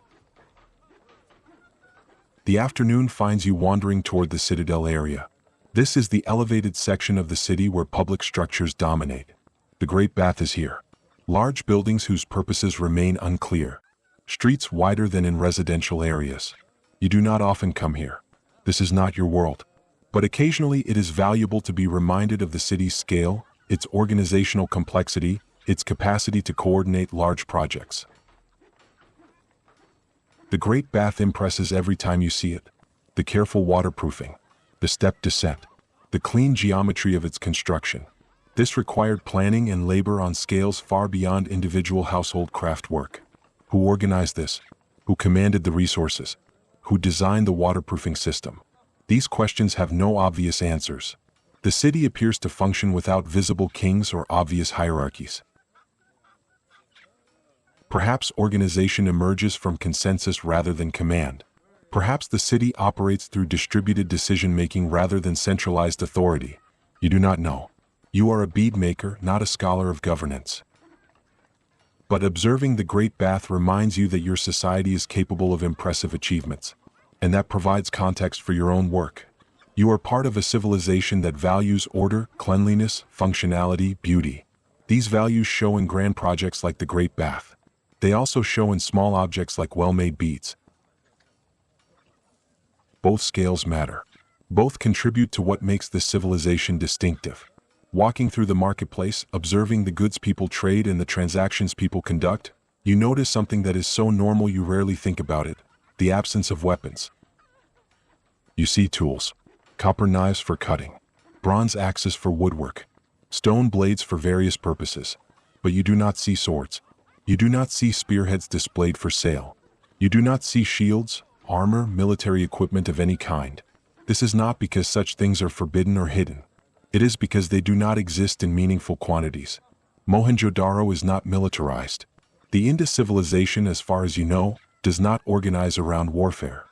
S1: The afternoon finds you wandering toward the Citadel area. This is the elevated section of the city where public structures dominate. The Great Bath is here. Large buildings whose purposes remain unclear. Streets wider than in residential areas. You do not often come here. This is not your world. But occasionally it is valuable to be reminded of the city's scale, its organizational complexity, its capacity to coordinate large projects. The Great Bath impresses every time you see it. The careful waterproofing, the step descent, the clean geometry of its construction. This required planning and labor on scales far beyond individual household craft work. Who organized this? Who commanded the resources? Who designed the waterproofing system? These questions have no obvious answers. The city appears to function without visible kings or obvious hierarchies. Perhaps organization emerges from consensus rather than command. Perhaps the city operates through distributed decision-making rather than centralized authority. You do not know. You are a bead-maker, not a scholar of governance. But observing the Great Bath reminds you that your society is capable of impressive achievements, and that provides context for your own work. You are part of a civilization that values order, cleanliness, functionality, beauty. These values show in grand projects like the Great Bath. They also show in small objects like well-made beads. Both scales matter. Both contribute to what makes this civilization distinctive. Walking through the marketplace, observing the goods people trade and the transactions people conduct, you notice something that is so normal you rarely think about it: the absence of weapons. You see tools. Copper knives for cutting, bronze axes for woodwork, stone blades for various purposes. But you do not see swords. You do not see spearheads displayed for sale. You do not see shields, armor, military equipment of any kind. This is not because such things are forbidden or hidden. It is because they do not exist in meaningful quantities. Mohenjo-Daro is not militarized. The Indus civilization, as far as you know, does not organize around warfare.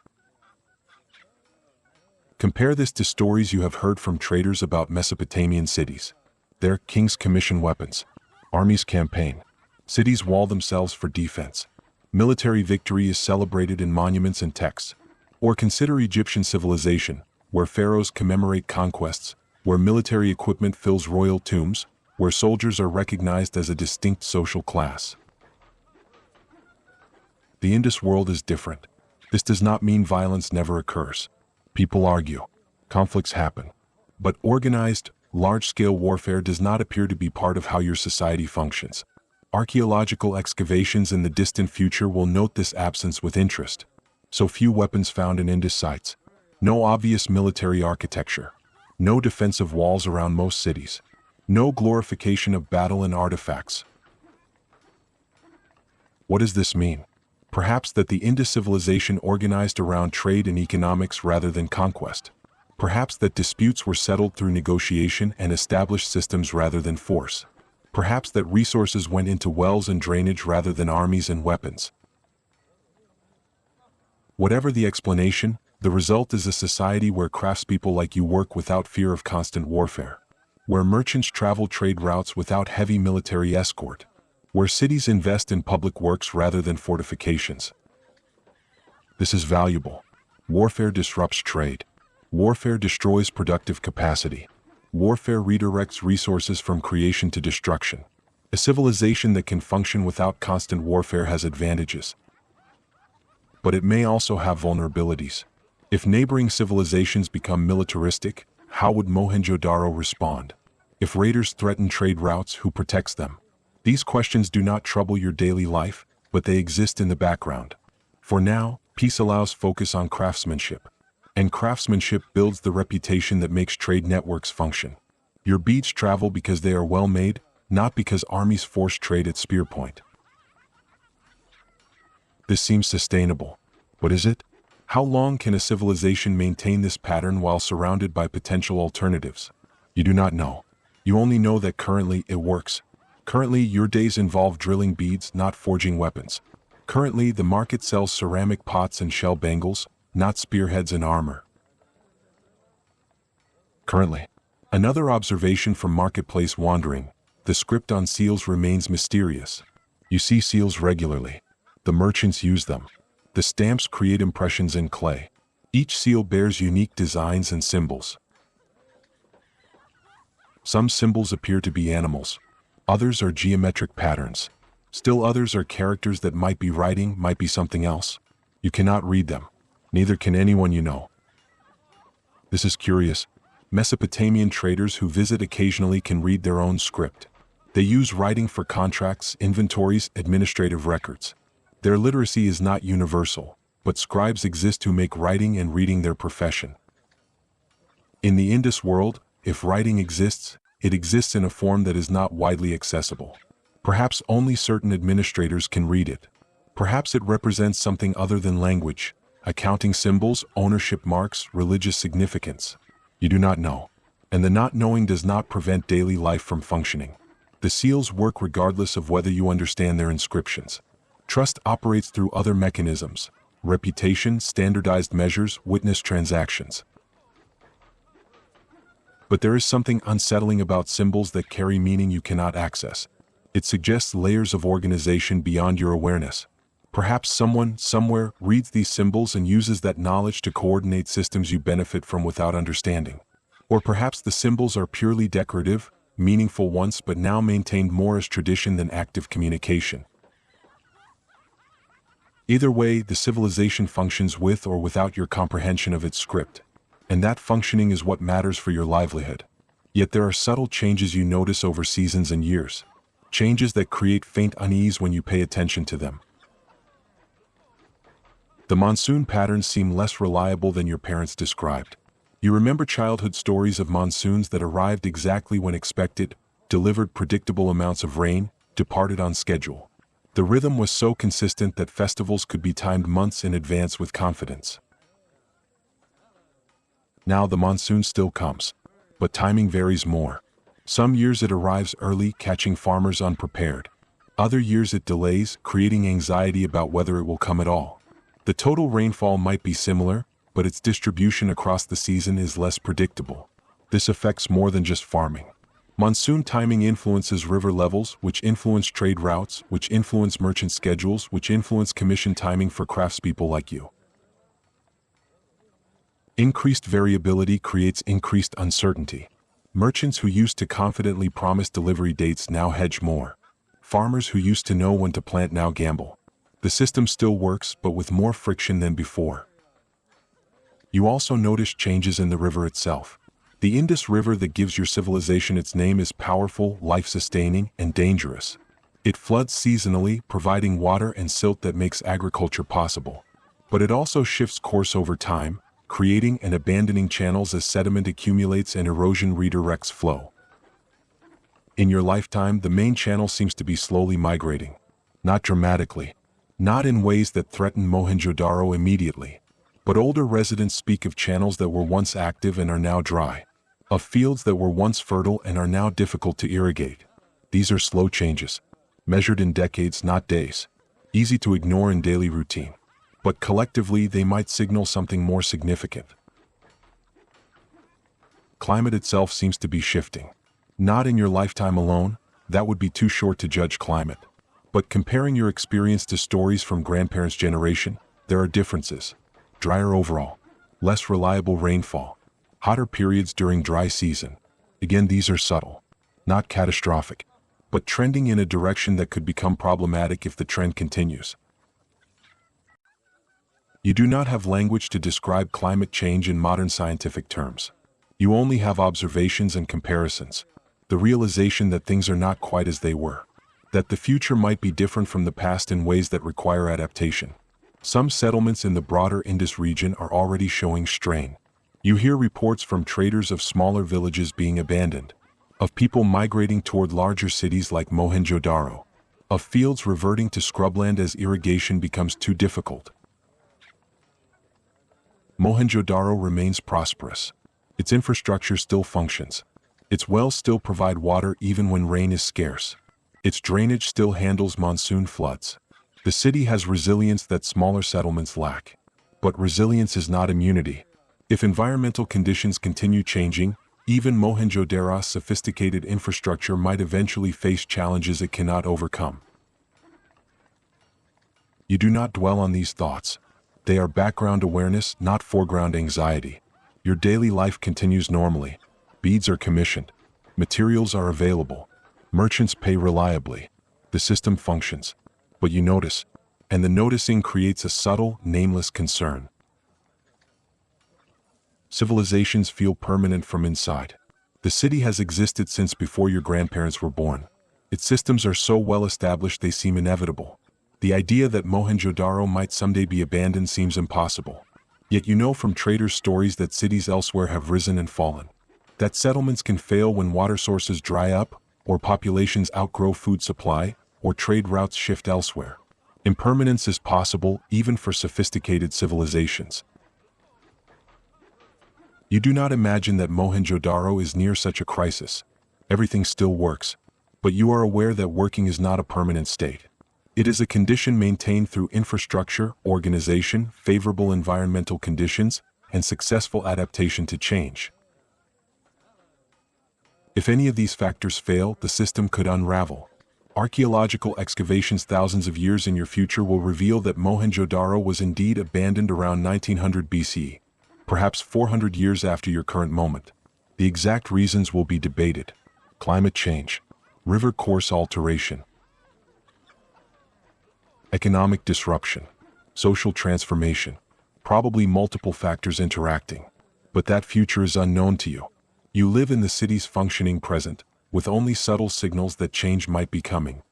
S1: Compare this to stories you have heard from traders about Mesopotamian cities. There, kings commission weapons. Armies campaign. Cities wall themselves for defense. Military victory is celebrated in monuments and texts. Or consider Egyptian civilization, where pharaohs commemorate conquests, where military equipment fills royal tombs, where soldiers are recognized as a distinct social class. The Indus world is different. This does not mean violence never occurs. People argue. Conflicts happen. But organized, large-scale warfare does not appear to be part of how your society functions. Archaeological excavations in the distant future will note this absence with interest. So few weapons found in Indus sites. No obvious military architecture. No defensive walls around most cities. No glorification of battle and artifacts. What does this mean? Perhaps that the Indus civilization organized around trade and economics rather than conquest. Perhaps that disputes were settled through negotiation and established systems rather than force. Perhaps that resources went into wells and drainage rather than armies and weapons. Whatever the explanation, the result is a society where craftspeople like you work without fear of constant warfare. Where merchants travel trade routes without heavy military escort. Where cities invest in public works rather than fortifications. This is valuable. Warfare disrupts trade. Warfare destroys productive capacity. Warfare redirects resources from creation to destruction. A civilization that can function without constant warfare has advantages. But it may also have vulnerabilities. If neighboring civilizations become militaristic, how would Mohenjo-Daro respond? If raiders threaten trade routes, who protects them? These questions do not trouble your daily life, but they exist in the background. For now, peace allows focus on craftsmanship. And craftsmanship builds the reputation that makes trade networks function. Your beads travel because they are well made, not because armies force trade at spear point. This seems sustainable. But is it? How long can a civilization maintain this pattern while surrounded by potential alternatives? You do not know. You only know that currently it works. Currently, your days involve drilling beads, not forging weapons. Currently, the market sells ceramic pots and shell bangles, not spearheads and armor. Currently, another observation from marketplace wandering, the script on seals remains mysterious. You see seals regularly. The merchants use them. The stamps create impressions in clay. Each seal bears unique designs and symbols. Some symbols appear to be animals. Others are geometric patterns. Still others are characters that might be writing, might be something else. You cannot read them. Neither can anyone you know. This is curious. Mesopotamian traders who visit occasionally can read their own script. They use writing for contracts, inventories, administrative records. Their literacy is not universal, but scribes exist who make writing and reading their profession. In the Indus world, if writing exists, it exists in a form that is not widely accessible. Perhaps only certain administrators can read it. Perhaps it represents something other than language, accounting symbols, ownership marks, religious significance. You do not know. And the not knowing does not prevent daily life from functioning. The seals work regardless of whether you understand their inscriptions. Trust operates through other mechanisms: reputation, standardized measures, witness transactions. But there is something unsettling about symbols that carry meaning you cannot access. It suggests layers of organization beyond your awareness. Perhaps someone, somewhere, reads these symbols and uses that knowledge to coordinate systems you benefit from without understanding. Or perhaps the symbols are purely decorative, meaningful once but now maintained more as tradition than active communication. Either way, the civilization functions with or without your comprehension of its script. And that functioning is what matters for your livelihood. Yet there are subtle changes you notice over seasons and years. Changes that create faint unease when you pay attention to them. The monsoon patterns seem less reliable than your parents described. You remember childhood stories of monsoons that arrived exactly when expected, delivered predictable amounts of rain, departed on schedule. The rhythm was so consistent that festivals could be timed months in advance with confidence. Now the monsoon still comes, but timing varies more. Some years it arrives early, catching farmers unprepared. Other years it delays, creating anxiety about whether it will come at all. The total rainfall might be similar, but its distribution across the season is less predictable. This affects more than just farming. Monsoon timing influences river levels, which influence trade routes, which influence merchant schedules, which influence commission timing for craftspeople like you. Increased variability creates increased uncertainty. Merchants who used to confidently promise delivery dates now hedge more. Farmers who used to know when to plant now gamble. The system still works, but with more friction than before. You also notice changes in the river itself. The Indus River that gives your civilization its name is powerful, life-sustaining, and dangerous. It floods seasonally, providing water and silt that makes agriculture possible. But it also shifts course over time, creating and abandoning channels as sediment accumulates and erosion redirects flow. In your lifetime, the main channel seems to be slowly migrating. Not dramatically. Not in ways that threaten Mohenjo-Daro immediately. But older residents speak of channels that were once active and are now dry. Of fields that were once fertile and are now difficult to irrigate. These are slow changes. Measured in decades, not days. Easy to ignore in daily routine. But collectively they might signal something more significant. Climate itself seems to be shifting. Not in your lifetime alone, that would be too short to judge climate. But comparing your experience to stories from grandparents' generation, there are differences. Drier overall, less reliable rainfall, hotter periods during dry season. Again, these are subtle, not catastrophic, but trending in a direction that could become problematic if the trend continues. You do not have language to describe climate change in modern scientific terms. You only have observations and comparisons, the realization that things are not quite as they were, that the future might be different from the past in ways that require adaptation. Some settlements in the broader Indus region are already showing strain. You hear reports from traders of smaller villages being abandoned, of people migrating toward larger cities like Mohenjo-Daro, of fields reverting to scrubland as irrigation becomes too difficult. Mohenjo-Daro remains prosperous. Its infrastructure still functions. Its wells still provide water even when rain is scarce. Its drainage still handles monsoon floods. The city has resilience that smaller settlements lack. But resilience is not immunity. If environmental conditions continue changing, Even Mohenjo-Daro's sophisticated infrastructure might eventually face challenges it cannot overcome. You do not dwell on these thoughts. They are background awareness, not foreground anxiety. Your daily life continues normally. Beads are commissioned. Materials are available. Merchants pay reliably. The system functions. But you notice, and the noticing creates a subtle, nameless concern. Civilizations feel permanent from inside. The city has existed since before your grandparents were born. Its systems are so well established they seem inevitable. The idea that Mohenjo-Daro might someday be abandoned seems impossible. Yet you know from traders' stories that cities elsewhere have risen and fallen. That settlements can fail when water sources dry up, or populations outgrow food supply, or trade routes shift elsewhere. Impermanence is possible even for sophisticated civilizations. You do not imagine that Mohenjo-Daro is near such a crisis. Everything still works, but you are aware that working is not a permanent state. It is a condition maintained through infrastructure, organization, favorable environmental conditions, and successful adaptation to change. If any of these factors fail, the system could unravel. Archaeological excavations thousands of years in your future will reveal that Mohenjo-Daro was indeed abandoned around 1900 BCE, perhaps 400 years after your current moment. The exact reasons will be debated. Climate change, river course alteration, economic disruption, social transformation, probably multiple factors interacting. But that future is unknown to you. You live in the city's functioning present, with only subtle signals that change might be coming.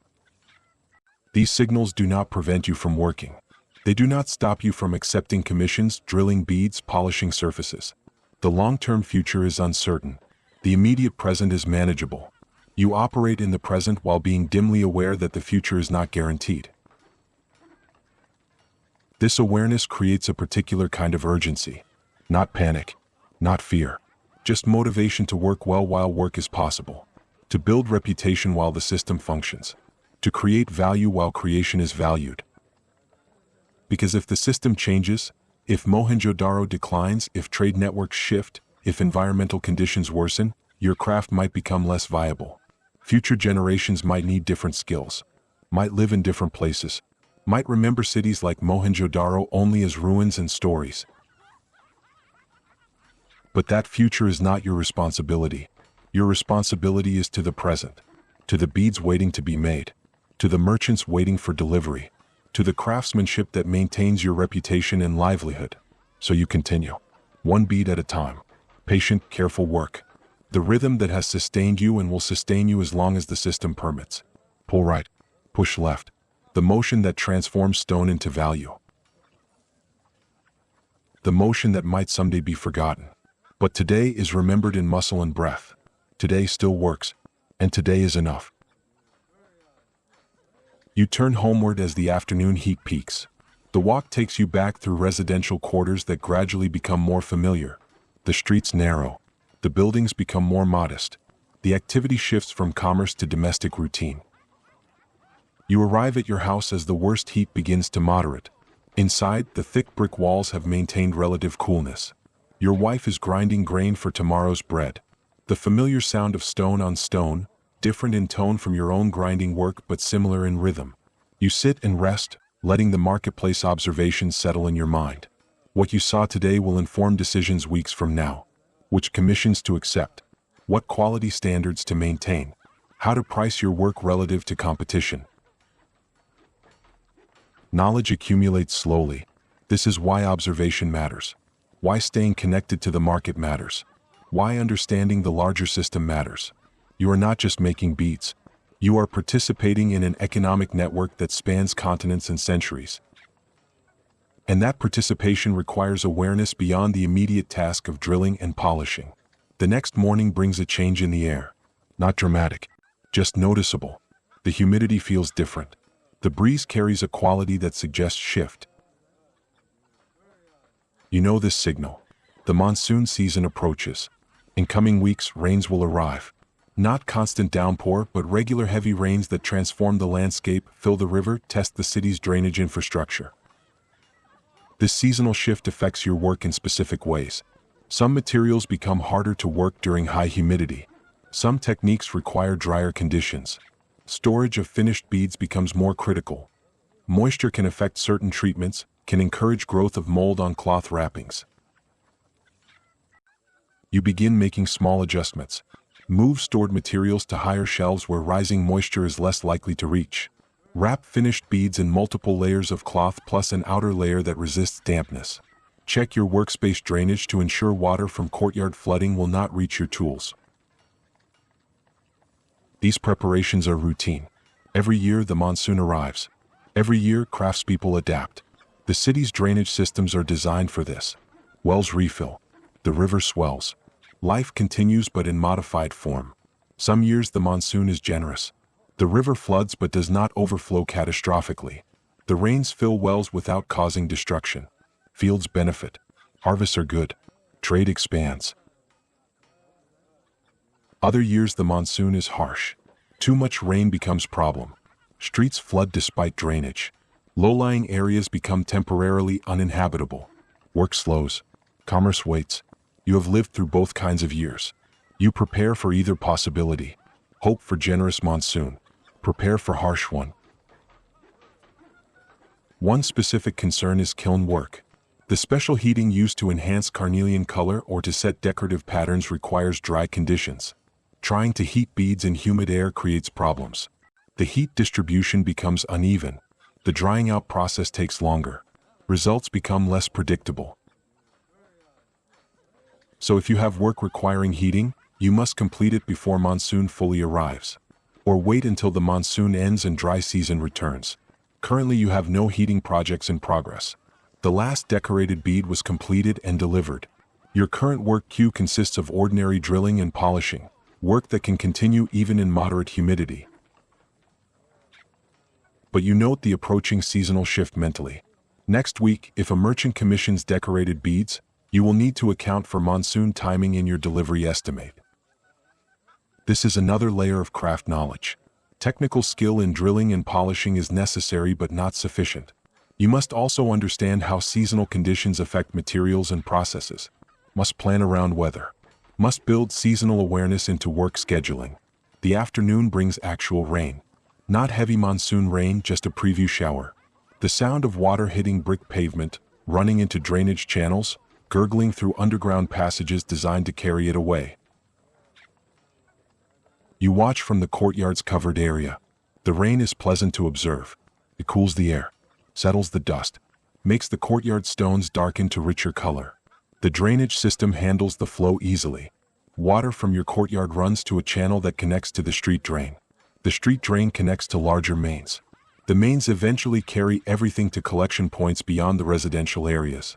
S1: These signals do not prevent you from working. They do not stop you from accepting commissions, drilling beads, polishing surfaces. The long-term future is uncertain. The immediate present is manageable. You operate in the present while being dimly aware that the future is not guaranteed. This awareness creates a particular kind of urgency. Not panic, not fear. Just motivation to work well while work is possible. To build reputation while the system functions. To create value while creation is valued. Because if the system changes, if Mohenjo-Daro declines, if trade networks shift, if environmental conditions worsen, your craft might become less viable. Future generations might need different skills, might live in different places, might remember cities like Mohenjo-Daro only as ruins and stories. But that future is not your responsibility. Your responsibility is to the present, to the beads waiting to be made, to the merchants waiting for delivery, to the craftsmanship that maintains your reputation and livelihood. So you continue, one bead at a time, patient, careful work, the rhythm that has sustained you and will sustain you as long as the system permits. Pull right, push left, the motion that transforms stone into value. The motion that might someday be forgotten, but today is remembered in muscle and breath. Today still works, and today is enough. You turn homeward as the afternoon heat peaks. The walk takes you back through residential quarters that gradually become more familiar. The streets narrow. The buildings become more modest. The activity shifts from commerce to domestic routine. You arrive at your house as the worst heat begins to moderate. Inside, the thick brick walls have maintained relative coolness. Your wife is grinding grain for tomorrow's bread. The familiar sound of stone on stone, different in tone from your own grinding work but similar in rhythm. You sit and rest, letting the marketplace observations settle in your mind. What you saw today will inform decisions weeks from now. Which commissions to accept, what quality standards to maintain, how to price your work relative to competition. Knowledge accumulates slowly. This is why observation matters. Why staying connected to the market matters. Why understanding the larger system matters. You are not just making beads. You are participating in an economic network that spans continents and centuries. And that participation requires awareness beyond the immediate task of drilling and polishing. The next morning brings a change in the air. Not dramatic, just noticeable. The humidity feels different. The breeze carries a quality that suggests shift. You know this signal. The monsoon season approaches. In coming weeks, rains will arrive. Not constant downpour, but regular heavy rains that transform the landscape, fill the river, test the city's drainage infrastructure. This seasonal shift affects your work in specific ways. Some materials become harder to work during high humidity. Some techniques require drier conditions. Storage of finished beads becomes more critical. Moisture can affect certain treatments, can encourage growth of mold on cloth wrappings. You begin making small adjustments. Move stored materials to higher shelves where rising moisture is less likely to reach. Wrap finished beads in multiple layers of cloth plus an outer layer that resists dampness. Check your workspace drainage to ensure water from courtyard flooding will not reach your tools. These preparations are routine. Every year the monsoon arrives. Every year craftspeople adapt. The city's drainage systems are designed for this. Wells refill. The river swells. Life continues but in modified form. Some years the monsoon is generous. The river floods but does not overflow catastrophically. The rains fill wells without causing destruction. Fields benefit. Harvests are good. Trade expands. Other years the monsoon is harsh. Too much rain becomes problem. Streets flood despite drainage. Low-lying areas become temporarily uninhabitable. Work slows. Commerce waits. You have lived through both kinds of years. You prepare for either possibility. Hope for generous monsoon. Prepare for harsh one. One specific concern is kiln work. The special heating used to enhance carnelian color or to set decorative patterns requires dry conditions. Trying to heat beads in humid air creates problems. The heat distribution becomes uneven. The drying out process takes longer. Results become less predictable. So if you have work requiring heating, you must complete it before monsoon fully arrives. Or wait until the monsoon ends and dry season returns. Currently you have no heating projects in progress. The last decorated bead was completed and delivered. Your current work queue consists of ordinary drilling and polishing, work that can continue even in moderate humidity. But you note the approaching seasonal shift mentally. Next week, if a merchant commissions decorated beads, you will need to account for monsoon timing in your delivery estimate. This is another layer of craft knowledge. Technical skill in drilling and polishing is necessary but not sufficient. You must also understand how seasonal conditions affect materials and processes. Must plan around weather. Must build seasonal awareness into work scheduling. The afternoon brings actual rain. Not heavy monsoon rain, just a preview shower. The sound of water hitting brick pavement, running into drainage channels, gurgling through underground passages designed to carry it away. You watch from the courtyard's covered area. The rain is pleasant to observe. It cools the air, settles the dust, makes the courtyard stones darken to richer color. The drainage system handles the flow easily. Water from your courtyard runs to a channel that connects to the street drain. The street drain connects to larger mains. The mains eventually carry everything to collection points beyond the residential areas.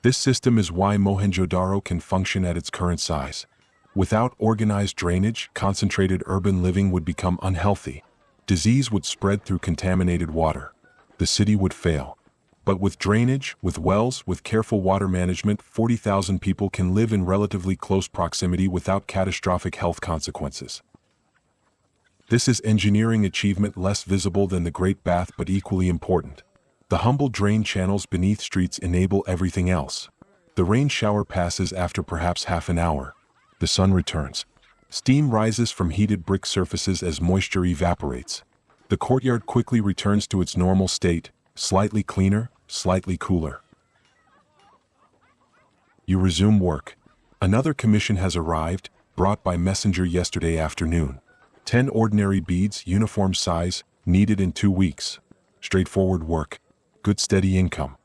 S1: This system is why Mohenjo-Daro can function at its current size. Without organized drainage, concentrated urban living would become unhealthy. Disease would spread through contaminated water. The city would fail. But with drainage, with wells, with careful water management, 40,000 people can live in relatively close proximity without catastrophic health consequences. This is engineering achievement less visible than the Great Bath but equally important. The humble drain channels beneath streets enable everything else. The rain shower passes after perhaps half an hour. The sun returns. Steam rises from heated brick surfaces as moisture evaporates. The courtyard quickly returns to its normal state, slightly cleaner, slightly cooler. You resume work. Another commission has arrived, brought by messenger yesterday afternoon. 10 ordinary beads, uniform size, needed in 2 weeks. Straightforward work. Good steady income.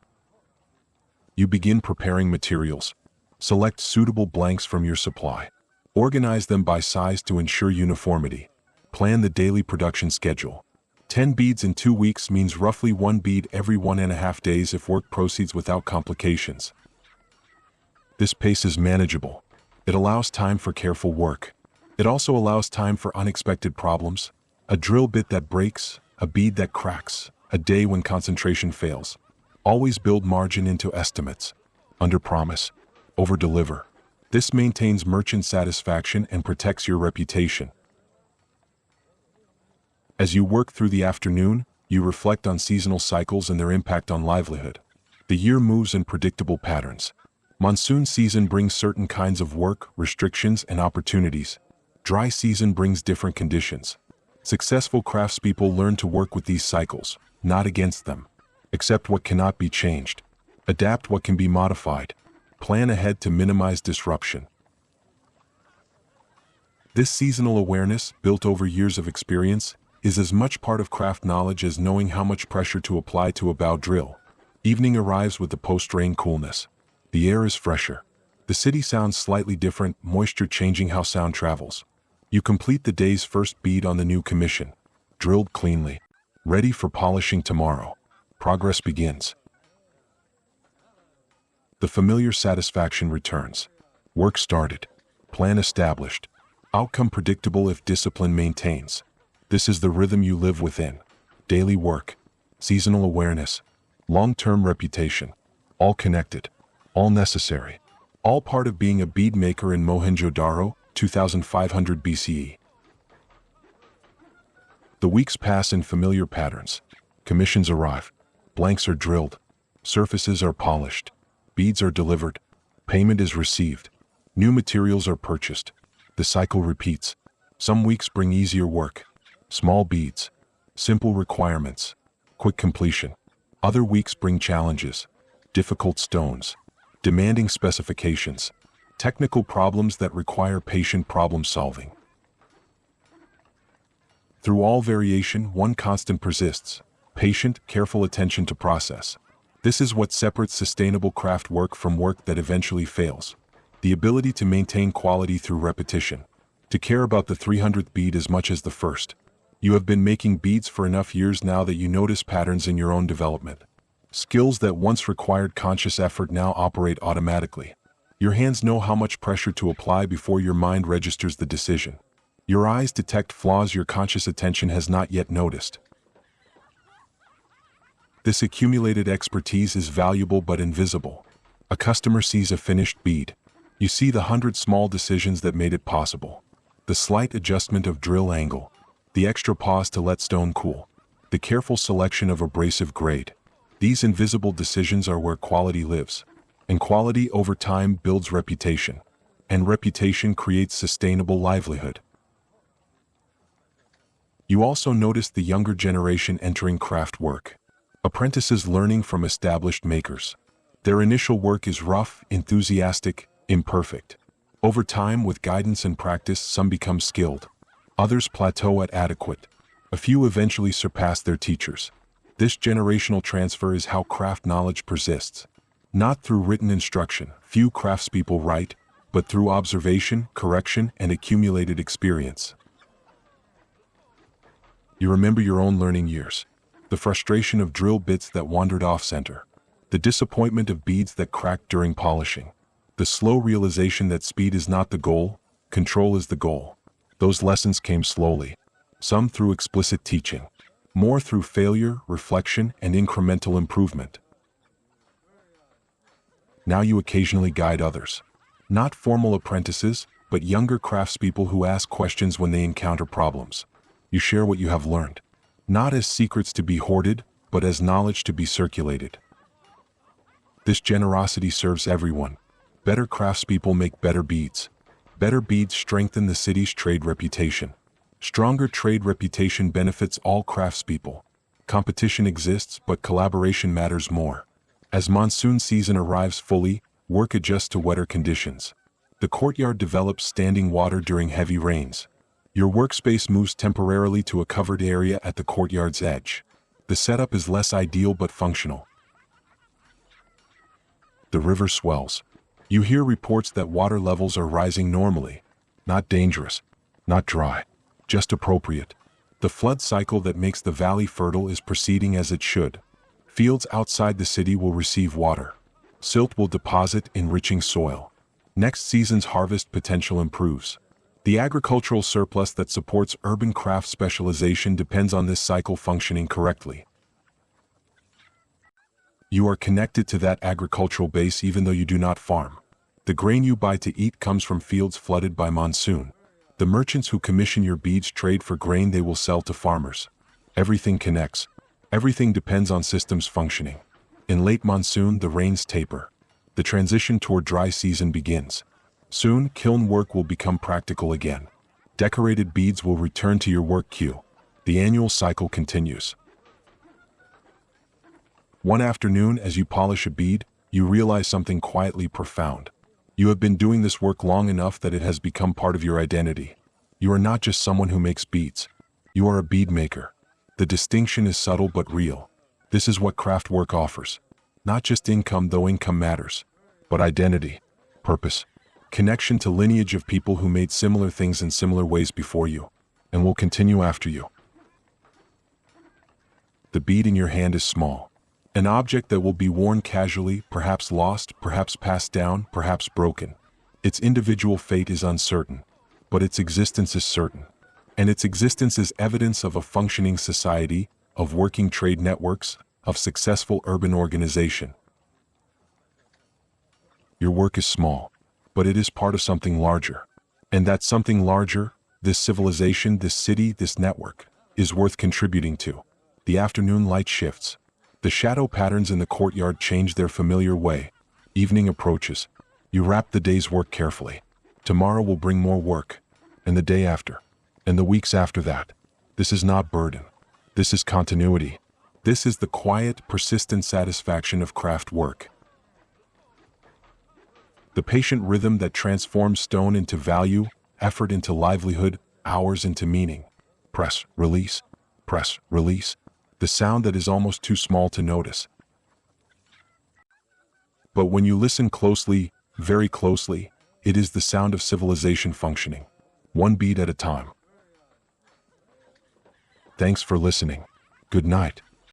S1: You begin preparing materials. Select suitable blanks from your supply. Organize them by size to ensure uniformity. Plan the daily production schedule. 10 beads in 2 weeks means roughly 1 bead every 1.5 days if work proceeds without complications. This pace is manageable. It allows time for careful work. It also allows time for unexpected problems. A drill bit that breaks, a bead that cracks, a day when concentration fails. Always build margin into estimates. Under-promise, over-deliver. This maintains merchant satisfaction and protects your reputation. As you work through the afternoon, you reflect on seasonal cycles and their impact on livelihood. The year moves in predictable patterns. Monsoon season brings certain kinds of work, restrictions, and opportunities. Dry season brings different conditions. Successful craftspeople learn to work with these cycles, not against them. Accept what cannot be changed. Adapt what can be modified. Plan ahead to minimize disruption. This seasonal awareness, built over years of experience, is as much part of craft knowledge as knowing how much pressure to apply to a bow drill. Evening arrives with the post-rain coolness. The air is fresher. The city sounds slightly different, moisture changing how sound travels. You complete the day's first bead on the new commission, drilled cleanly, ready for polishing tomorrow. Progress begins. The familiar satisfaction returns. Work started. Plan established. Outcome predictable if discipline maintains. This is the rhythm you live within. Daily work, seasonal awareness, long-term reputation, all connected, all necessary, all part of being a bead maker in Mohenjo-Daro, 2500 BCE. The weeks pass in familiar patterns. Commissions arrive. Blanks are drilled. Surfaces are polished. Beads are delivered. Payment is received. New materials are purchased. The cycle repeats. Some weeks bring easier work. Small beads. Simple requirements. Quick completion. Other weeks bring challenges. Difficult stones. Demanding specifications. Technical problems that require patient problem solving. Through all variation, one constant persists. Patient, careful attention to process. This is what separates sustainable craft work from work that eventually fails. The ability to maintain quality through repetition. To care about the 300th bead as much as the first. You have been making beads for enough years now that you notice patterns in your own development. Skills that once required conscious effort now operate automatically. Your hands know how much pressure to apply before your mind registers the decision. Your eyes detect flaws your conscious attention has not yet noticed. This accumulated expertise is valuable but invisible. A customer sees a finished bead. You see the 100 small decisions that made it possible. The slight adjustment of drill angle. The extra pause to let stone cool. The careful selection of abrasive grade. These invisible decisions are where quality lives. And quality over time builds reputation. And reputation creates sustainable livelihood. You also notice the younger generation entering craft work. Apprentices learning from established makers. Their initial work is rough, enthusiastic, imperfect. Over time, with guidance and practice, some become skilled. Others plateau at adequate. A few eventually surpass their teachers. This generational transfer is how craft knowledge persists. Not through written instruction, few craftspeople write, but through observation, correction, and accumulated experience. You remember your own learning years. The frustration of drill bits that wandered off-center. The disappointment of beads that cracked during polishing. The slow realization that speed is not the goal, control is the goal. Those lessons came slowly. Some through explicit teaching. More through failure, reflection, and incremental improvement. Now you occasionally guide others. Not formal apprentices, but younger craftspeople who ask questions when they encounter problems. You share what you have learned. Not as secrets to be hoarded, but as knowledge to be circulated. This generosity serves everyone. Better craftspeople make better beads. Better beads strengthen the city's trade reputation. Stronger trade reputation benefits all craftspeople. Competition exists, but collaboration matters more. As monsoon season arrives fully, work adjusts to wetter conditions. The courtyard develops standing water during heavy rains. Your workspace moves temporarily to a covered area at the courtyard's edge. The setup is less ideal but functional. The river swells. You hear reports that water levels are rising normally. Not dangerous, not dry, just appropriate. The flood cycle that makes the valley fertile is proceeding as it should. Fields outside the city will receive water. Silt will deposit, enriching soil. Next season's harvest potential improves. The agricultural surplus that supports urban craft specialization depends on this cycle functioning correctly. You are connected to that agricultural base even though you do not farm. The grain you buy to eat comes from fields flooded by monsoon. The merchants who commission your beads trade for grain they will sell to farmers. Everything connects. Everything depends on systems functioning. In late monsoon, the rains taper. The transition toward dry season begins. Soon, kiln work will become practical again. Decorated beads will return to your work queue. The annual cycle continues. One afternoon, as you polish a bead, you realize something quietly profound. You have been doing this work long enough that it has become part of your identity. You are not just someone who makes beads. You are a bead maker. The distinction is subtle but real. This is what craft work offers. Not just income, though income matters, but identity, purpose, connection to lineage of people who made similar things in similar ways before you, and will continue after you. The bead in your hand is small. An object that will be worn casually, perhaps lost, perhaps passed down, perhaps broken. Its individual fate is uncertain, but its existence is certain. And its existence is evidence of a functioning society, of working trade networks, of successful urban organization. Your work is small, but it is part of something larger. And that something larger, this civilization, this city, this network, is worth contributing to. The afternoon light shifts. The shadow patterns in the courtyard change their familiar way. Evening approaches. You wrap the day's work carefully. Tomorrow will bring more work, and the day after, and the weeks after that. This is not burden. This is continuity. This is the quiet, persistent satisfaction of craft work. The patient rhythm that transforms stone into value, effort into livelihood, hours into meaning. Press, release, press, release. The sound that is almost too small to notice. But when you listen closely, very closely, it is the sound of civilization functioning, one beat at a time. Thanks for listening. Good night.